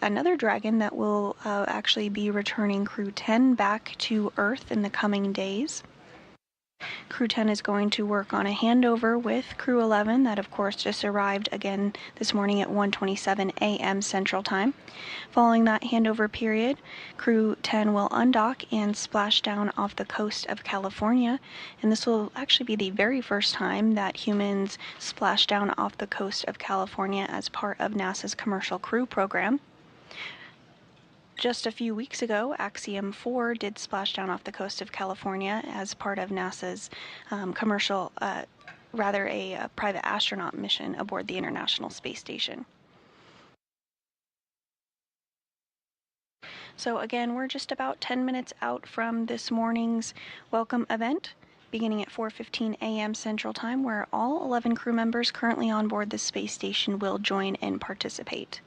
another Dragon that will actually be returning Crew 10 back to Earth in the coming days. Crew 10 is going to work on a handover with Crew 11 that of course just arrived again this morning at 1:27 a.m. Central Time. Following that handover period, Crew 10 will undock and splash down off the coast of California, and this will actually be the very first time that humans splash down off the coast of California as part of NASA's Commercial Crew program. Just a few weeks ago, Axiom 4 did splash down off the coast of California as part of NASA's a private astronaut mission aboard the International Space Station. So again, we're just about 10 minutes out from this morning's welcome event, beginning at 4:15 a.m. Central Time, where all 11 crew members currently on board the space station will join and participate.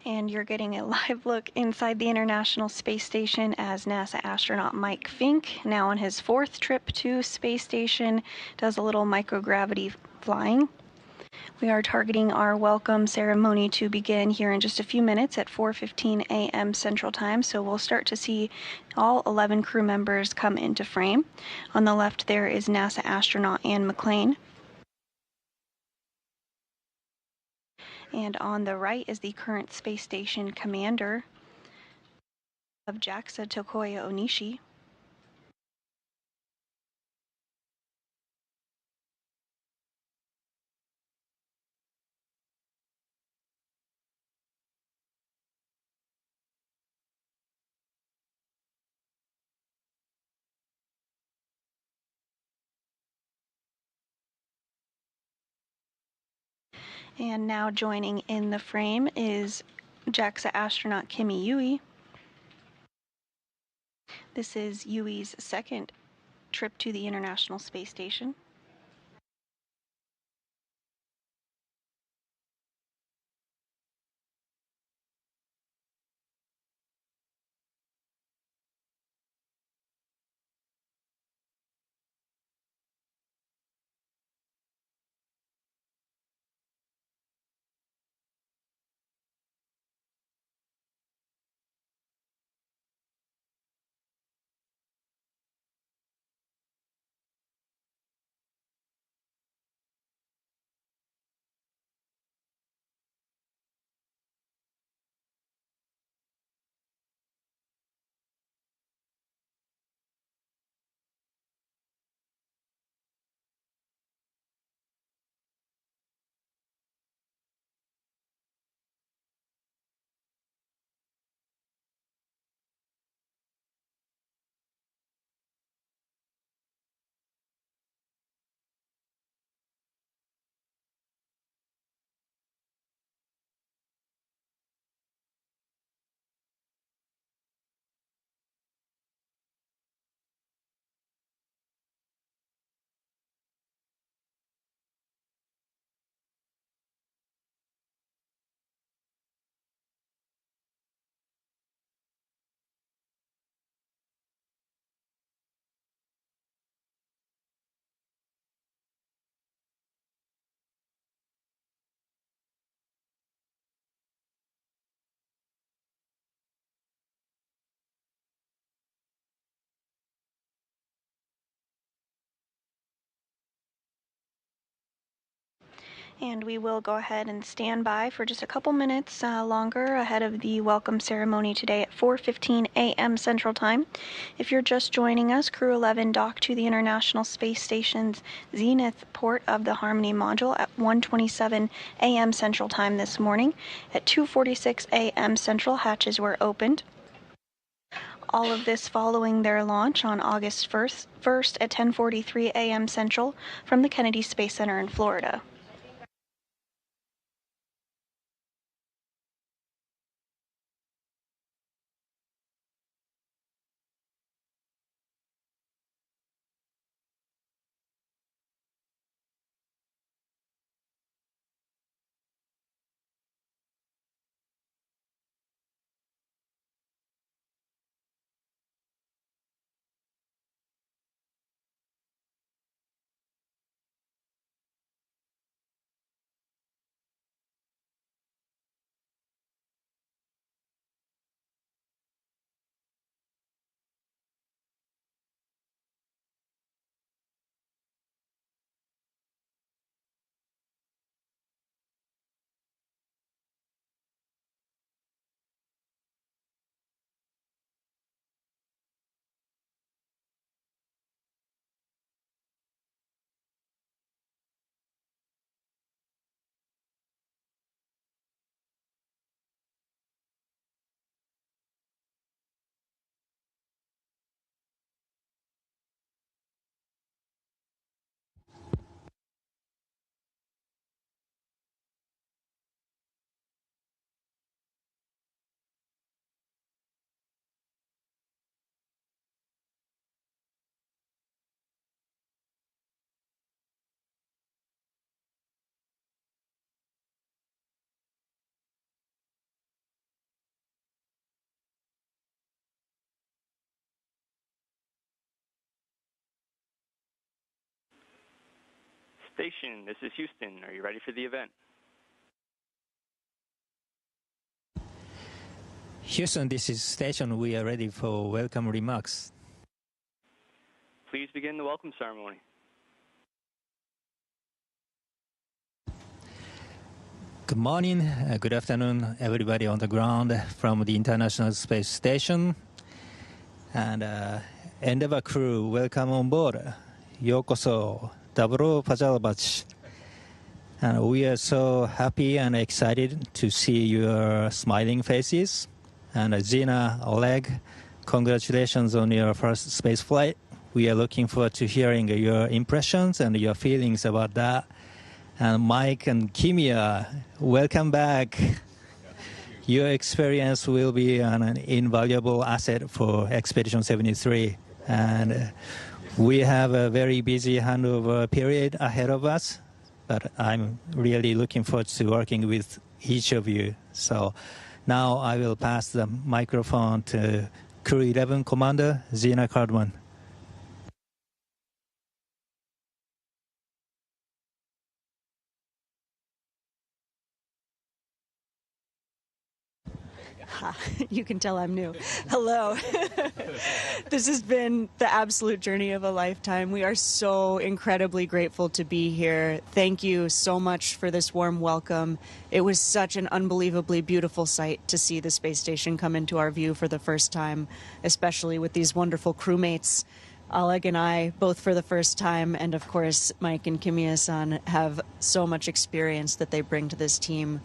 And you're getting a live look inside the International Space Station as NASA astronaut Mike Fink, now on his 4th trip to Space Station, does a little microgravity flying. We are targeting our welcome ceremony to begin here in just a few minutes at 4:15 a.m. Central Time, so we'll start to see all 11 crew members come into frame. On the left there is NASA astronaut Ann McClain. And on the right is the current space station commander of JAXA, Tokoya Onishi. And now joining in the frame is JAXA astronaut Kimi Yui. This is Yui's 2nd trip to the International Space Station. And we will go ahead and stand by for just a couple minutes longer ahead of the welcome ceremony today at 4:15 a.m. Central Time. If you're just joining us, Crew-11 docked to the International Space Station's Zenith port of the Harmony module at 1:27 a.m. Central Time this morning. At 2:46 a.m. Central, hatches were opened. All of this following their launch on August 1st at 10:43 a.m. Central from the Kennedy Space Center in Florida.
Station, this is Houston. Are you ready for the event?
Houston, this is Station. We are ready for welcome remarks.
Please begin the welcome ceremony.
Good morning, good afternoon, everybody on the ground from the International Space Station. And Endeavour crew, welcome on board. Yokoso, Daburo Pajalabach. And we are so happy and excited to see your smiling faces. And Gina, Oleg, congratulations on your first space flight. We are looking forward to hearing your impressions and your feelings about that. And Mike and Kimia, welcome back. Your experience will be an invaluable asset for Expedition 73. And we have a very busy handover period ahead of us, but I'm really looking forward to working with each of you. So now I will pass the microphone to Crew-11 Commander Gina Cardman.
You can tell I'm new. Hello. This has been the absolute journey of a lifetime. We are so incredibly grateful to be here. Thank you so much for this warm welcome. It was such an unbelievably beautiful sight to see the space station come into our view for the first time, especially with these wonderful crewmates. Oleg and I, both for the first time, and of course Mike and Kimia-san, have so much experience that they bring to this team.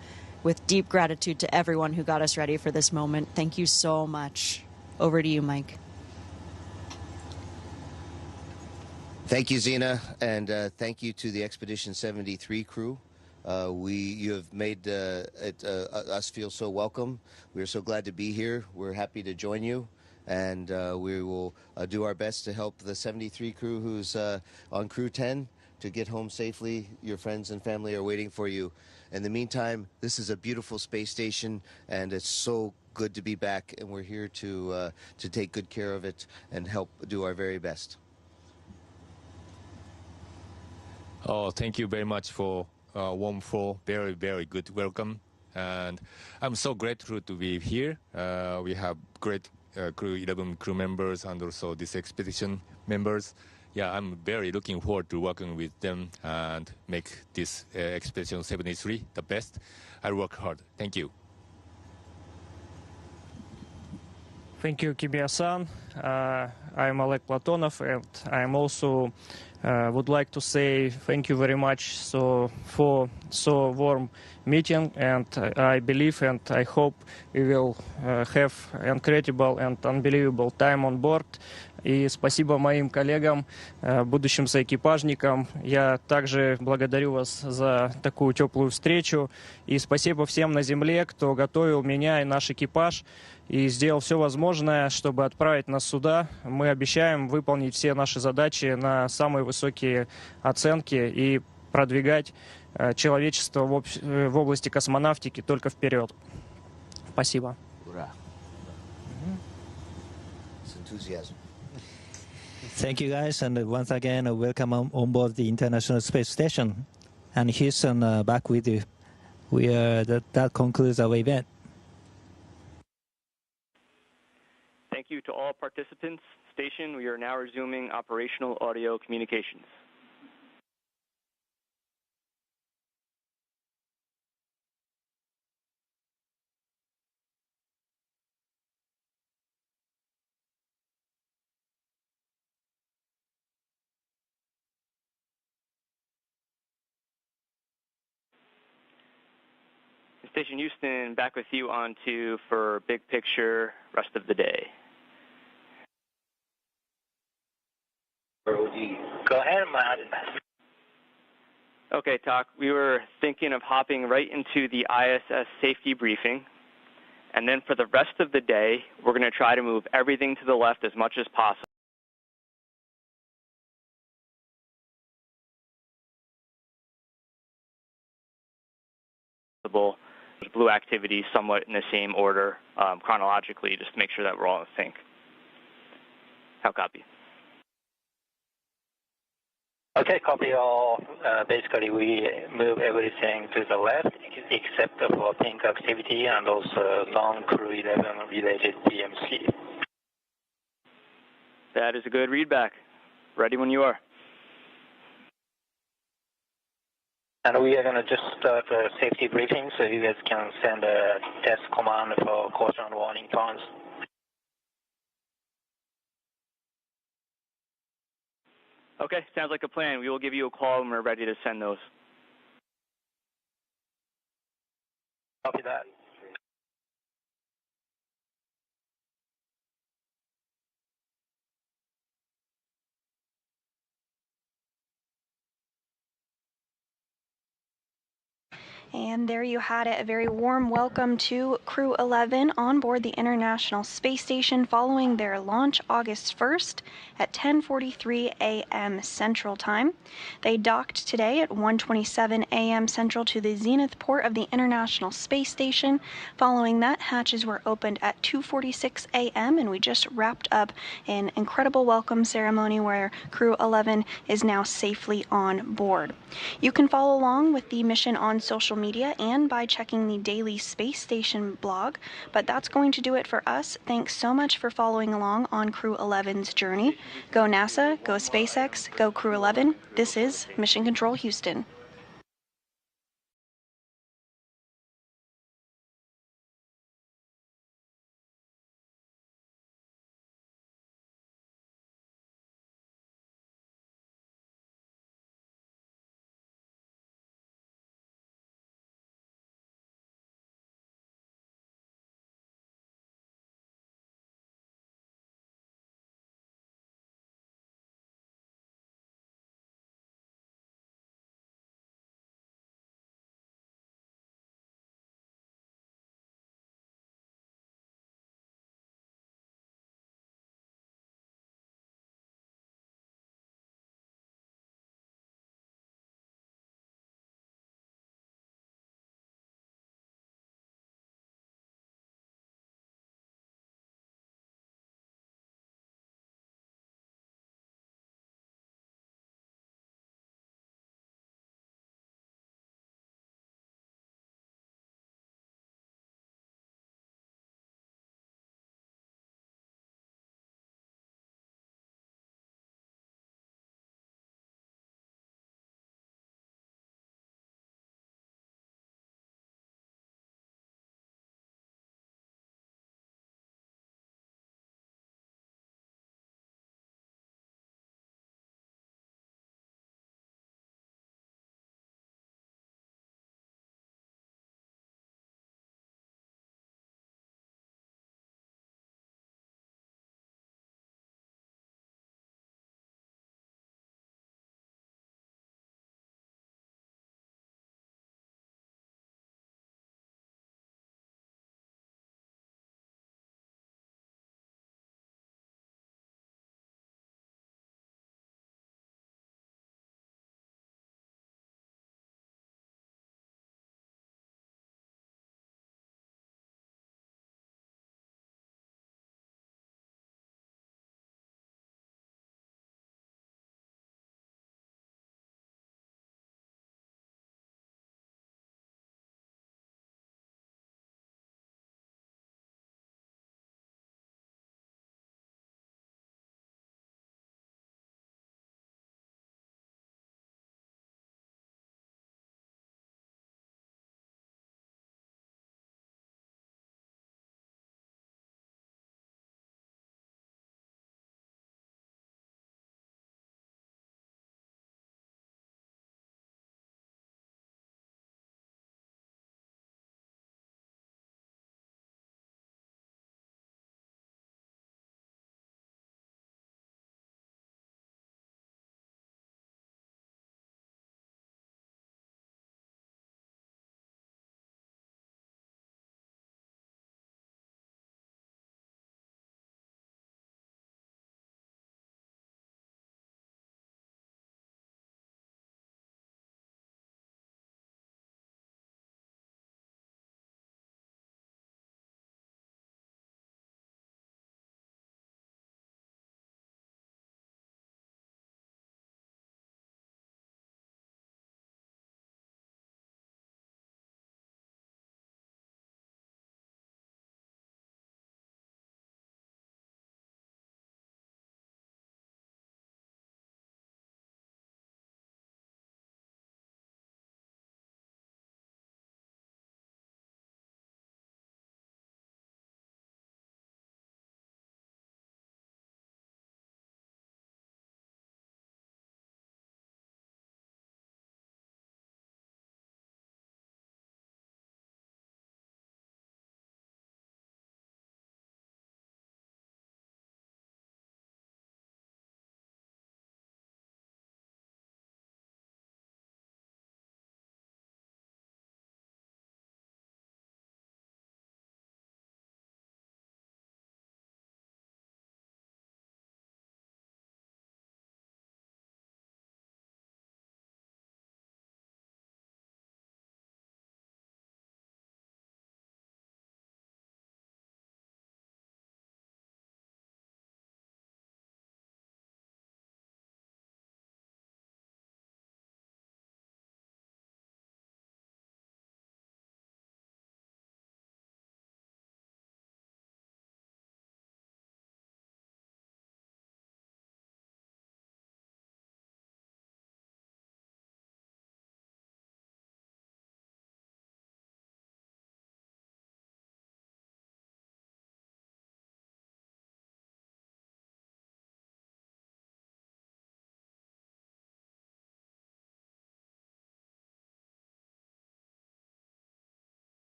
With deep gratitude to everyone who got us ready for this moment. Thank you so much. Over to you, Mike.
Thank you, Zena, and thank you to the Expedition 73 crew. You have made us feel so welcome. We're so glad to be here. We're happy to join you, and we will do our best to help the 73 crew who's on Crew 10 to get home safely. Your friends and family are waiting for you. In the meantime, this is a beautiful space station, and it's so good to be back, and we're here to take good care of it and help do our very best.
Oh, thank you very much for warm, full, very, very good welcome. And I'm so grateful to be here. We have great Crew-11 crew members and also this expedition members. Yeah, I'm very looking forward to working with them and make this Expedition 73 the best. I'll work hard. Thank you.
Thank you, Kimia-san. I'm Oleg Platonov, and I'm also would like to say thank you very much for so warm meeting, and I believe and I hope we will have incredible and unbelievable time on board. И спасибо моим коллегам, будущим соэкипажникам. Я также благодарю вас за такую теплую встречу. И спасибо всем на Земле, кто готовил меня и наш экипаж и сделал все возможное, чтобы отправить нас сюда. Мы обещаем выполнить все наши задачи на самые высокие оценки и продвигать человечество в области космонавтики только вперед. Спасибо.
Ура. С энтузиазмом.
Thank you, guys, and once again, welcome on board the International Space Station. And Houston, back with you. That concludes our event.
Thank you to all participants. Station, we are now resuming operational audio communications. Station Houston, back with you on to for big picture rest of the day.
Go ahead, Matt.
Okay, Talk. We were thinking of hopping right into the ISS safety briefing. And then for the rest of the day, we're going to try to move everything to the left as much as possible. Blue activity somewhat in the same order chronologically, just to make sure that we're all in sync. How copy?
Okay, copy all. Basically, we move everything to the left except for pink activity and also non-Crew-11 related PMC.
That is a good readback. Ready when you are.
And we are going to just start a safety briefing so you guys can send a test command for caution warning tones.
Okay, sounds like a plan. We will give you a call when we're ready to send those.
Copy that.
And there you had it, a very warm welcome to Crew-11 on board the International Space Station following their launch August 1st at 10:43 a.m. Central Time. They docked today at 1:27 a.m. Central to the zenith port of the International Space Station. Following that, hatches were opened at 2:46 a.m. and we just wrapped up an incredible welcome ceremony where Crew-11 is now safely on board. You can follow along with the mission on social media and by checking the daily space station blog, but that's going to do it for us. Thanks so much for following along on Crew-11's journey. Go NASA, go SpaceX, go Crew-11. This is Mission Control Houston.